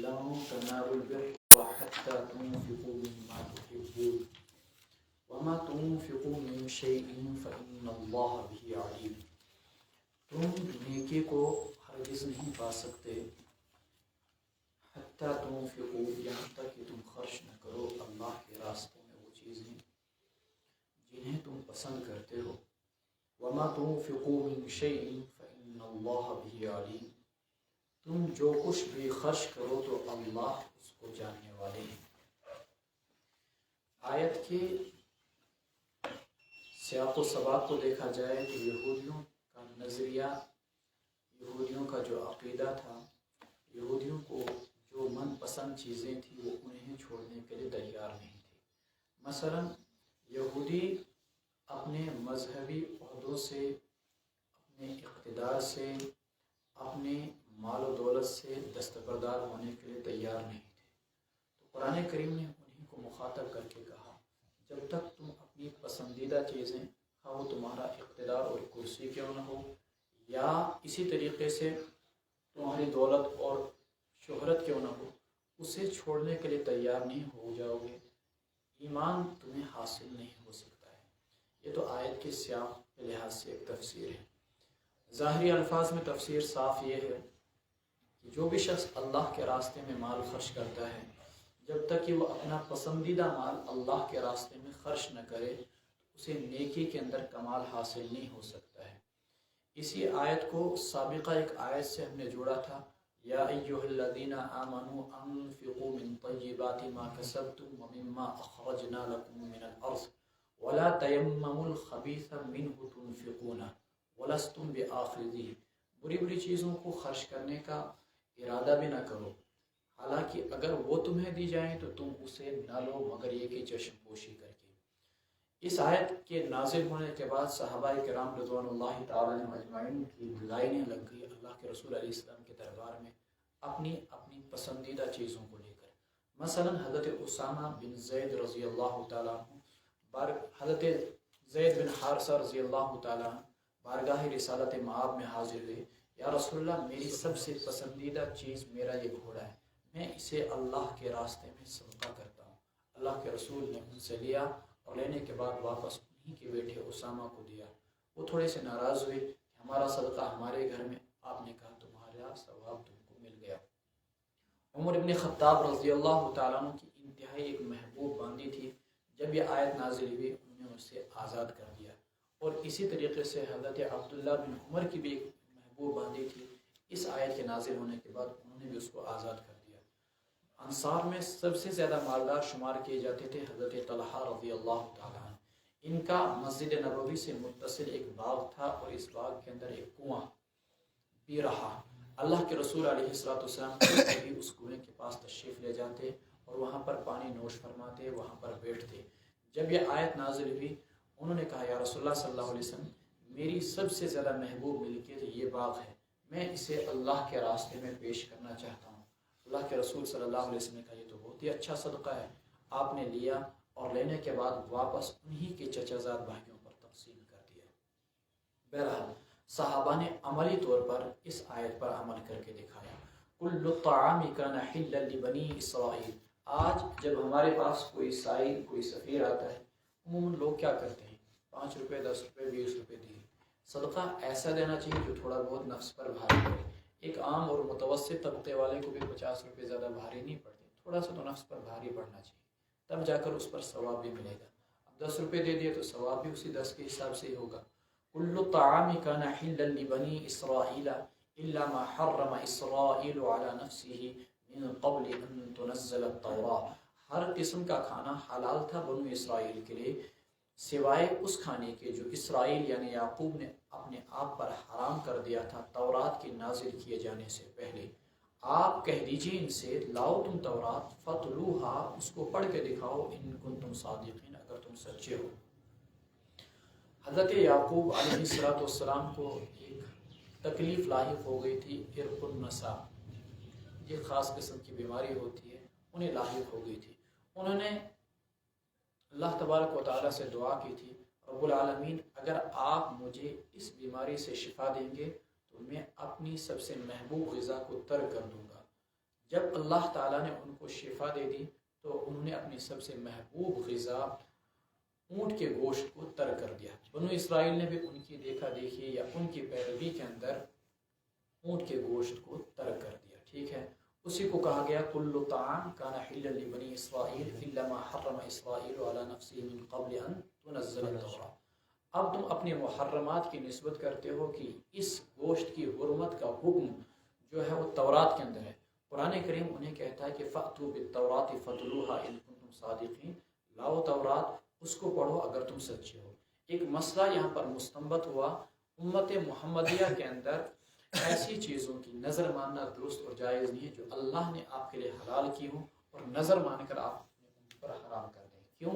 لن تنالوا البر حتى تنفقوا مما تحبون وما تنفقوا من شيء فإن الله به عليم۔ تم نیکی کو ہرگز نہیں پا سکتے حتیٰ تنفقوا، یہاں تک کہ تم خرچ نہ کرو اللہ کے راستے میں وہ چیزیں جنہیں تم پسند کرتے ہو۔ وما تنفقوا من شيء فإن الله به عليم، تم جو کچھ بھی خرچ کرو تو اللہ اس کو جاننے والے ہیں۔ آیت کے سیاق و سباق کو دیکھا جائے تو یہودیوں کا نظریہ، یہودیوں کا جو عقیدہ تھا، یہودیوں کو جو من پسند چیزیں تھیں وہ انہیں چھوڑنے کے لیے تیار نہیں تھے۔ مثلا یہودی اپنے مذہبی عہدوں سے، اپنے اقتدار سے، اپنے مال و دولت سے دستبردار ہونے کے لیے تیار نہیں تھے۔ تو قرآن کریم نے انہیں کو مخاطب کر کے کہا جب تک تم اپنی پسندیدہ چیزیں، ہاں وہ تمہارا اقتدار اور کرسی کیوں نہ ہو، یا اسی طریقے سے تمہاری دولت اور شہرت کیوں نہ ہو، اسے چھوڑنے کے لیے تیار نہیں ہو جاؤ گے، ایمان تمہیں حاصل نہیں ہو سکتا ہے۔ یہ تو آیت کے سیاق کے لحاظ سے ایک تفسیر ہے۔ ظاہری الفاظ میں تفسیر صاف یہ ہے کہ جو بھی شخص اللہ کے راستے میں مال خرچ کرتا ہے، جب تک کہ وہ اپنا پسندیدہ مال اللہ کے راستے میں خرچ نہ کرے تو اسے نیکی کے اندر کمال حاصل نہیں ہو سکتا ہے۔ اسی آیت کو سابقہ ایک آیت سے ہم نے جوڑا تھا، یا ایھا الذین آمنوا انفقوا من طیبات ما کسبتم ومما اخرجنا لکم من الارض ولا تیمموا الخبیث منہ تنفقون ولستم بآخذیہ، بری بری چیزوں کو خرچ کرنے کا ارادہ بھی نہ کرو، حالانکہ اگر وہ تمہیں دی جائیں تو تم اسے نہ لو مگر یہ کہ چشم پوشی کر کے۔ اس آیت کے نازل ہونے کے بعد صحابہ کرام رضوان اللہ تعالی عنہم اجمعین کی لائنیں لگ گئی اللہ کے رسول علیہ السلام کے دربار میں اپنی اپنی پسندیدہ چیزوں کو لے کر۔ مثلا حضرت اسامہ بن زید رضی اللہ تعالیٰ عنہ، حضرت زید بن حارثہ رضی اللہ تعالیٰ عنہ بارگاہ رسالت مآب میں حاضر ہوئے، یا رسول اللہ میری سب سے پسندیدہ چیز میرا یہ گھوڑا ہے، میں اسے اللہ کے راستے میں صدقہ کرتا ہوں۔ اللہ کے رسول نے ان سے لیا اور لینے کے بعد واپس انہی کے بیٹے اسامہ کو دیا۔ وہ تھوڑے سے ناراض ہوئے کہ ہمارا صدقہ ہمارے گھر میں، آپ نے کہا تمہارا ثواب تم کو مل گیا۔ عمر بن خطاب رضی اللہ تعالیٰ عنہ کی انتہائی ایک محبوب باندی تھی، جب یہ آیت نازل ہوئی انہوں نے اسے آزاد کر دیا، اور اسی طریقے سے حضرت عبداللہ بن عمر کی بھی ایک محبوب باندی تھی، اس آیت کے نازل ہونے کے بعد انہوں نے بھی اس کو آزاد کر دیا۔ انصار میں سب سے زیادہ مالدار شمار کیے جاتے تھے حضرت طلحہ رضی اللہ تعالیٰ عنہ۔ ان کا مسجد نبوی سے متصل ایک باغ تھا اور اس باغ کے اندر ایک کنواں بھی رہا۔ اللہ کے رسول علیہ السلام کبھی اس کنویں کے پاس تشریف لے جاتے اور وہاں پر پانی نوش فرماتے، وہاں پر بیٹھتے۔ جب یہ آیت نازل ہوئی انہوں نے کہا یا رسول اللہ صلی اللہ علیہ وسلم میری سب سے زیادہ محبوب ملکیت یہ باغ ہے، میں اسے اللہ کے راستے میں پیش کرنا چاہتا ہوں۔ اللہ کے رسول صلی اللہ علیہ وسلم نے کہا یہ تو بہت ہی اچھا صدقہ ہے۔ آپ نے لیا اور لینے کے بعد واپس انہی کے چچا زاد بھائیوں پر تقسیم کر دیا۔ بہرحال صحابہ نے عملی طور پر اس آیت پر عمل کر کے دکھایا۔ کل الطعام کان حلا لبنی اسرائیل، آج جب ہمارے پاس کوئی سائل، کوئی سفیر آتا ہے، عموماً لوگ کیا کرتے ہیں 5 روپے 10 روپے 20 روپے دیے۔ صدقہ ایسا دینا چاہیے جو تھوڑا بہت نفس پر بھاری پڑے۔ ایک عام اور متوسط طبقے والے کو بھی 50 روپے زیادہ بھاری نہیں پڑتے، تھوڑا سا تو نفس پر بھاری پڑنا چاہیے، تب جا کر اس پر ثواب بھی ملے گا۔ اب 10 روپے دے دیے تو ثواب بھی اسی 10 کے حساب سے ہی ہوگا۔ کل الطعام کان حلا لبنی اسرائیل الا ما حرم اسرائیل علی نفسه من قبل ان تنزل التوراۃ، ہر قسم کا کھانا حلال تھا بنو اسرائیل کے لیے سوائے اس کھانے کے جو اسرائیل یعنی یعقوب نے اپنے آپ پر حرام کر دیا تھا تورات کے نازل کیے جانے سے پہلے۔ آپ کہہ دیجئے ان سے لاؤ تم تورات فتلوہا، اس کو پڑھ کے دکھاؤ ان کنتم صادقین، اگر تم سچے ہو۔ حضرت یعقوب علیہ السلام کو ایک تکلیف لاحق ہو گئی تھی، عرق النساء، یہ خاص قسم کی بیماری ہوتی ہے، انہیں لاحق ہو گئی تھی۔ انہوں نے اللہ تبارک و تعالیٰ سے دعا کی تھی رب العالمین اگر آپ مجھے اس بیماری سے شفا دیں گے تو میں اپنی سب سے محبوب غذا کو ترک کر دوں گا۔ جب اللہ تعالیٰ نے ان کو شفا دے دی تو انہوں نے اپنی سب سے محبوب غذا اونٹ کے گوشت کو ترک کر دیا۔ بنو اسرائیل نے بھی ان کی دیکھا دیکھی یا ان کی پیروی کے اندر اونٹ کے گوشت کو ترک کر دیا، ٹھیک ہے۔ اسی کو کہا گیا کل طعام کان حلا لبنی اسرائیل الا ما حرم اسرائیل علی نفسه من قبل ان تنزل التوراۃ۔ اب تم اپنے محرمات کی نسبت کرتے ہو کہ اس گوشت کی حرمت کا حکم جو ہے وہ تورات کے اندر ہے۔ قرآن کریم انہیں کہتا ہے کہ فأتوا بالتوراۃ فاتلوها ان کنتم صادقین، لاؤ تورات، اس کو پڑھو اگر تم سچے ہو۔ ایک مسئلہ یہاں پر مستنبط ہوا، امت محمدیہ کے اندر ایسی چیزوں کی نظر ماننا درست اور جائز نہیں ہے جو اللہ نے آپ کے لیے حلال کی ہوں اور نظر مان کر آپ نے ان پر حرام کر دیں۔ کیوں؟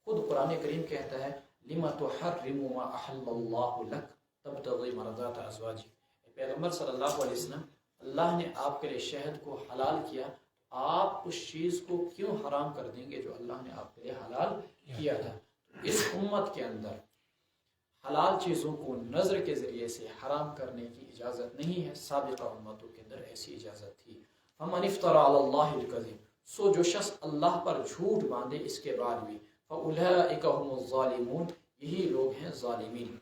خود قرآن کریم کہتا ہے لما تحرم ما احل اللہ لک تبتغی مرضات ازواجک۔ پیغمبر صلی اللہ علیہ وسلم، اللہ نے آپ کے لیے شہد کو حلال کیا، آپ اس چیز کو کیوں حرام کر دیں گے جو اللہ نے آپ کے لیے حلال کیا تھا؟ اس امت کے اندر حلال چیزوں کو نظر کے ذریعے سے حرام کرنے کی اجازت نہیں ہے، سابقہ امتوں کے اندر ایسی اجازت تھی۔ فمن افترى علی اللہ الکذب، سو جو شخص اللہ پر جھوٹ باندھے اس کے بعد بھی، فاولئک هم الظالمون، یہی لوگ ہیں ظالمین۔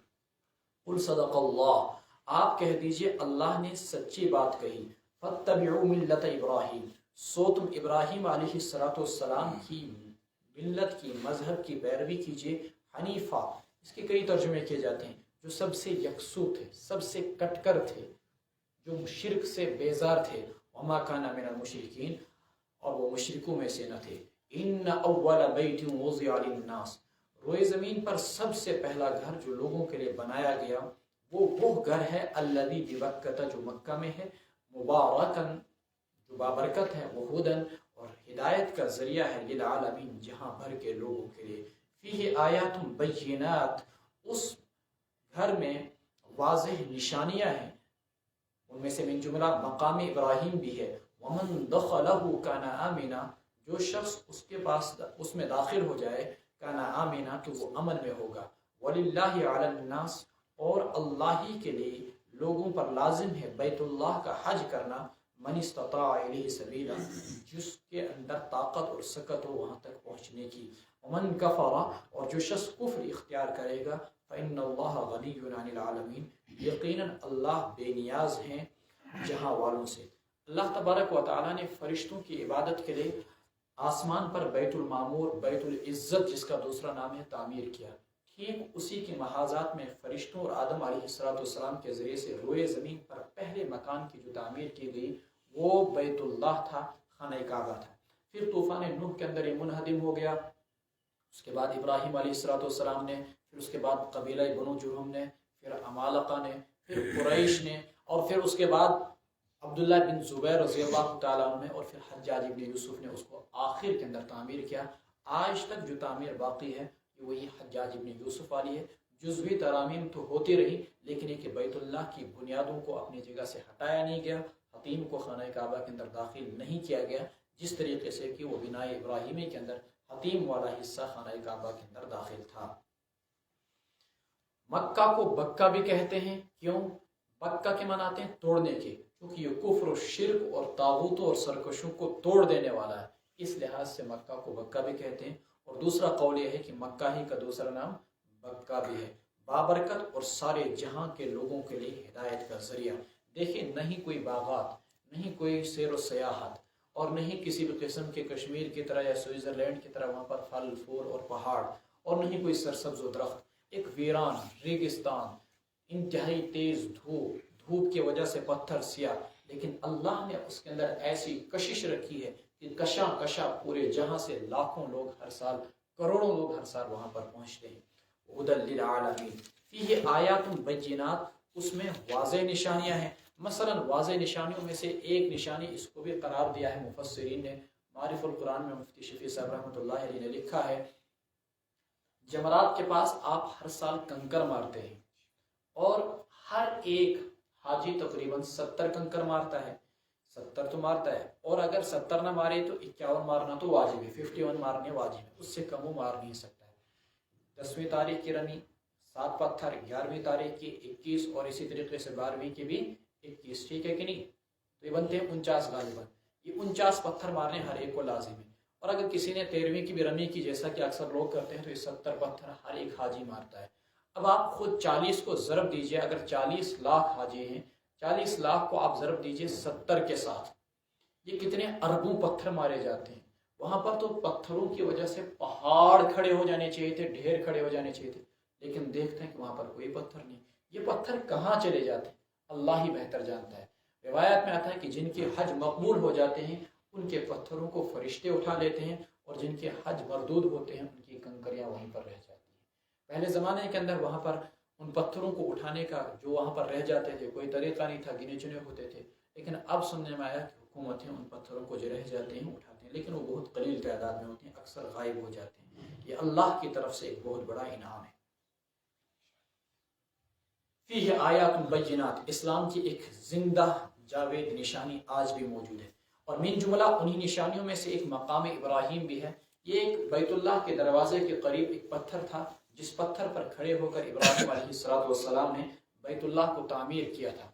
قل صدق اللہ، آپ کہہ دیجئے اللہ نے سچی بات کہی۔ فاتبعوا ملت ابراہیم، سو تم ابراہیم علیہ السلام کی ملت کی مذہب کی پیروی کیجئے، حنیفہ، اس کے کئی ترجمے کیے جاتے ہیں، جو سب سے یکسو تھے، سب سے کٹ کر تھے، جو شرک سے بیزار تھے، وما کان من المشرکین، اور وہ مشرکوں میں سے نہ تھے۔ ان اول بیت وضع للناس، روئے زمین پر سب سے پہلا گھر جو لوگوں کے لیے بنایا گیا وہ گھر ہے الذی ببکۃ، جو مکہ میں ہے، مبارکن، جو بابرکت ہے، وہدن، اور ہدایت کا ذریعہ ہے، للعالمین، جہاں بھر کے لوگوں کے لیے، فیہ آیات بینات، اس گھر میں واضح نشانیاں ہیں، ان میں سے من جملہ مقام ابراہیم بھی ہے، ومن دخلہ کان آمنا، جو شخص اس میں داخل ہو جائے، کان آمنا، کہ وہ امن میں ہوگا، وللہ علی الناس، اور اللہ ہی کے لیے لوگوں پر لازم ہے بیت اللہ کا حج کرنا، من استطاع الیہ سبیلا، جس کے اندر طاقت اور سکت ہو وہاں تک پہنچنے کی، ومن کفر، اور جو شخص کفر اختیار کرے گا، فإن اللہ غنی عن العالمین، یقیناً اللہ بے نیاز ہیں جہاں والوں سے۔ اللہ تبارک و تعالیٰ نے فرشتوں کی عبادت کے لیے آسمان پر بیت المعمور، بیت العزت جس کا دوسرا نام ہے، تعمیر کیا۔ ٹھیک اسی کے محاذات میں فرشتوں اور آدم علیہ السلام کے ذریعے سے روئے زمین پر پہلے مکان کی جو تعمیر کی گئی وہ بیت اللہ تھا، خانہ کعبہ تھا۔ پھر طوفان نوح کے اندر یہ منہدم ہو گیا، اس کے بعد ابراہیم علیہ السلام نے، پھر اس کے بعد قبیلہ بنو جرہم نے، پھر عمالقہ نے، پھر قریش نے، اور پھر اس کے بعد عبداللہ بن زبیر رضی اللہ تعالیٰ عنہ نے، اور پھر حجاج ابن یوسف نے اس کو آخر کے اندر تعمیر کیا۔ آج تک جو تعمیر باقی ہے وہی حجاج ابن یوسف والی ہے۔ جزوی ترامیم تو ہوتی رہی، لیکن یہ کہ بیت اللہ کی بنیادوں کو اپنی جگہ سے ہٹایا نہیں گیا، حتیم کو خانہ کعبہ کے اندر داخل نہیں کیا گیا، جس طریقے سے کہ وہ بنائے ابراہیمی کے اندر حتیم والا حصہ خانہ کعبہ کے اندر داخل تھا۔ مکہ کو بکہ بھی کہتے ہیں، کیوں؟ بکہ کے مناتے ہیں توڑنے کے، کیونکہ یہ کفر و شرک اور طاغوتوں اور سرکشوں کو توڑ دینے والا ہے، اس لحاظ سے مکہ کو بکہ بھی کہتے ہیں۔ اور دوسرا قول یہ ہے کہ مکہ ہی کا دوسرا نام بکہ بھی ہے، بابرکت اور سارے جہاں کے لوگوں کے لیے ہدایت کا ذریعہ۔ دیکھیں، نہیں کوئی باغات، نہیں کوئی سیر و سیاحت، اور نہیں کسی بھی قسم کے کشمیر کی طرح یا سوئٹزرلینڈ کی طرح وہاں پر پھل پھول اور پہاڑ، اور نہیں کوئی سرسبز و درخت، ایک ویران ریگستان، انتہائی تیز دھوپ کی وجہ سے پتھر سیاہ، لیکن اللہ نے اس کے اندر ایسی کشش رکھی ہے کہ کشا پورے جہاں سے لاکھوں لوگ ہر سال، کروڑوں لوگ ہر سال وہاں پر پہنچتے ہیں۔ ہدی للعالمین، فیہ آیات بینات، اس میں واضح نشانیاں ہیں۔ مثلا واضح نشانیوں میں سے ایک نشانی اس کو بھی قرار دیا ہے مفسرین نے، معارف القرآن میں مفتی شفیع صاحب رحمۃ اللہ علیہ نے لکھا ہے، جمرات کے پاس آپ ہر سال کنکر مارتے ہیں، اور ہر ایک حاجی تقریباً 70 کنکر مارتا ہے، 70 تو مارتا ہے، اور اگر 70 نہ مارے تو 51 مارنا تو واجب ہے، 51 مارنے واجب ہے، اس سے کم وہ مار نہیں سکتا ہے۔ 10ویں تاریخ کی رمی 7 پتھر، 11ویں تاریخ کی 21، اور اسی طریقے سے 12ویں کی بھی 21، ٹھیک ہے کہ نہیں؟ تو یہ بنتے ہیں 49 غالباً۔ یہ 49 پتھر مارنے ہر ایک کو لازم ہے. اور اگر کسی نے 13ویں کی بھی رمی کی جیسا کہ اکثر لوگ کرتے ہیں تو یہ 70 پتھر ہر ایک حاجی مارتا ہے. اب آپ خود 40 کو ضرب دیجئے، اگر 40 لاکھ حاجی ہیں 40 لاکھ کو آپ ضرب دیجئے 70 کے ساتھ، یہ کتنے اربوں پتھر مارے جاتے ہیں. وہاں پر تو پتھروں کی وجہ سے پہاڑ کھڑے ہو جانے چاہیے تھے، ڈھیر کھڑے ہو جانے چاہیے تھے، لیکن دیکھتے ہیں کہ وہاں پر کوئی پتھر نہیں. یہ پتھر کہاں چلے جاتے ہیں اللہ ہی بہتر جانتا ہے. روایت میں آتا ہے کہ جن کے حج مقبول ہو جاتے ہیں ان کے پتھروں کو فرشتے اٹھا لیتے ہیں، اور جن کے حج مردود ہوتے ہیں ان کی کنکریاں وہیں پر رہ جاتی ہیں. پہلے زمانے کے اندر وہاں پر ان پتھروں کو اٹھانے کا جو وہاں پر رہ جاتے تھے کوئی طریقہ نہیں تھا، گنے چنے ہوتے تھے. لیکن اب سننے میں آیا کہ حکومتیں ان پتھروں کو جو رہ جاتے ہیں اٹھاتے ہیں، لیکن وہ بہت قلیل تعداد میں ہوتے ہیں، اکثر غائب ہو جاتے ہیں. یہ اللہ کی طرف سے ایک بہت بڑا انعام ہے. فیہ آیات بینات، اسلام کی ایک زندہ جاوید نشانی آج بھی موجود ہے. اور من جملہ انہی نشانیوں میں سے ایک مقام ابراہیم بھی ہے. یہ ایک بیت اللہ کے دروازے کے قریب ایک پتھر تھا جس پتھر پر کھڑے ہو کر ابراہیم علیہ السلام نے بیت اللہ کو تعمیر کیا تھا.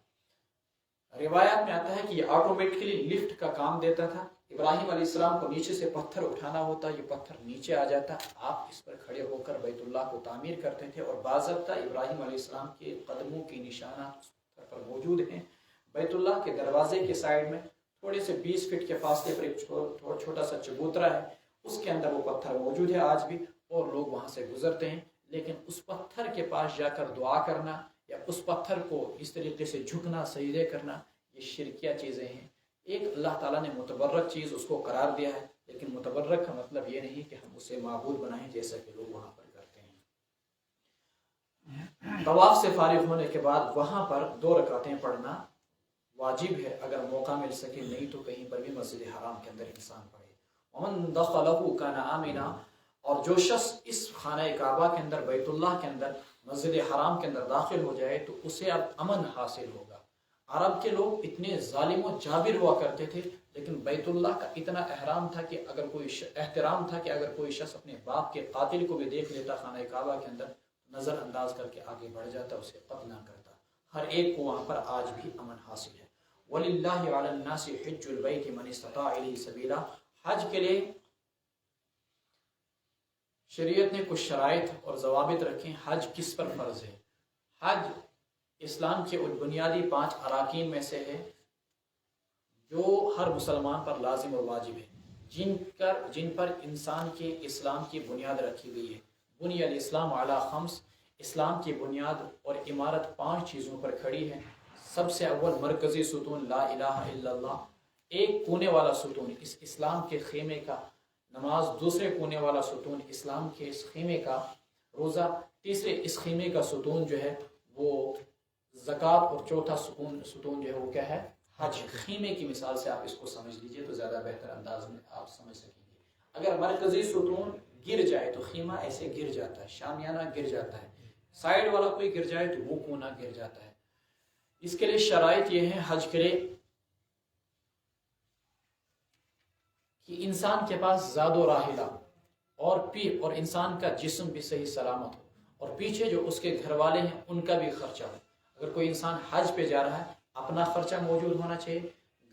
روایات میں آتا ہے کہ یہ آٹومیٹکلی لفٹ کا کام دیتا تھا. ابراہیم علیہ السلام کو نیچے سے پتھر اٹھانا ہوتا، یہ پتھر نیچے آ جاتا، آپ اس پر کھڑے ہو کر بیت اللہ کو تعمیر کرتے تھے. اور باضابطہ ابراہیم علیہ السلام کے قدموں کی نشانات اس پتھر پر موجود ہیں. بیت اللہ کے دروازے کے سائڈ میں تھوڑے سے 20 فٹ کے فاصلے پر ایک چھوٹا سا چبوترا ہے، اس کے اندر وہ پتھر موجود ہے آج بھی، اور لوگ وہاں سے گزرتے ہیں. لیکن اس پتھر کے پاس جا کر دعا کرنا یا اس پتھر کو اس طریقے سے جھکنا، سجدے کرنا، یہ شرکیہ چیزیں ہیں. ایک اللہ تعالیٰ نے متبرک چیز اس کو قرار دیا ہے، لیکن متبرک کا مطلب یہ نہیں کہ ہم اسے معبود بنائیں جیسا کہ لوگ وہاں پر کرتے ہیں. طواف سے فارغ ہونے کے بعد وہاں پر 2 رکعتیں پڑھنا واجب ہے. اگر موقع مل سکے، نہیں تو کہیں پر بھی مسجد حرام کے اندر انسان پڑھے. ومن دخلہ کان آمنا، اور جو شخص اس خانہ کعبہ کے اندر، بیت اللہ کے اندر، مسجد حرام کے اندر داخل ہو جائے تو اسے اب امن حاصل ہوگا. عرب کے لوگ اتنے ظالم و جابر ہوا کرتے تھے، لیکن بیت اللہ کا اتنا احترام تھا کہ اگر کوئی شخص اپنے باپ کے قاتل کو بھی دیکھ لیتا خانہ کعبہ کے اندر، نظر انداز کر کے آگے بڑھ جاتا، اسے قتل نہ کرتا. ہر ایک کو وہاں پر آج بھی امن حاصل ہے. وَلِلَّهِ عَلَى النَّاسِ حِجُّ الْبَيْتِ مَنِ اسْتَطَاعَ إِلَيْهِ سَبِيلًا، حج کے لیے شریعت نے کچھ شرائط اور ضوابط رکھیں. حج کس پر فرض ہے؟ حج اسلام کے بنیادی 5 اراکین میں سے ہے جو ہر مسلمان پر لازم اور واجب ہے، جن پر انسان کے اسلام کی بنیاد رکھی گئی ہے. بنی الاسلام علی 5، اسلام کی بنیاد اور عمارت 5 چیزوں پر کھڑی ہے. سب سے اول مرکزی ستون لا الہ الا اللہ، ایک کونے والا ستون اس اسلام کے خیمے کا نماز، دوسرے کونے والا ستون اسلام کے اس خیمے کا روزہ، تیسرے اس خیمے کا ستون جو ہے وہ زکوٰۃ، اور چوتھا ستون جو ہے وہ کیا ہے؟ حج. خیمے کی مثال سے آپ اس کو سمجھ لیجئے تو زیادہ بہتر انداز میں آپ سمجھ سکیں گے. اگر مرکزی ستون گر جائے تو خیمہ ایسے گر جاتا ہے، شامیانہ گر جاتا ہے. سائیڈ والا کوئی گر جائے تو وہ کونا گر جاتا ہے. اس کے لیے شرائط یہ ہیں حج کے لیے کہ انسان کے پاس زاد و راحلہ اور انسان کا جسم بھی صحیح سلامت ہو، اور پیچھے جو اس کے گھر والے ہیں ان کا بھی خرچہ ہو. اگر کوئی انسان حج پہ جا رہا ہے، اپنا خرچہ موجود ہونا چاہیے،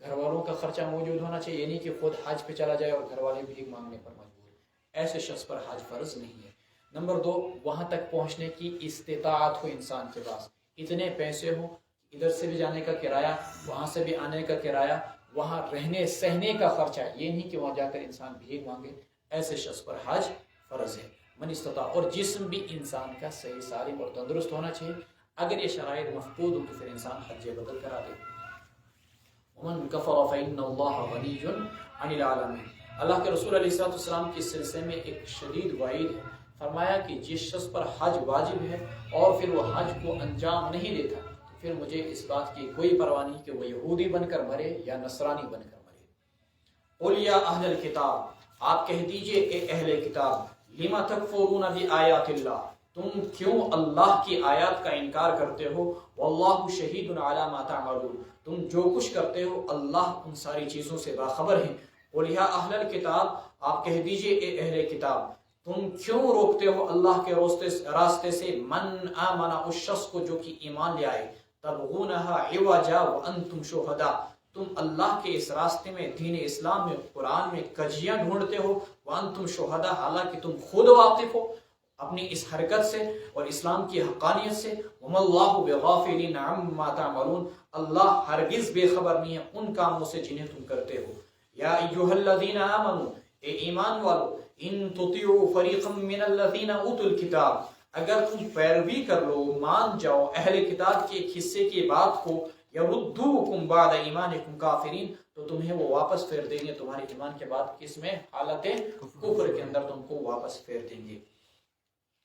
گھر والوں کا خرچہ موجود ہونا چاہیے. یعنی کہ خود حج پہ چلا جائے اور گھر والے بھیک مانگنے پر مجبور ہیں، ایسے شخص پر حج فرض نہیں ہے. نمبر 2، وہاں تک پہنچنے کی استطاعت ہو انسان کے پاس، اتنے پیسے ہو، ادھر سے بھی جانے کا کرایہ، وہاں سے بھی آنے کا کرایہ، وہاں رہنے سہنے کا خرچہ. یہ نہیں کہ وہاں جا کر انسان بھیک مانگے، ایسے شخص پر حج فرض ہے. من استطاع، اور جسم بھی انسان کا صحیح سالم اور تندرست ہونا چاہیے. اگر یہ شرائط مفقود ہو تو پھر انسان حج بدل کرا دے. ومن کفر فإن اللہ غنی عن العالمین، اللہ کے رسول علیہ السلام کے سلسلے میں ایک شدید وعید ہے. فرمایا کہ جس شخص پر حج واجب ہے اور پھر وہ حج کو انجام نہیں دیتا تو پھر مجھے اس بات کی کوئی پرواہ نہیں کہ وہ یہودی بن کر مرے یا نصرانی بن کر مرے. قل یا اہل الکتاب، آپ کہہ دیجئے کہ اہل کتاب، لما تکفرون بآیات اللہ، تم کیوں اللہ کی آیات کا انکار کرتے ہو؟ واللہ شہید علی ما تعملون، تم جو کچھ کرتے ہو اللہ ان ساری چیزوں سے باخبر ہیں. قل یا اہل الکتاب، آپ کہہ دیجئے اے اہل کتاب، تم کیوں روکتے ہو اللہ کے راستے سے؟ من آمن، اس شخص کو جو کہ ایمان لے آئے، تبغونها عوجا وانتم شہداء، تم اللہ کے اس راستے میں، دین اسلام میں، قرآن میں کجیاں ڈھونڈتے ہو، وانتم شہداء، حالانکہ تم خود واقف ہو اپنی اس حرکت سے اور اسلام کی حقانیت سے. وما اللہ بغافل عما تعملون، اللہ ہرگز بے خبر نہیں ہے ان کاموں سے جنہیں تم کرتے ہو. یا ایھا الذین آمنوا، اے ایمان والو، ان تطیعوا فریقا من الذین اوتوا الکتاب، اگر تم پیروی کر لو، مان جاؤ اہل کتاب کے ایک حصے کی بات کو، یردوکم بعد ایمانکم کافرین، تو تمہیں وہ واپس پھیر دیں گے تمہارے ایمان کے بعد، کس میں؟ حالت کفر کے اندر تم کو واپس پھیر دیں گے.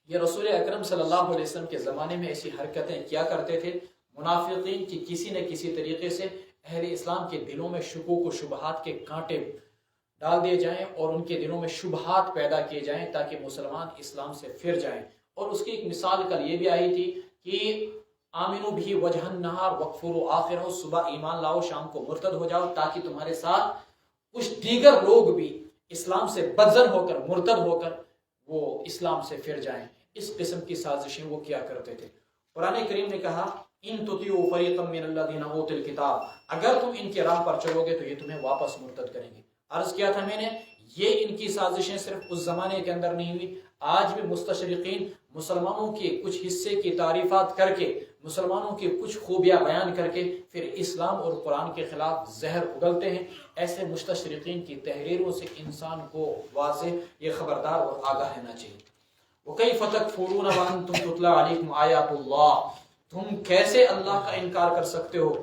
یہ رسول اکرم صلی اللہ علیہ وسلم کے زمانے میں ایسی حرکتیں کیا کرتے تھے منافقین کی، کسی نہ کسی طریقے سے اہل اسلام کے دلوں میں شکوک و شبہات کے کانٹے ڈال دیے جائیں اور ان کے دلوں میں شبہات پیدا کیے جائیں تاکہ مسلمان اسلام سے پھر جائیں. اور اس کی ایک مثال کل یہ بھی آئی تھی کہ آمنو بھی وجہ النہار وکفروا آخرہ، صبح ایمان لاؤ شام کو مرتد ہو جاؤ تاکہ تمہارے ساتھ کچھ دیگر لوگ بھی اسلام سے بدزن ہو کر، مرتد ہو کر وہ اسلام سے پھر جائیں. اس قسم کی سازشیں وہ کیا کرتے تھے. قرآن کریم نے کہا ان تطیعوا فریقا من الذین اوتوا الکتاب، اگر تم ان کے راہ پر چلو گے تو یہ تمہیں واپس مرتد کریں گے. عرض کیا تھا میں نے، یہ ان کی سازشیں صرف اس زمانے کے اندر نہیں ہوئی، آج بھی مستشرقین مسلمانوں کے کچھ حصے کی تعریفات کر کے، مسلمانوں کی کچھ خوبیاں بیان کر کے پھر اسلام اور قرآن کے خلاف زہر اگلتے ہیں. ایسے مستشرقین کی تحریروں سے انسان کو واضح یہ خبردار اور آگاہ رہنا چاہیے. وَكَيْفَ تَكْفُرُونَ وَأَنْتُمْ تُتْلَى عَلَيْكُمْ آيَاتُ اللَّهِ، تم کیسے اللہ کا انکار کر سکتے ہو؟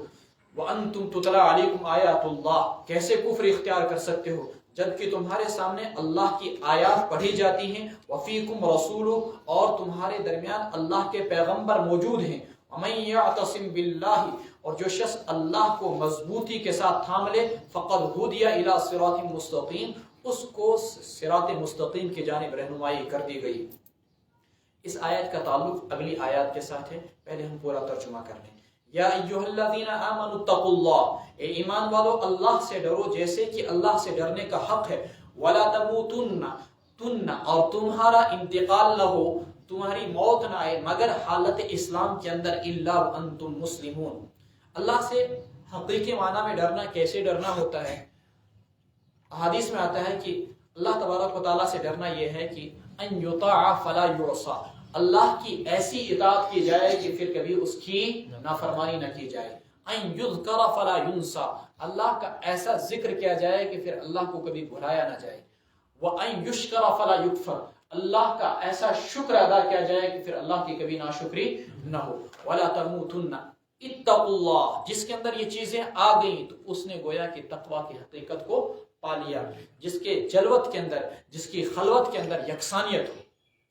وَأَنْتُمْ تُتْلَى عَلَيْكُمْ آيَاتُ اللَّهِ، کیسے کفر اختیار کر سکتے ہو جبکہ تمہارے سامنے اللہ کی آیات پڑھی جاتی ہیں. وَفِيكُمْ رَسُولُهُ، اور تمہارے درمیان اللہ کے پیغمبر موجود ہیں. وَمَن يَعْتَصِمْ بِاللَّهِ، اور جو شخص اللہ کو مضبوطی کے ساتھ تھام لے، فَقَدْ هُدِيَ إِلَى صِرَاطٍ مُسْتَقِيمٍ، اس کو صراط مستقیم کی جانب رہنمائی کر دی گئی. اس آیت کا تعلق اگلی آیات کے ساتھ ہے، پہلے ہم پورا ترجمہ کر لیں. یا ایھا الذین آمنوا اتقوا اللہ، اے ایمان والو اللہ سے ڈرو جیسے کہ اللہ سے ڈرنے کا حق ہے. ولا تموتن، اور تمہارا انتقال نہ ہو، تمہاری موت نہ آئے مگر حالت اسلام کے اندر، الا وانتم مسلمون. اللہ سے حقیقی معنی میں ڈرنا کیسے ڈرنا ہوتا ہے؟ حدیث میں آتا ہے کہ اللہ تبارک و تعالیٰ سے ڈرنا یہ ہے کہ ان یطاع فلا یعصى، اللہ کی ایسی اطاعت کی جائے کہ پھر کبھی اس کی نافرمانی نہ کی جائے. ان یذکر فلا ینسى، اللہ کا ایسا ذکر کیا جائے کہ پھر اللہ کو کبھی بھلایا نہ جائے. وان یشکر فلا یکفر، اللہ کا ایسا شکر ادا کیا جائے کہ پھر اللہ کی کبھی ناشکری نہ ہو. ولا تموتن اتقوا اللہ، جس کے اندر یہ چیزیں آ گئیں تو اس نے گویا کہ تقوی کی حقیقت کو پا لیا، جس کے جلوت کے اندر، جس کی خلوت کے اندر یکسانیت ہو.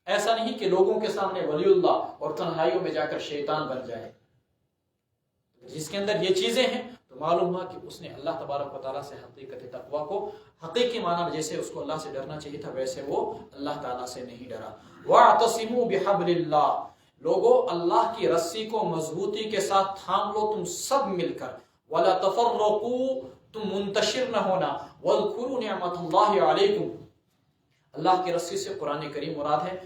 ایسا نہیں کہ لوگوں کے سامنے ولی اللہ اور تنہائیوں میں جا کر شیطان بن جائے. جس کے اندر یہ چیزیں ہیں تو معلوم ہوا کہ اس نے اللہ تبارک و تعالیٰ سے حقیقت تقوی کو حقیقی معنی میں جیسے اس کو اللہ سے ڈرنا چاہیے تھا ویسے وہ اللہ تعالیٰ سے نہیں ڈرا. وَاعْتَصِمُوا بِحَبْلِ اللَّهِ، لوگو اللہ کی رسی کو مضبوطی کے ساتھ تھام لو تم سب مل کر. وَلَا تَفَرَّقُوا، تم منتشر نہ ہونا. وَاذْكُرُوا نِعْمَةَ اللَّهِ عَلَيْكُمْ، اللہ کی رسی سے قرآن کریم مراد ہے.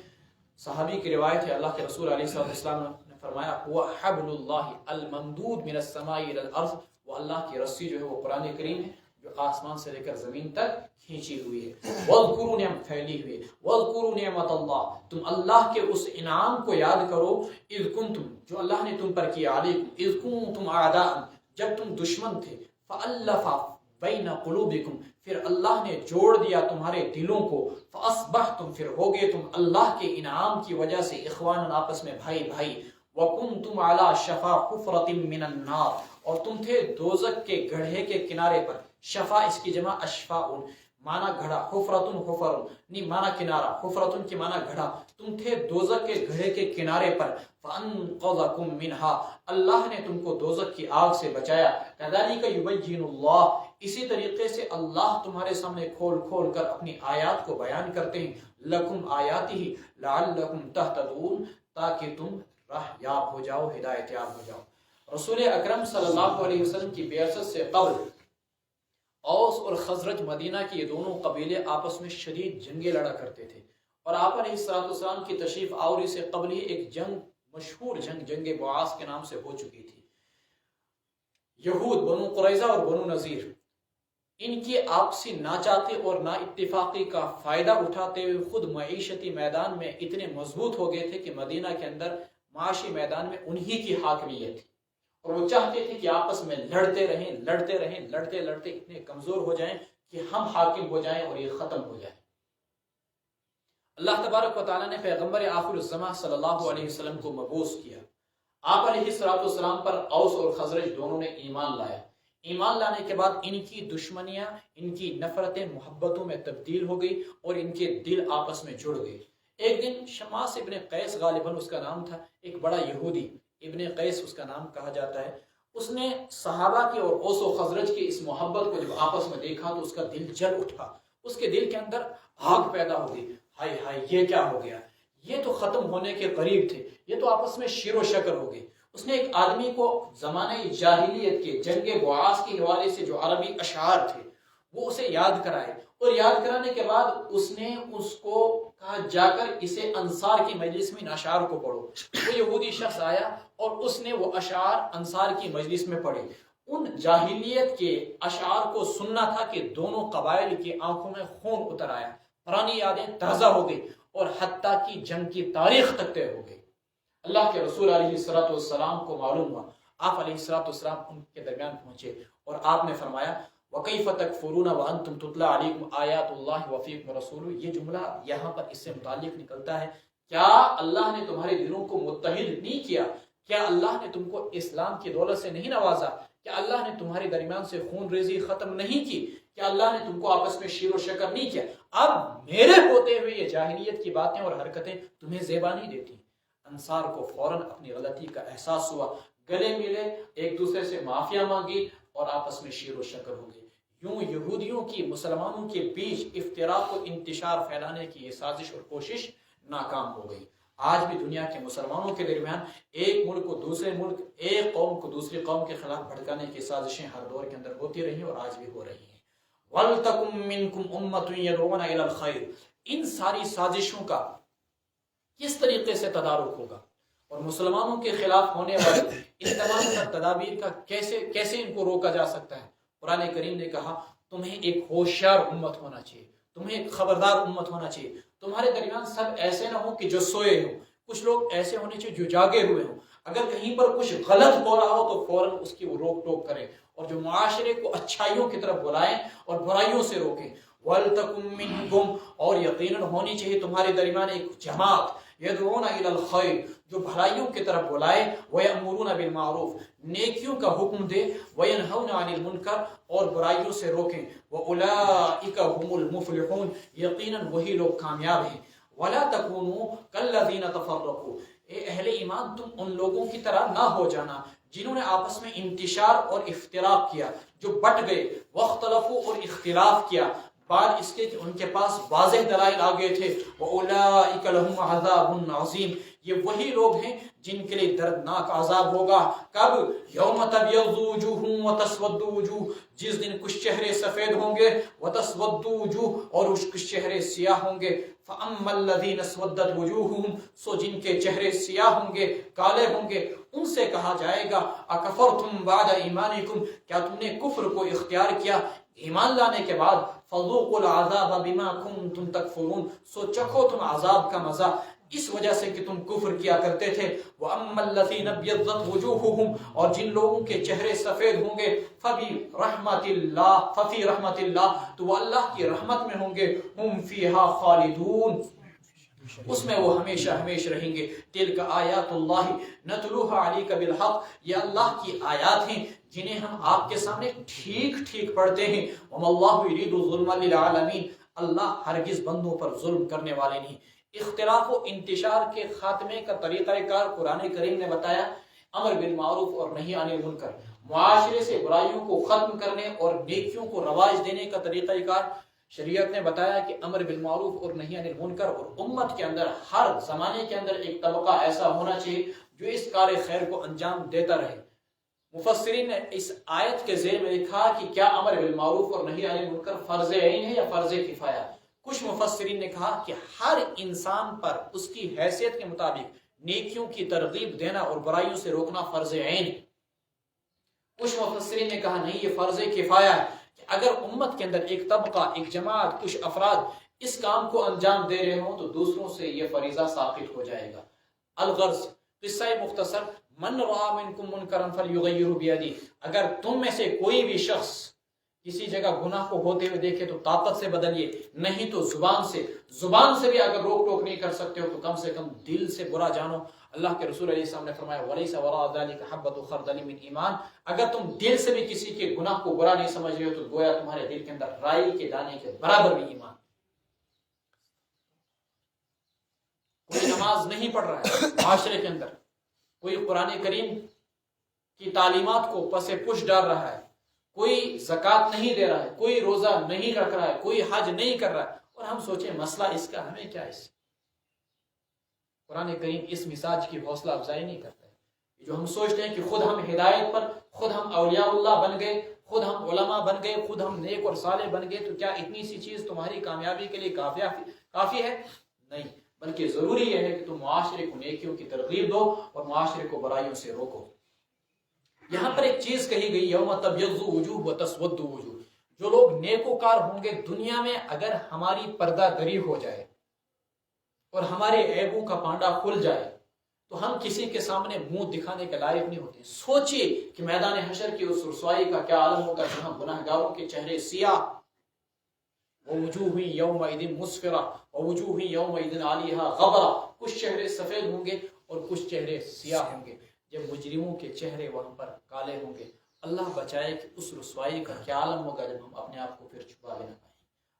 صحابی کی روایت ہے، اللہ کے رسول علیہ السلام نے فرمایا هو حبل اللہ الممدود من السماء الى الارض، وہ اللہ کی رسی جو ہے وہ قرآن کریم ہے جو آسمان سے لے کر زمین تک کھینچی ہوئی ہے. وَاذْكُرُوا نعمت پھیلی ہوئی. وَاذْكُرُوا نعمت اللہ، تم اللہ کے اس انعام کو یاد کرو. اذ کنتم، جو اللہ نے تم پر کیا. علیکم اذ کنتم اعداء، جب تم دشمن تھے. فألف بین قلوبکم، پھر اللہ نے جوڑ دیا تمہارے دلوں کو. فاصبحتم، پھر ہوگے تم اللہ کے انعام کی وجہ سے اخوان، آپس میں بھائی بھائی. وکنتم علی شفا حفرۃ من النار، اور تم تھے دوزخ کے گڑھے کے کنارے پر. شفا اس کی جمع اشفاء، مانا گھڑا. حفرۃ حفر نہیں مانا کنارہ، حفرۃ کی مانا گھڑا. تم تھے دوزخ کے گھڑے کے کنارے پر. فانقذکم منها، اللہ نے تم کو دوزخ کی آگ سے بچایا. کذالک یبین اللہ، اسی طریقے سے اللہ تمہارے سامنے کھول کھول کر اپنی آیات کو بیان کرتے ہیں. لکم آیاتہ لعلکم تہتدون، تاکہ تم راہ یاب ہو جاؤ، ہدایت یاب ہو جاؤ. رسول اکرم صلی اللہ علیہ وسلم کی بعثت سے قبل اوس اور خزرج مدینہ کے یہ دونوں قبیلے آپس میں شدید جنگیں لڑا کرتے تھے. اور آپ علیہ السلام کی تشریف آوری سے قبل ہی ایک جنگ، مشہور جنگ، جنگ بعاث کے نام سے ہو چکی تھی. یہود بنو قریظہ اور بنو نذیر ان کی آپسی ناچاتے اور نا اتفاقی کا فائدہ اٹھاتے ہوئے خود معیشتی میدان میں اتنے مضبوط ہو گئے تھے کہ مدینہ کے اندر معاشی میدان میں انہی کی حاکمیت تھی، اور وہ چاہتے تھے کہ آپس میں لڑتے رہیں لڑتے اتنے کمزور ہو جائیں کہ ہم حاکم ہو جائیں اور یہ ختم ہو جائے۔ اللہ تبارک و تعالیٰ نے پیغمبر آخر الزماں صلی اللہ علیہ وسلم کو مبعوث کیا۔ آپ علیہ السلام پر اوس اور خزرج دونوں نے ایمان لایا۔ ایمان لانے کے بعد ان کی دشمنیاں، ان کی نفرتیں محبتوں میں تبدیل ہو گئی اور ان کے دل آپس میں جڑ گئے۔ ایک دن شماس ابن قیس غالباً اس کا نام تھا، ایک بڑا یہودی، ابن قیس اس کا نام کہا جاتا ہے، اس نے صحابہ کی اور اوس و خزرج کی اس محبت کو جب آپس میں دیکھا تو اس کا دل جل اٹھا، اس کے دل کے اندر آگ پیدا ہو گئی، ہائے ہائے یہ کیا ہو گیا، یہ تو ختم ہونے کے قریب تھے، یہ تو آپس میں شیر و شکر ہو گئی۔ اس نے ایک آدمی کو زمانہ جاہلیت کے جنگ بعاث کے حوالے سے جو عربی اشعار تھے وہ اسے یاد کرائے، اور یاد کرانے کے بعد اس نے اس کو کہا جا کر اسے انصار کی مجلس میں ان اشعار کو پڑھو۔ وہ یہودی شخص آیا اور اس نے وہ اشعار انصار کی مجلس میں پڑھے۔ ان جاہلیت کے اشعار کو سننا تھا کہ دونوں قبائل کی آنکھوں میں خون اتر آیا، پرانی یادیں تازہ ہو گئی، اور حتیٰ کی جنگ کی تاریخ تک طے ہو گئی۔ اللہ کے رسول علیہ السلام کو معلوم ہوا، آپ علیہ السلام ان کے درمیان پہنچے اور آپ نے فرمایا وَكَيْفَ تَكْفُرُونَ وَأَنْتُمْ تُتْلَى عَلَيْكُمْ آيَاتُ اللَّهِ وَفِيكُمْ رَسُولُهُ۔ یہ جملہ یہاں پر اس سے متعلق نکلتا ہے، کیا اللہ نے تمہارے دلوں کو متحد نہیں کیا؟ کیا اللہ نے تم کو اسلام کی دولت سے نہیں نوازا؟ کیا اللہ نے تمہارے درمیان سے خون ریزی ختم نہیں کی؟ کیا اللہ نے تم کو آپس میں شیر و شکر نہیں کیا؟ اب میرے ہوتے ہوئے یہ جاہلیت کی باتیں اور حرکتیں تمہیں زیبا نہیں دیتی۔ انصار کو فوراً اپنی غلطی کا احساس ہوا، گلے ملے، ایک دوسرے سے معافیا مانگی اور آپس میں شیر و شکر ہو گئی۔ یوں یہودیوں کی مسلمانوں کے بیچ افتراق و انتشار پھیلانے کی یہ سازش اور کوشش ناکام ہو گئی۔ آج بھی دنیا کے مسلمانوں کے درمیان ایک ملک کو دوسرے ملک، ایک قوم کو دوسری قوم کے خلاف بھڑکانے کی سازشیں ہر دور کے اندر ہوتی رہی اور آج بھی ہو رہی ہیں۔ وَلْتَكُمْ مِنْكُمْ أُمَّةٌ يَدْعُونَ إِلَى الْخَيْرِ، ان ساری سازشوں کا کس طریقے سے تدارک ہوگا اور مسلمانوں کے خلاف ہونے والے ان تمام تدابیر کا کیسے ان کو روکا جا سکتا ہے؟ قرآن کریم نے کہا تمہیں ایک ہوشیار امت ہونا چاہیے، تمہیں ایک خبردار امت ہونا چاہیے، تمہارے درمیان سب ایسے نہ ہوں کہ جو سوئے ہوں، کچھ لوگ ایسے ہونے چاہیے جو جاگے ہوئے ہوں، اگر کہیں پر کچھ غلط ہو رہا ہو تو فوراً اس کی وہ روک ٹوک کریں اور جو معاشرے کو اچھائیوں کی طرف بلائیں اور برائیوں سے روکیں۔ وَلْتَكُمْ مِنْكُمْ، اور یقیناً ہونی چاہیے تمہارے درمیان ایک جماعت، یدعون الی الخیر، جو بھلائیوں کی طرف بلائے، ویأمرون بالمعروف، نیکیوں کا حکم دے، وینہون عن المنکر، اور برائیوں سے روکیں، واولئک هم المفلحون، یقیناً وہی لوگ کامیاب ہیں۔ ولا تکونوا کالذین تفرقوا، اے اہل ایمان تم ان لوگوں کی طرح نہ ہو جانا جنہوں نے آپس میں انتشار اور افتراق کیا، جو بٹ گئے، واختلفوا، اور اختلاف کیا، بعد اس کے کہ ان کے پاس واضح دلائل آ گئے تھے۔ وَأُولَٰئِكَ لَهُمْ عَذَابٌ عَظِيمٌ، یہ وہی لوگ ہیں جن کے لیے دردناک عذاب ہوگا۔ کب؟ یوم تبیض وجوہ وتسود وجوہ، جس دن کچھ چہرے سفید ہوں گے، وتسود وجوہ، اور کچھ چہرے سیاہ ہوں گے۔ فَأَمَّا الَّذِينَ اسْوَدَّتْ وُجُوهُهُمْ، سو جن کے چہرے سیاہ ہوں گے، کالے ہوں گے، ان سے کہا جائے گا اکفرتم بعد ایمانکم، کیا تم نے کفر کو اختیار کیا ایمان لانے کے بعد؟ فذوقوا العذاب بما کنتم تکفرون، سو چکھو تم عذاب کا مزہ اس وجہ سے کہ تم کفر کیا کرتے تھے۔ وَأَمَّا الَّذِينَ ابْيَضَّتْ وُجُوهُهُمْ، اور جن لوگوں کے چہرے سفید ہوں گے، ففی رحمت اللہ، تو وہ اللہ کی رحمت میں ہوں گے، ہم فیہا خالدون، اس میں وہ ہمیشہ ہمیشہ رہیں گے۔ تلک آیات اللہ نتلوها علیک بالحق، یہ اللہ کی آیات ہیں جنہیں ہم آپ کے سامنے ٹھیک ٹھیک پڑھتے ہیں۔ وما اللہ یرید الظلم للعالمین، اللہ ہرگز بندوں پر ظلم کرنے والے نہیں۔ اختلاف و انتشار کے خاتمے کا طریقہ کار قرآن کریم نے بتایا، امر بالمعروف اور نہی عن المنکر، معاشرے سے برائیوں کو ختم کرنے اور نیکیوں کو رواج دینے کا طریقہ کار شریعت نے بتایا کہ امر بالمعروف اور نہی عن المنکر، اور امت کے اندر ہر زمانے کے اندر ایک طبقہ ایسا ہونا چاہیے جو اس کار خیر کو انجام دیتا رہے۔ مفسرین نے اس آیت کے ذیل میں لکھا کہ کیا امر بالمعروف اور نہی عن المنکر فرض عین ہے یا فرض کفایہ؟ کچھ مفسرین نے کہا کہ ہر انسان پر اس کی حیثیت کے مطابق نیکیوں کی ترغیب دینا اور برائیوں سے روکنا فرض عین ہے۔ کچھ مفسرین نے کہا نہیں، یہ فرض کفایہ ہے کہ اگر امت کے اندر ایک طبقہ، ایک جماعت، کچھ افراد اس کام کو انجام دے رہے ہوں تو دوسروں سے یہ فریضہ ثابت ہو جائے گا۔ الغرض قصہ مختصر، من رأى منکم منکرا فلیغیرہ بیدہ، اگر تم میں سے کوئی بھی شخص کسی جگہ گناہ کو ہوتے ہوئے دیکھے تو طاقت سے بدلیے، نہیں تو زبان سے بھی اگر روک ٹوک نہیں کر سکتے ہو تو کم سے کم دل سے برا جانو۔ اللہ کے رسول علیہ السلام نے فرمایا وَلَيْسَ وَرَاءَ ذَلِكَ حَبَّةُ خَرْدَلٍ مِّنْ ایمان، اگر تم دل سے بھی کسی کے گناہ کو برا نہیں سمجھ رہے ہو تو گویا تمہارے دل کے اندر رائی کے دانے کے برابر بھی ایمان۔ کوئی نماز نہیں پڑھ رہا ہے معاشرے کے اندر، کوئی قرآن کریم کی تعلیمات کو پس پش ڈال رہا ہے، کوئی زکوٰۃ نہیں دے رہا ہے، کوئی روزہ نہیں رکھ رہا ہے، کوئی حج نہیں کر رہا ہے، اور ہم سوچیں مسئلہ اس کا ہمیں کیا اس سے؟ قرآن کریم اس مزاج کی حوصلہ افزائی نہیں کرتا ہے۔ جو ہم سوچتے ہیں کہ خود ہم ہدایت پر، خود ہم اولیاء اللہ بن گئے، خود ہم علماء بن گئے، خود ہم نیک اور صالح بن گئے، تو کیا اتنی سی چیز تمہاری کامیابی کے لیے کافی ہے؟ نہیں، بلکہ ضروری یہ ہے کہ تم معاشرے کو نیکیوں کی ترغیب دو اور معاشرے کو برائیوں سے روکو۔ یہاں پر ایک چیز کہی گئی یوم تبیض وجوہ وتسود وجوہ، جو لوگ نیکوکار ہوں گے دنیا میں، اگر ہماری پردہ دری ہو جائے اور ہمارے عیبوں کا پانڈا کھل جائے تو ہم کسی کے سامنے منہ دکھانے کے لائق نہیں ہوتے۔ سوچئے کہ میدان حشر کی اس رسوائی کا کیا عالم ہوگا جہاں گناہگاروں کے چہرے سیاہ، ووجوہ یومئذ مسفرہ ووجوہ یومئذ علیہا غبرہ، کچھ چہرے سفید ہوں گے اور کچھ چہرے سیاہ ہوں گے، جب مجرموں کے چہرے وہاں پر کالے ہوں گے۔ اللہ بچائے کہ اس رسوائی کا کیا عالم ہوگا جب ہم اپنے آپ کو پھر چھپا بھی نہ پائیں۔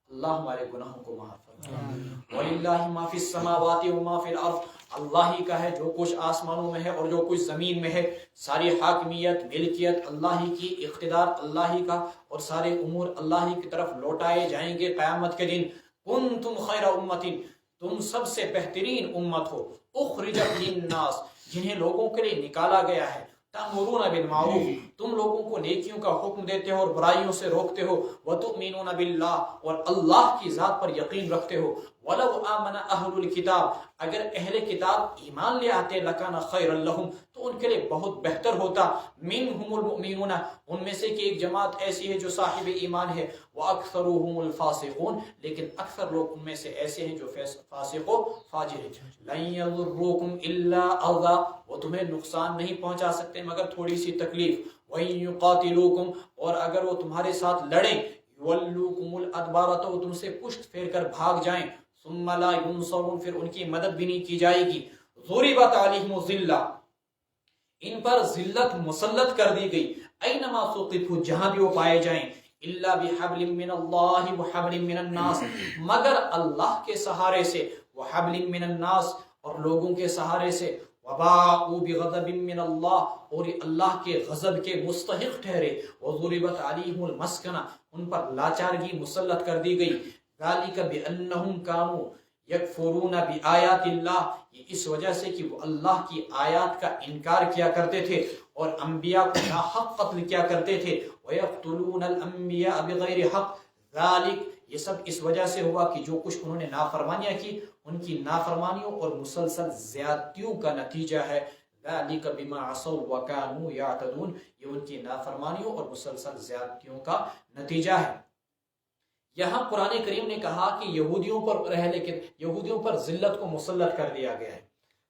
اللہ ہمارے گناہوں کو معاف فرمائے۔ وَلِلَّهِ مَا فِي السَّمَاوَاتِ وَمَا فِي الْأَرْضِ، اللہ ہی کا ہے جو کچھ آسمانوں میں ہے اور جو کچھ زمین میں ہے، ساری حاکمیت، ملکیت اللہ ہی کی، اقتدار اللہ ہی کا، اور سارے امور اللہ ہی کی طرف لوٹائے جائیں گے قیامت کے دن۔ کنتم خیر امت، تم سب سے بہترین امت ہو، اخرجت للناس، جنہیں لوگوں کے لیے نکالا گیا ہے، تأمرون بالمعروف، تم لوگوں کو نیکیوں کا حکم دیتے ہو اور برائیوں سے روکتے ہو، وتؤمنون باللہ، اور اللہ کی ذات پر یقین رکھتے ہو، ولو آمن اہل الکتاب، اگر اہل کتاب ایمان لے آتے، لکان خیر لہم، تو ان کے لیے بہت بہتر ہوتا، منہم المؤمنون، ان میں سے کہ ایک جماعت ایسی ہے جو صاحب ایمان ہے، واکثرهم الفاسقون، لیکن اکثر لوگ ان میں سے ایسے ہیں جو فاسق و فاجر ہیں۔ لن یضروکم الا اذى، وہ تمہیں نقصان نہیں پہنچا سکتے مگر تھوڑی سی تکلیف۔ وَإِن يُقَاتِلُوكُمْ، اور اگر وہ تمہارے ساتھ لڑیں، يُوَلُّوكُمُ الْأَدْبَارَ، تو وہ تم سے پشت پھیر کر بھاگ جائیں، ثُمَّ لَا يُنصَرُونَ، پھر ان کی مدد بھی نہیں کی جائے گی۔ ضُرِبَتْ عَلَيْهِمُ الذِّلَّةُ، ان پر ذلت مسلط کر دی گئی، اینما ثقفوا، جہاں بھی وہ پائے جائیں، الا بحبل من اللہ وحبل من الناس، مگر اللہ کے سہارے سے، وحبل من الناس، اور لوگوں کے سہارے سے، وباءوا بغضب من اللہ، اور اللہ کے غضب کے مستحق ٹھہرے، وضربت علیہم المسکنہ، ان پر لاچارگی مسلط کر دی گئی، ذالک بانہم کانوا یکفرون بآیات اللہ، یہ اس وجہ سے کہ وہ اللہ کی آیات کا انکار کیا کرتے تھے اور انبیاء کو ناحق قتل کیا کرتے تھے، وَيَقْتُلُونَ الْأَنْبِيَاءَ بِغَيْرِ حق، ذَلِكَ، یہ سب اس وجہ سے ہوا کہ جو کچھ انہوں نے نافرمانیاں کی، ان کی نافرمانیوں اور مسلسل زیادتیوں کا نتیجہ ہے، ذَلِكَ بِمَا عَصَوْا وَكَانُوا يَعْتَدُونَ، یہ ان کی نافرمانیوں اور مسلسل زیادتیوں کا نتیجہ ہے۔ یہاں قرآن کریم نے کہا کہ یہودیوں پر رہ، لیکن یہودیوں پر ذلت کو مسلط کر دیا گیا ہے،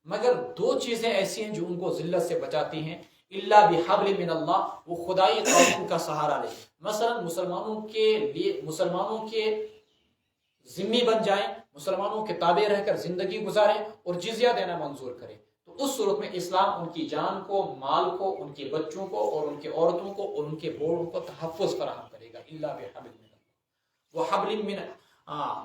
مگر دو چیزیں ایسی ہیں جو ان کو ذلت سے بچاتی ہیں، الا بحبل من اللہ، وہ خدائی قانون کا سہارا لے، مثلا مسلمانوں کے ذمہ بن جائیں، مسلمانوں کے تابع رہ کر زندگی گزاریں اور جزیہ دینا منظور کریں، تو اس صورت میں اسلام ان کی جان کو، مال کو، ان کے بچوں کو اور ان کے عورتوں کو اور ان کے بوڑھوں کو تحفظ فراہم کرے گا، الا بحبل من اللہ وحبل من،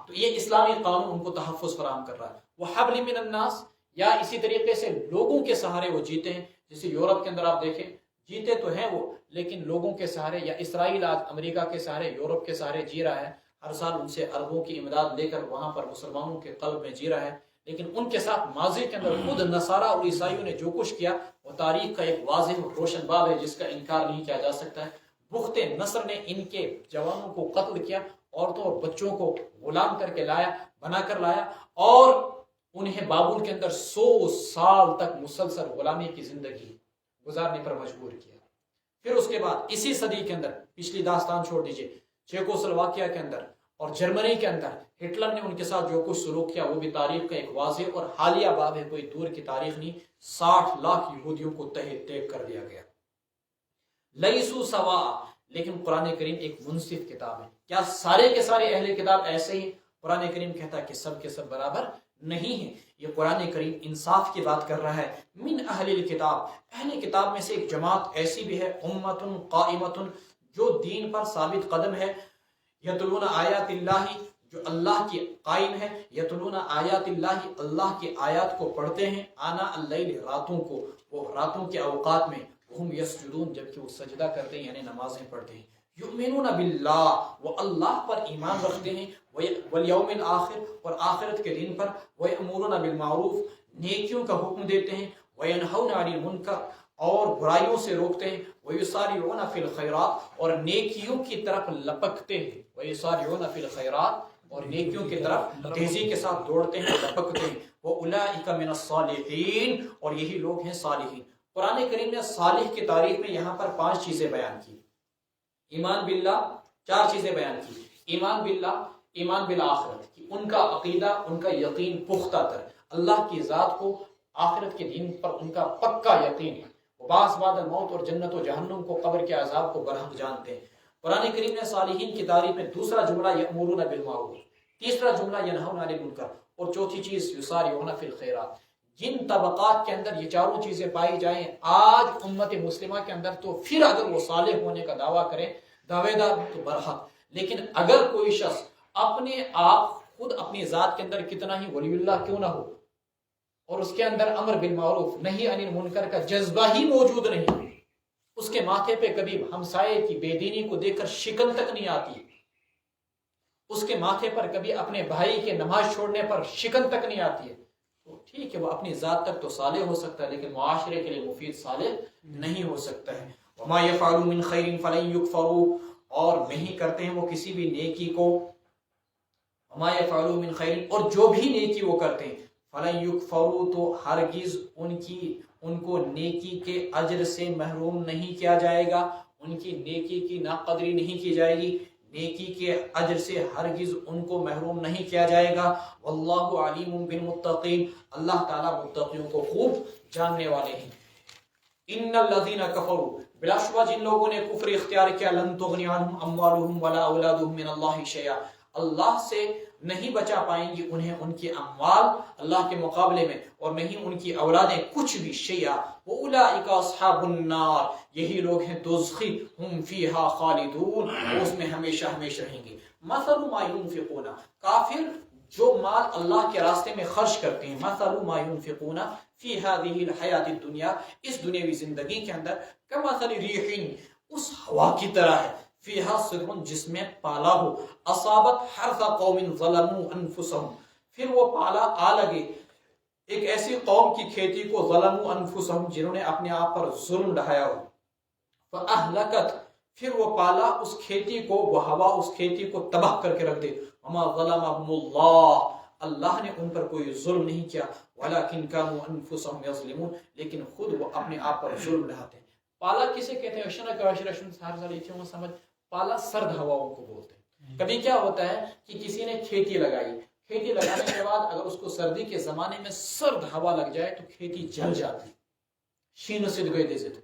تو یہ اسلامی قانون ان کو تحفظ فراہم کر رہا ہے۔ وحبل من الناس، یا اسی طریقے سے لوگوں کے سہارے وہ جیتے ہیں، جیسے یورپ کے اندر آپ دیکھیں جیتے تو ہیں وہ، لیکن لوگوں کے سہارے، یا اسرائیل آج امریکہ کے سہارے، یورپ کے سہارے جی رہا ہے، ہر سال ان سے اربوں کی امداد لے کر وہاں پر مسلمانوں کے قلب میں جی رہا ہے، لیکن ان کے ساتھ ماضی کے اندر خود نصارہ اور عیسائیوں نے جو کچھ کیا وہ تاریخ کا ایک واضح اور روشن باب ہے جس کا انکار نہیں کیا جا سکتا ہے۔ بخت نصر نے ان کے جوانوں کو قتل کیا، عورتوں اور بچوں کو غلام کر کے لایا، بنا کر لایا، اور انہیں بابل کے اندر 100 سال تک مسلسل غلامی کی زندگی گزارنے پر مجبور کیا۔ پھر اس کے بعد اسی صدی کے اندر، پچھلی داستان چھوڑ دیجئے، چیکوسلواکیہ کے اندر اور جرمنی کے اندر ہٹلر نے ان کے ساتھ جو کچھ سلوک کیا وہ بھی تاریخ کا ایک واضح اور حالیہ باب ہے، کوئی دور کی تاریخ نہیں۔ 60 لاکھ یہودیوں کو تہہ تیگ کر دیا گیا۔ لیسو سوا، لیکن قرآن کریم ایک منصف کتاب ہے۔ کیا سارے کے سارے اہل کتاب ایسے ہی؟ قرآن کریم کہتا ہے کہ سب کے سب برابر نہیں ہیں۔ یہ قرآن کریم انصاف کی بات کر رہا ہے۔ من اہل الکتاب، اہل کتاب میں سے ایک جماعت ایسی بھی ہے، امت قائمت، جو دین پر ثابت قدم ہے، یتلون آیات اللہ، جو اللہ کی قائم ہے، یتلون آیات اللہ، اللہ کی آیات کو پڑھتے ہیں، آنا اللیل، راتوں کو، وہ راتوں کے اوقات میں، ہم یسجدون، جبکہ وہ سجدہ کرتے ہیں یعنی نمازیں پڑھتے ہیں، یؤمنون باللہ، وہ اللہ پر ایمان رکھتے ہیں، والیوم الآخر، اور آخرت کے دن پر، ویأمرون بالمعروف، نیکیوں کا حکم دیتے ہیں، وینہون عن المنکر، اور برائیوں سے روکتے ہیں، ویسارعون فی الخیرات، اور نیکیوں کی طرف لپکتے ہیں، ویسارعون فی الخیرات، اور نیکیوں کی طرف تیزی کے ساتھ دوڑتے ہیں، لپکتے ہیں، وَأُولَئِكَ مِنَ الصَّالِحِينَ، اور یہی لوگ ہیں صالحین۔ قرآن کریم نے صالح کی تعریف میں یہاں پر 5 چیزیں بیان کی۔ ایمان باللہ، 4 چیزیں بیان کی، ایمان باللہ، ایمان بالآخرت، کہ ان کا عقیدہ، ان کا یقین پختہ تر، اللہ کی ذات کو، آخرت کے دین پر ان کا پکا یقین ہے، وہ بعث بعد الموت اور جنت و جہنم کو، قبر کے عذاب کو برحق جانتے ہیں۔ قرآن کریم نے صالحین کی تعریف میں دوسرا جملہ یأمرون بالمعروف، تیسرا جملہ ینہون عن المنکر، اور چوتھی چیز یسارعون فی الخیرات۔ جن طبقات کے اندر یہ چاروں چیزیں پائی جائیں آج امت مسلمہ کے اندر، تو پھر اگر وہ صالح ہونے کا دعویٰ کریں، دعوے دار تو برحق، لیکن اگر کوئی شخص اپنے آپ خود اپنی ذات کے اندر کتنا ہی ولی اللہ کیوں نہ ہو، اور اس کے اندر امر بالمعروف نہی عن المنکر کا جذبہ ہی موجود نہیں، اس کے ماتھے پہ کبھی ہمسائے کی بے دینی کو دیکھ کر شکن تک نہیں آتی، اس کے ماتھے پر کبھی اپنے بھائی کے نماز چھوڑنے پر شکن تک نہیں آتی ہے، تو ٹھیک ہے وہ اپنی ذات تک تو صالح ہو سکتا ہے، لیکن معاشرے کے لیے مفید صالح نہیں ہو سکتا ہے۔ وما يفعلوا من خیر فلن يكفروا، اور نہیں کرتے ہیں وہ کسی بھی نیکی کو، وما يفعلوا من خیر، اور جو بھی نیکی وہ کرتے ہیں، فلن يكفروا، تو ہرگز ان کو نیکی کے اجر سے محروم نہیں کیا جائے گا، ان کی نیکی کی ناقدری نہیں کی جائے گی، نیکی کے اجر سے ہرگز ان کو محروم نہیں کیا جائے گا۔ واللہ علیم بالمتقین، اللہ تعالیٰ متقیوں کو خوب جاننے والے ہیں۔ ان الذین کفروا، بلا شبہ جن لوگوں نے کفر اختیار کیا، لن تغنی عنہم اموالہم ولا اولادہم من اللہ شیئا، اللہ سے نہیں بچا پائیں گی انہیں ان کی اموال اللہ کے مقابلے میں، اور نہیں ان کی اولادیں کچھ بھی، شیئا واولئک اصحاب النار، یہی لوگ ہیں دوزخی، ہم فیہا خالدون، اس میں ہمیشہ ہمیشہ رہیں گے۔ مثل ما ينفقون، کافر جو مال اللہ کے راستے میں خرچ کرتے ہیں، مثل ما ينفقون فی هذه الحیات الدنیا، اس دنیاوی زندگی کے اندر، کمثل ریح، اس ہوا کی طرح ہے، فیہا صر، جس میں پالا ہو، اصابت حرث قوم ظلموا انفسهم، پھر وہ پالا آ لگے ایک ایسی قوم کی کھیتی کو، ظلموا انفسهم، جنہوں نے اپنے آپ پر ظلم ڈھایا ہو، فاہلکت، پھر وہ پالا اس کھیتی کو، وہ ہوا اس کھیتی کو تباہ کر کے رکھ دے، وما ظلمهم اللہ، اللہ نے ان پر کوئی ظلم نہیں کیا، ولکن كانوا انفسهم یظلمون، لیکن خود وہ اپنے آپ پر ظلم ڈھاتے ہیں۔ پالا کسے کہتے ہیں؟ اشنا کاشر اشن سارا لیتے ہیں سمجھ، پالا سرد ہواؤں کو بولتے ہیں۔ کبھی کیا ہوتا ہے کہ کسی نے کھیتی لگائی، کھیتی لگانے کے بعد اگر اس کو سردی کے زمانے میں سرد ہوا لگ جائے تو کھیتی جل جاتی، شین سد گئے دیزت،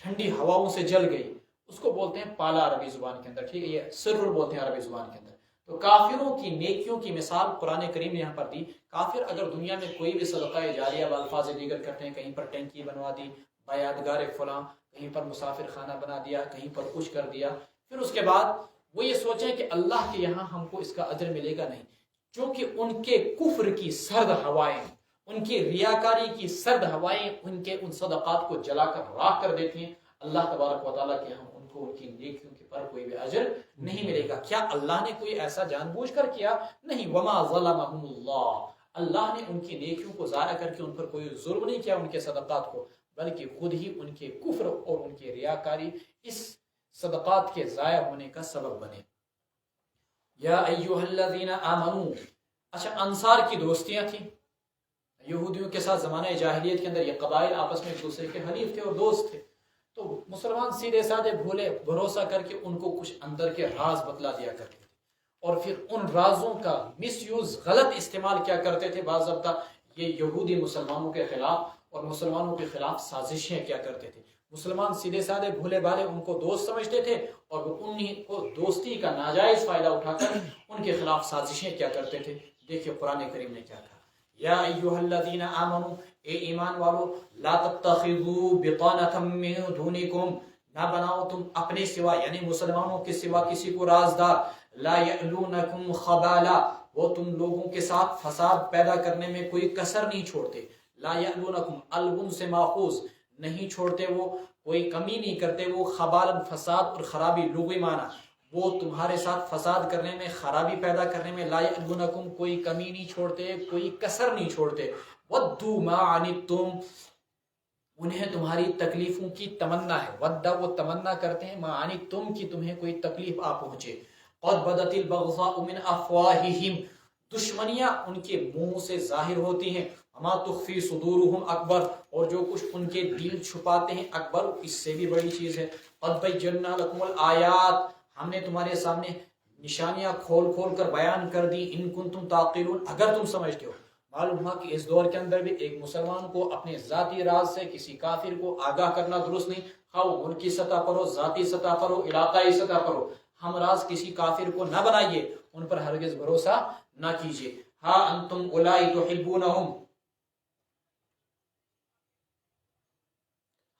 ٹھنڈی ہواؤں سے جل گئی، اس کو بولتے ہیں پالا عربی زبان کے اندر، ٹھیک ہے، یہ سر بولتے ہیں عربی زبان کے اندر۔ تو کافروں کی نیکیوں کی مثال قرآن کریم نے یہاں پر دی۔ کافر اگر دنیا میں کوئی بھی صدقہ جاریہ بالفاظ دیگر کرتے ہیں، کہیں پر ٹینکی بنوا دی، بیادگار فلاں، کہیں پر مسافر خانہ بنا دیا، کہیں پر کچھ کر دیا، پھر اس کے بعد وہ یہ سوچیں کہ اللہ کے یہاں ہم کو اس کا اجر ملے گا، نہیں، کیونکہ ان کے کفر کی سرد ہوائیں، ان کی ریاکاری کی سرد ہوائیں ان کے ان صدقات کو جلا کر راکھ کر دیتی ہیں۔ اللہ تبارک و تعالیٰ کے یہاں ان کو ان کی نیکیوں کے پر کوئی بھی اجر نہیں ملے گا۔ کیا اللہ نے کوئی ایسا جان بوجھ کر کیا؟ نہیں، وما ظلمهم اللہ، اللہ نے ان کی نیکیوں کو ضائع کر کے ان پر کوئی ظلم نہیں کیا ان کے صدقات کو، بلکہ خود ہی ان کے کفر اور ان کی ریاکاری اس صدقات کے ضائع ہونے کا سبب بنے۔ یا ایھا الذین آمنوا، اچھا انصار کی دوستیاں تھیں یہودیوں کے ساتھ زمانہ جاہلیت کے اندر، یہ قبائل آپس میں ایک دوسرے کے حلیف تھے اور دوست تھے، تو مسلمان سیدھے سادھے بھولے بھروسہ کر کے ان کو کچھ اندر کے راز بتلا دیا کرتے تھے اور پھر ان رازوں کا مس یوز غلط استعمال کیا کرتے تھے. باضابطہ یہ یہودی مسلمانوں کے خلاف اور مسلمانوں کے خلاف سازشیں کیا کرتے تھے. مسلمان سیدھے سادھے بھولے بھالے ان کو دوست سمجھتے تھے اور وہ انہی کو دوستی کا ناجائز فائدہ اٹھا کر ان کے خلاف سازشیں کیا کرتے تھے. دیکھیے قرآن کریم نے کیا کہا, یا ایھا الذین آمنوا, اے ایمان والو, لا تتخذوا بطانة من دونکم, نہ بناؤ تم اپنے سوا یعنی مسلمانوں کے سوا کسی کو رازدار, لا یألونکم خبالا, وہ تم لوگوں کے ساتھ فساد پیدا کرنے میں کوئی کسر نہیں چھوڑتے. لا یألونکم البن سے ماخوذ, نہیں چھوڑتے وہ, کوئی کمی نہیں کرتے وہ, خبالا فساد اور خرابی لغوی معنی, وہ تمہارے ساتھ فساد کرنے میں خرابی پیدا کرنے میں, لا یألونکم کوئی کمی نہیں چھوڑتے کوئی کسر نہیں چھوڑتے. ودوا ما عنتم, انہیں تمہاری تکلیفوں کی تمنا ہے. ودا وہ تمنا کرتے ہیں, ما عنتم کی تمہیں کوئی تکلیف آ پہنچے. قد بدت البغضاء من افواہہم, دشمنیاں ان کے منہ سے ظاہر ہوتی ہیں. وما تخفی صدورہم اکبر, اور جو کچھ ان کے دل چھپاتے ہیں اکبر, اس سے بھی بڑی چیز ہے. قد بینا لکم الآیات, ہم نے تمہارے سامنے نشانیاں کھول کھول کر بیان کر دی. ان کنتم تعقلون, اگر تم سمجھتے ہو. معلوم ہوا کہ اس دور کے اندر بھی ایک مسلمان کو اپنے ذاتی راز سے کسی کافر کو آگاہ کرنا درست نہیں, خواہ وہ ملکی سطح پر ہو, ذاتی سطح پر ہو, علاقائی سطح پر ہو. ہم راز کسی کافر کو نہ بنائیے, ان پر ہرگز بھروسہ نہ کیجیے. ہا انتم اولائی تحبونہم,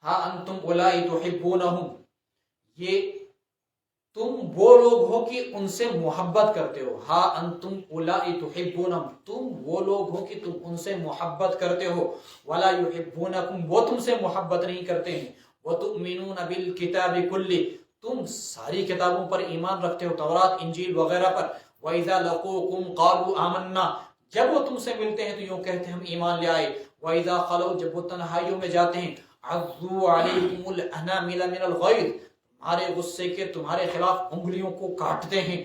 ہا انتم اولائی تحبونہم, یہ تم وہ لوگ ہو کہ ان سے محبت کرتے ہو. ہا انتم اولائی تحبونہم, تم وہ لوگ ہو کہ تم ان سے محبت کرتے ہو. ولا یحبونکم, وہ تم سے محبت نہیں کرتے ہیں. وتؤمنون بالکتاب کلہ, تم ساری کتابوں پر ایمان رکھتے ہو, تورات انجیل وغیرہ پر. وَإِذَا لَقُوكُمْ قَالُوا آمَنَّا, جب وہ تم سے ملتے ہیں تو یوں کہتے ہیں ہم ایمان لے آئے. وَإِذَا خَلَوْا, جب وہ تنہائیوں میں جاتے ہیں. عَضُّوا عَلَيْكُمُ الْأَنَامِلَ مِنَ الْغَيْظِ, تمہارے غصے کے تمہارے خلاف انگلیوں کو کاٹتے ہیں.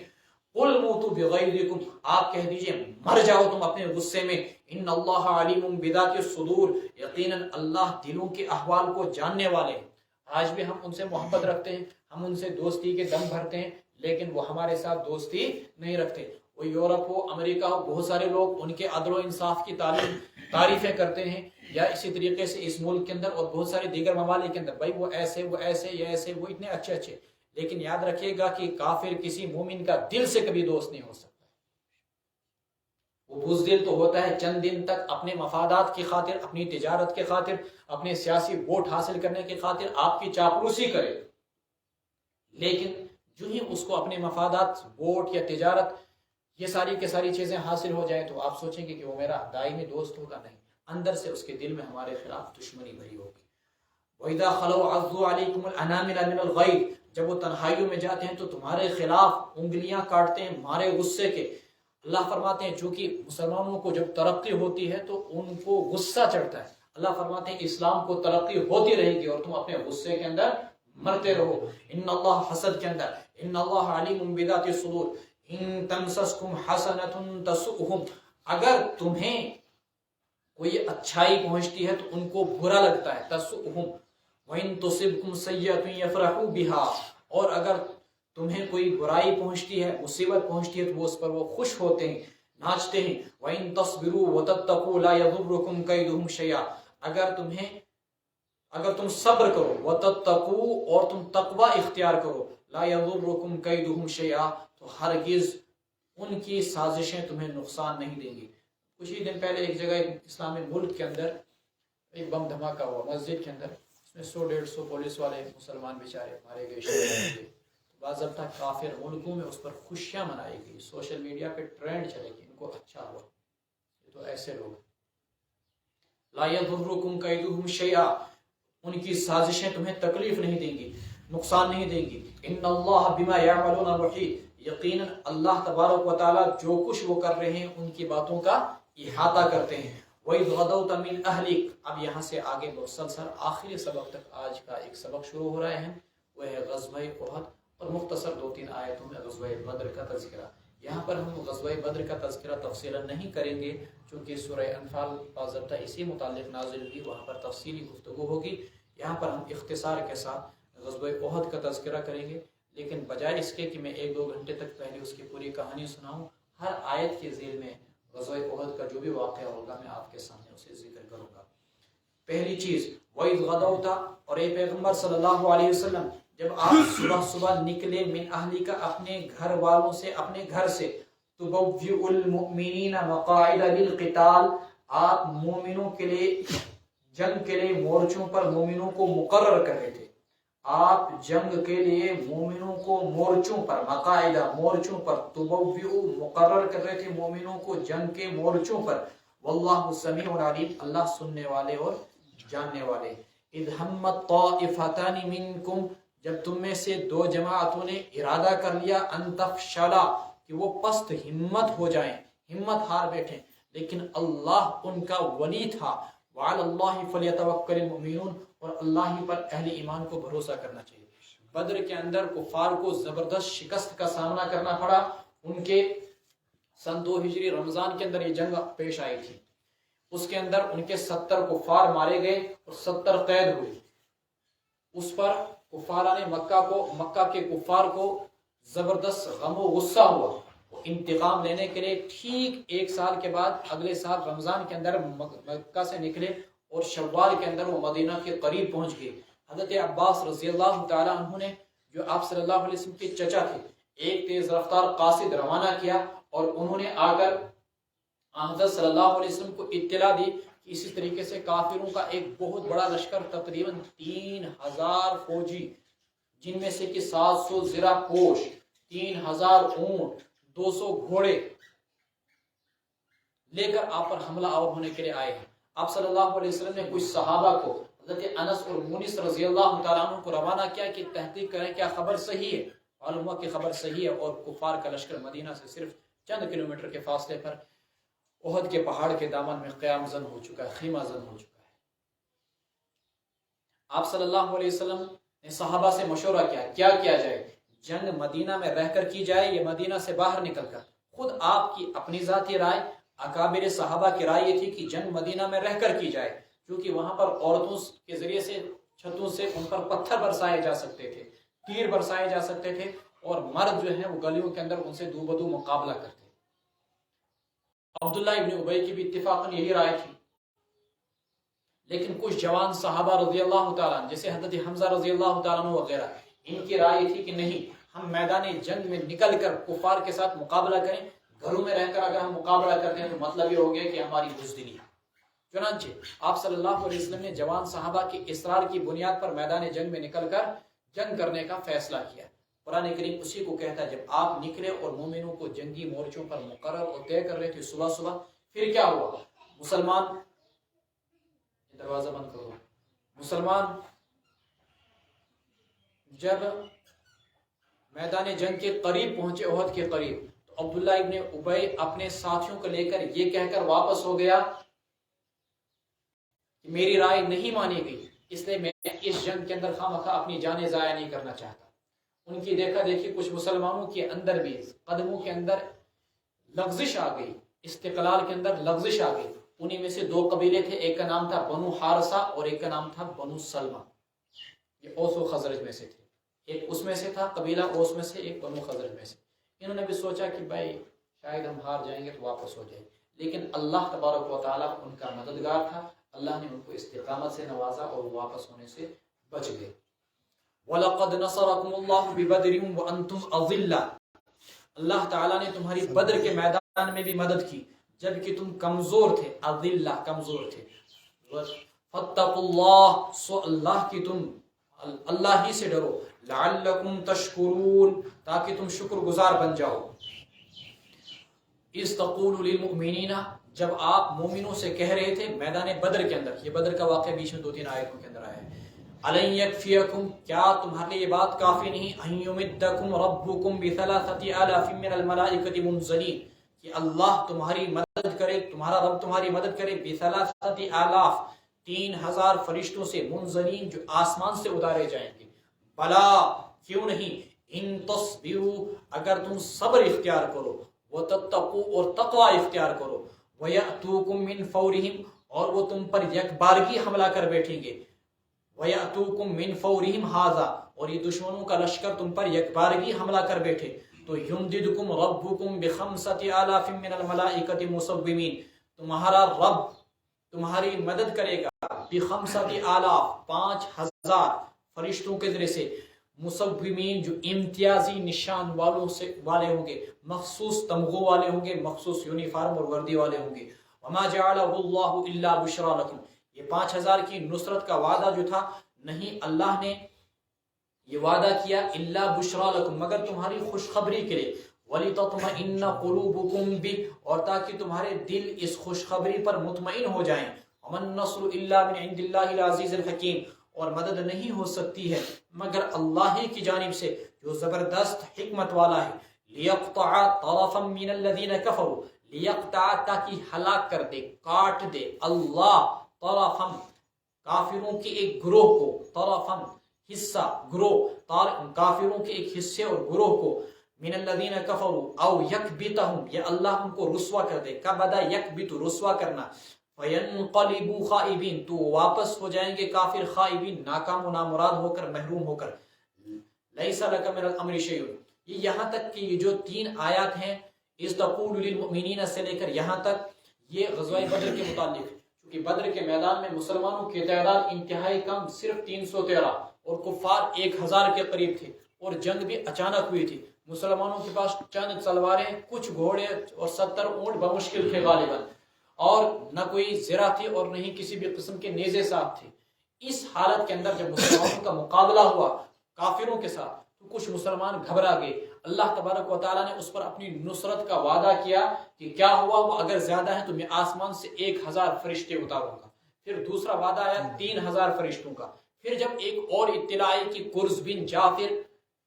قُلْ مُوتُوا بِغَيْظِكُمْ, آپ کہہ دیجئے مر جاؤ تم اپنے غصے میں. ان اللہ علیم بذات الصدور, یقیناً اللہ دلوں کے احوال کو جاننے والے ہیں. آج بھی ہم ان سے محبت رکھتے ہیں, ہم ان سے دوستی کے دم بھرتے ہیں, لیکن وہ ہمارے ساتھ دوستی نہیں رکھتے. وہ یورپ ہو, امریکہ ہو, بہت سارے لوگ ان کے عدل و انصاف کی تعریفیں کرتے ہیں, یا اسی طریقے سے اس ملک کے اندر اور بہت سارے دیگر ممالک کے اندر, بھائی وہ ایسے وہ ایسے یہ ایسے, وہ اتنے اچھے اچھے. لیکن یاد رکھیے گا کہ کافر کسی مومن کا دل سے کبھی دوست نہیں ہو سکتا. وہ بزدل تو ہوتا ہے چند دن تک, اپنے مفادات کی خاطر, اپنی تجارت کی خاطر, اپنے سیاسی ووٹ حاصل کرنے کی خاطر آپ کی چاپلوسی کرے. لیکن جو ہی اس کو اپنے مفادات, ووٹ یا تجارت, یہ ساری کی ساری چیزیں حاصل ہو جائیں تو آپ سوچیں گے کہ وہ میرا دائمی دوست ہوگا. نہیں, اندر سے اس کے دل میں ہمارے خلاف دشمنی بھری ہوگی. وَإِذَا خَلَوْا عَضُّوا عَلَيْكُمُ الْأَنَامِلَ مِنَ الْغَيْظِ, جب وہ تنہائیوں میں جاتے ہیں تو تمہارے خلاف انگلیاں کاٹتے ہیں مارے غصے کے. اللہ فرماتے ہیں چونکہ مسلمانوں کو جب ترقی ہوتی ہے تو ان کو غصہ چڑھتا ہے. اللہ فرماتے ہیں اسلام کو ترقی ہوتی رہے گی اور تم اپنے غصے کے اندر مرتے رہو. ان اللہ حسد کے اندر, ان اللہ علیم بذات الصدور, ان تمسسکم حسنۃ تسؤہم, اگر تمہیں کوئی اچھائی پہنچتی ہے تو ان کو برا لگتا ہے. تسؤہم. وَإِن تُصِبْكُمْ سَيِّئَةٌ يَفْرَحُوا بِهَا, اور اگر تمہیں کوئی برائی پہنچتی ہے, مصیبت پہنچتی ہے, تو وہ اس پر وہ خوش ہوتے ہیں, ناچتے ہیں. وَإِن تَصْبِرُوا وَتَتَّقُوا لَا يَضُرُّكُمْ كَيْدُهُمْ شَيْئًا, اگر تم صبر کرو, وَتَتَّقُوا, اور تم تقوی اختیار کرو, لَا يَضُرُّكُمْ كَيْدُهُمْ شَيْئًا, تو ہرگز ان کی سازشیں تمہیں نقصان نہیں دیں گی. کچھ ہی دن پہلے ایک جگہ اسلامی ملک کے اندر ایک بم دھماکہ ہوا مسجد کے اندر, اس میں 100-150 پولیس والے مسلمان بیچارے مارے گئے, شہید ہوئے. باضابطہ کافر ملکوں میں اس پر خوشیاں منائی گئی, سوشل میڈیا پہ ٹرینڈ چلے گی, ان کو اچھا ہوا. یہ تو ایسے لوگ. لا یضرکم کیدہم شیئا, ان کی سازشیں تمہیں تکلیف نہیں دیں گی, نقصان نہیں دیں گی. ان اللہ بما یعملون محیط, یقیناً اللہ تبارک و تعالی جو کچھ وہ کر رہے ہیں ان کی باتوں کا احاطہ کرتے ہیں. وَإِذْ غَدَوْتَ مِنْ أَهْلِكَ, اب یہاں سے آگے مسلسل آخری سبق تک آج کا ایک سبق شروع ہو رہے ہیں, وہ ہے غزوہ احد, اور مختصر 2-3 آیتوں میں غزوہ بدر کا تذکرہ. یہاں پر ہم غزوہ بدر کا تذکرہ تفصیلا نہیں کریں گے, چونکہ سورہ انفال باضابطہ اسی متعلق نازل ہوئی, وہاں پر تفصیلی گفتگو ہوگی. یہاں پر ہم اختصار کے ساتھ غزوہ احد کا تذکرہ کریں گے، لیکن بجائے اس کے کہ میں 1-2 گھنٹے تک پہلے اس کی پوری کہانی سناؤں، ہر آیت کے ذیل میں غزوہ احد کا جو بھی واقعہ ہوگا میں آپ کے سامنے اسے ذکر کروں گا۔ پہلی چیز وَإِذْ غَدَوْتَ، اور اے پیغمبر صلی اللہ علیہ وسلم جب آپ صبح صبح نکلے، من اہلی کا اپنے گھر والوں سے، اپنے گھر سے، تُبَوِّئُ الْمُؤْمِنِينَ مَقَاعِدَ لِلْقِتَالِ، آپ مومنوں کے لیے جنگ کے لیے مورچوں پر مومنوں کو مقرر کر رہے تھے، آپ جنگ کے لیے مومنوں کو مورچوں پر، مقاعدہ مورچوں پر، تبوئو مقرر کر رہے تھے مومنوں کو جنگ کے مورچوں پر، واللہ سمیع علیم، اللہ سننے والے اور جاننے والے۔ اذ ہمت طائفتان منکم، جب تم میں سے 2 جماعتوں نے ارادہ کر لیا، ان تفشلا، کہ وہ پست ہمت ہو جائیں، ہمت ہار بیٹھیں، لیکن اللہ ان کا ولی تھا۔ وعلی اللہ فلیتوکل المؤمنون، اور اللہ ہی پر اہل ایمان کو بھروسہ کرنا چاہیے۔ بدر کے اندر کفار کو زبردست شکست کا سامنا کرنا پڑا، ان کے سن 2 ہجری رمضان کے اندر یہ جنگ پیش آئی تھی، اس کے اندر ان کے 70 کفار مارے گئے اور 70 قید ہوئے۔ اس پر کفاران مکہ کے کفار کو زبردست غم و غصہ ہوا، انتقام لینے کے لیے ٹھیک 1 سال کے بعد اگلے سال رمضان کے اندر مکہ سے نکلے اور شوال کے اندر وہ مدینہ کے قریب پہنچ گئے۔ حضرت عباس رضی اللہ تعالیٰ عنہ نے، جو آپ صلی اللہ علیہ وسلم کے چچا تھے، ایک تیز رفتار قاصد روانہ کیا اور انہوں نے آ کر حضرت صلی اللہ علیہ وسلم کو اطلاع دی کہ اسی طریقے سے کافروں کا ایک بہت بڑا لشکر، تقریباً 3000 فوجی، جن میں سے کہ 700 زرہ پوش، 3000 اونٹ، 200 گھوڑے لے کر آپ پر حملہ آور ہونے کے لیے آئے ہیں۔ آپ صلی اللہ علیہ وسلم نے کچھ صحابہ کو، حضرت انس اور مونس رضی اللہ تعالیٰ عنہ کو روانہ کیا کہ تحقیق کریں کیا خبر صحیح ہے۔ معلوم ہوا کہ خبر صحیح ہے اور کفار کا لشکر مدینہ سے صرف چند کلومیٹر کے فاصلے پر احد کے پہاڑ کے دامن میں قیام زن ہو چکا ہے، خیمہ زن ہو چکا ہے۔ آپ صلی اللہ علیہ وسلم نے صحابہ سے مشورہ کیا کیا جائے، جنگ مدینہ میں رہ کر کی جائے یا مدینہ سے باہر نکل کر؟ خود آپ کی اپنی ذاتی رائے، اکابر صحابہ کی رائے یہ تھی کہ جنگ مدینہ میں رہ کر کی جائے، کیونکہ وہاں پر عورتوں کے ذریعے سے چھتوں سے ان پر پتھر برسائے جا سکتے تھے، تیر برسائے جا سکتے تھے، اور مرد جو ہیں وہ گلیوں کے اندر ان سے دو بدو مقابلہ کرتے۔ عبداللہ ابن ابی کی بھی اتفاقاً یہی رائے تھی، لیکن کچھ جوان صحابہ رضی اللہ تعالیٰ جیسے حضرت حمزہ رضی اللہ تعالیٰ وغیرہ، ان کی رائے تھی کہ نہیں، ہم میدان جنگ میں نکل کر کفار کے ساتھ مقابلہ کریں، گھروں میں رہ کر اگر ہم مقابلہ کرتے ہیں تو مطلب یہ ہو گیا کہ ہماری بزدلی ہے۔ چنانچہ آپ صلی اللہ علیہ وسلم نے جوان صحابہ کے اصرار کی بنیاد پر میدان جنگ میں نکل کر جنگ کرنے کا فیصلہ کیا۔ قرآن کریم اسی کو کہتا ہے، جب آپ نکلے اور مومنوں کو جنگی مورچوں پر مقرر اور طے کر رہے تھے صبح صبح، پھر کیا ہوا؟ مسلمان، دروازہ بند کرو، مسلمان جب میدان جنگ کے قریب پہنچے، احد کے قریب، تو عبداللہ ابن ابی اپنے ساتھیوں کو لے کر یہ کہہ کر واپس ہو گیا کہ میری رائے نہیں مانی گئی، اس لیے میں اس جنگ کے اندر خواہ اپنی جانیں ضائع نہیں کرنا چاہتا۔ ان کی دیکھا دیکھی کچھ مسلمانوں کے اندر بھی قدموں کے اندر لغزش آ گئی، استقلال کے اندر لغزش آ گئی۔ انہی میں سے 2 قبیلے تھے، ایک کا نام تھا بنو حارثہ اور ایک کا نام تھا بنو سلمہ، یہ اوس و خزرج میں سے تھے، ایک اس میں سے تھا قبیلہ اوس میں سے، ایک بنو خزرج میں سے۔ انہوں نے بھی سوچا کہ بھائی شاید ہم ہار جائیں گے تو واپس ہو جائیں، لیکن اللہ تبارک و تعالیٰ ان کا مددگار تھا، اللہ نے ان کو استقامت سے نوازا اور واپس ہونے سے بچ گئے۔ وَلَقَدْ نَصَرَكُمُ اللَّهُ بِبَدْرٍ وَأَنْتُمْ أَذِلَّةٌ، اللہ تعالیٰ نے تمہاری بدر کے میدان میں بھی مدد کی جبکہ تم کمزور تھے، اذلہ کمزور تھے۔ فَاتَّقُوا اللَّهَ، سو اللہ کی تم اللہ ہی سے ڈرو، لَعَلَّكُمْ تَشْكُرُونَ، تاکہ تم شکر گزار بن جاؤ۔ اِذْ تَقُولُ لِلْمُؤْمِنِينَ، جب آپ مومنوں سے کہہ رہے تھے میدان بدر کے اندر، یہ بدر کا واقعہ بیچ میں 2-3 آیتوں کے اندر آیا ہے، أَلَنْ يَكْفِيَكُمْ، کیا تمہارے لیے بات کافی نہیں، أَنْ يُمِدَّكُمْ رَبُّكُمْ بِثَلَاثَةِ آلَافٍ مِّنَ الْمَلَائِكَةِ مُنْزَلِينَ، کہ اللہ تمہاری مدد کرے، تمہارا رب تمہاری مدد کرے، بِثَلَاثَةِ آلَاف، 3000 فرشتوں سے، منزلین جو آسمان سے اتارے جائیں گے۔ بلا، کیوں نہیں، ان تصبروا، اگر تم صبر اختیار کرو، وتتقوا، اور تقوی اختیار کرو، وَيَأْتُوكُم مِّن فَوْرِهِمْ، اور وہ تم پر یک بارگی حملہ کر بیٹھیں گے، وَيَأْتُوكُم مِّن فَوْرِهِمْ هَٰذَا، اور یہ دشمنوں کا لشکر تم پر یکبارگی حملہ کر بیٹھے تو یمددکم ربکم بخمسۃ آلاف من الملائکۃ مصومین، تمہارا رب تمہاری مدد کرے گا بخمسۃ آلاف 5000 فرشتوں کے ذریعے سے، مصومین جو امتیازی نشان والے ہوں گے، مخصوص تمغوں والے ہوں گے، مخصوص یونیفارم اور وردی والے ہوں گے۔ وما جعلہ اللہ الا بشرا لکم، یہ 5000 کی نصرت کا وعدہ جو تھا، نہیں اللہ نے یہ وعدہ کیا الا بشرا لکم مگر تمہاری خوشخبری کے لیے، وَلِتَطْمَئِنَّ قُلُوبُكُمْ بِهِ، اور تاکہ تمہارے دل اس خوشخبری پر مطمئن ہو جائیں۔ وَمَن النَّصْرُ إِلَّا مِنْ عِنْدِ اللَّهِ الْعَزِيزِ الْحَكِيمِ، اور مدد نہیں ہو سکتی ہے مگر اللہ ہی کی جانب سے جو زبردست حکمت والا ہے۔ لِيَقْطَعَ طَرَفًا مِّنَ الَّذِينَ كَفَرُوا، لِيَقْطَعَ تاکہ ہلاک کر دے، کاٹ دے اللہ طرفًا کافروں کے ایک گروہ کو، طرفًا حصہ، گروہ، کافروں کے ایک حصے اور گروہ کو، من الذین کفروا او یکبتہم، یا اللہ ان کو رسوا کر دے، کبدا یکبت رسوا کرنا، فینقلبوا خائبین تو واپس ہو جائیں گے کافر خائبین، ناکام و نامراد ہو کر، محروم ہو کر۔ لیس لک من الامر شیء، یہ یہاں تک کہ یہ جو 3 آیات ہیں اذ تقول للمؤمنین سے لے کر یہاں تک، یہ غزوہ بدر کے متعلق، کیونکہ بدر کے میدان میں مسلمانوں کی تعداد انتہائی کم، صرف 313 اور کفار 1000 کے قریب تھے، اور جنگ بھی اچانک ہوئی تھی۔ مسلمانوں کے پاس چند تلواریں، کچھ گھوڑے اور 70 اونٹ بمشکل تھے غالباً، اور نہ کوئی زرہ تھی اور نہ ہی کسی بھی قسم کے نیزے صاحب تھے۔ اس حالت کے اندر جب مسلمانوں کا مقابلہ ہوا کافروں کے ساتھ تو کچھ مسلمان گھبرا گئے۔ اللہ تبارک و تعالیٰ نے اس پر اپنی نصرت کا وعدہ کیا کہ کیا ہوا وہ اگر زیادہ ہے تو میں آسمان سے 1000 فرشتے اتاروں گا۔ پھر دوسرا وعدہ آیا 3000 فرشتوں کا۔ پھر جب ایک اور اطلاع آئی کہ قرظ بن جعفر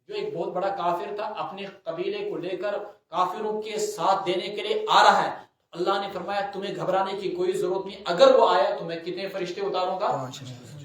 جو ایک بہت بڑا کافر تھا اپنے قبیلے کو لے کر کافروں کے ساتھ دینے کے لیے آ رہا ہے، اللہ نے فرمایا تمہیں گھبرانے کی کوئی ضرورت نہیں، اگر وہ آیا تو میں کتنے فرشتے اتاروں گا؟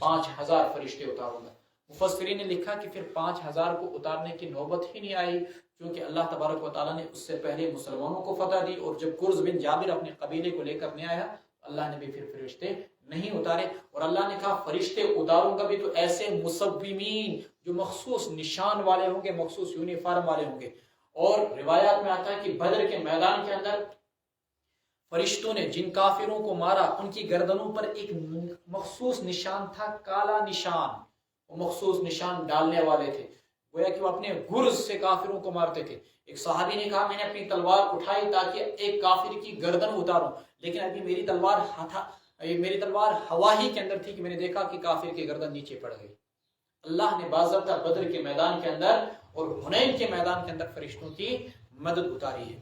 5000 فرشتے اتاروں گا۔ مفسرین نے لکھا کہ پھر 5000 کو اتارنے کی نوبت ہی نہیں آئی، کیونکہ اللہ تبارک و تعالیٰ نے اس سے پہلے مسلمانوں کو فتح دی، اور جب قرظ بن جابر اپنے قبیلے کو لے کر نہیں آیا اللہ نے بھی پھر فرشتے نہیں اتارے، اور اللہ نے کہا فرشتے اتاروں گا بھی تو ایسے مصومین جو مخصوص نشان والے ہوں گے، مخصوص یونیفارم والے ہوں گے۔ اور روایات میں آتا ہے کہ بدر کے میدان کے اندر فرشتوں نے جن کافروں کو مارا ان کی گردنوں پر ایک مخصوص نشان تھا، کالا نشان، وہ مخصوص نشان ڈالنے والے تھے، گویا کہ وہ اپنے گرز سے کافروں کو مارتے تھے۔ ایک صحابی نے کہا میں نے اپنی تلوار اٹھائی تاکہ ایک کافر کی گردن اتاروں، لیکن ابھی میری تلوار ہوا ہی کے اندر تھی کہ میں نے دیکھا کہ کافر کی گردن نیچے پڑ گئی۔ اللہ نے باضابطہ بدر کے میدان کے اندر اور حنین کے میدان کے اندر فرشتوں کی مدد اتاری ہے۔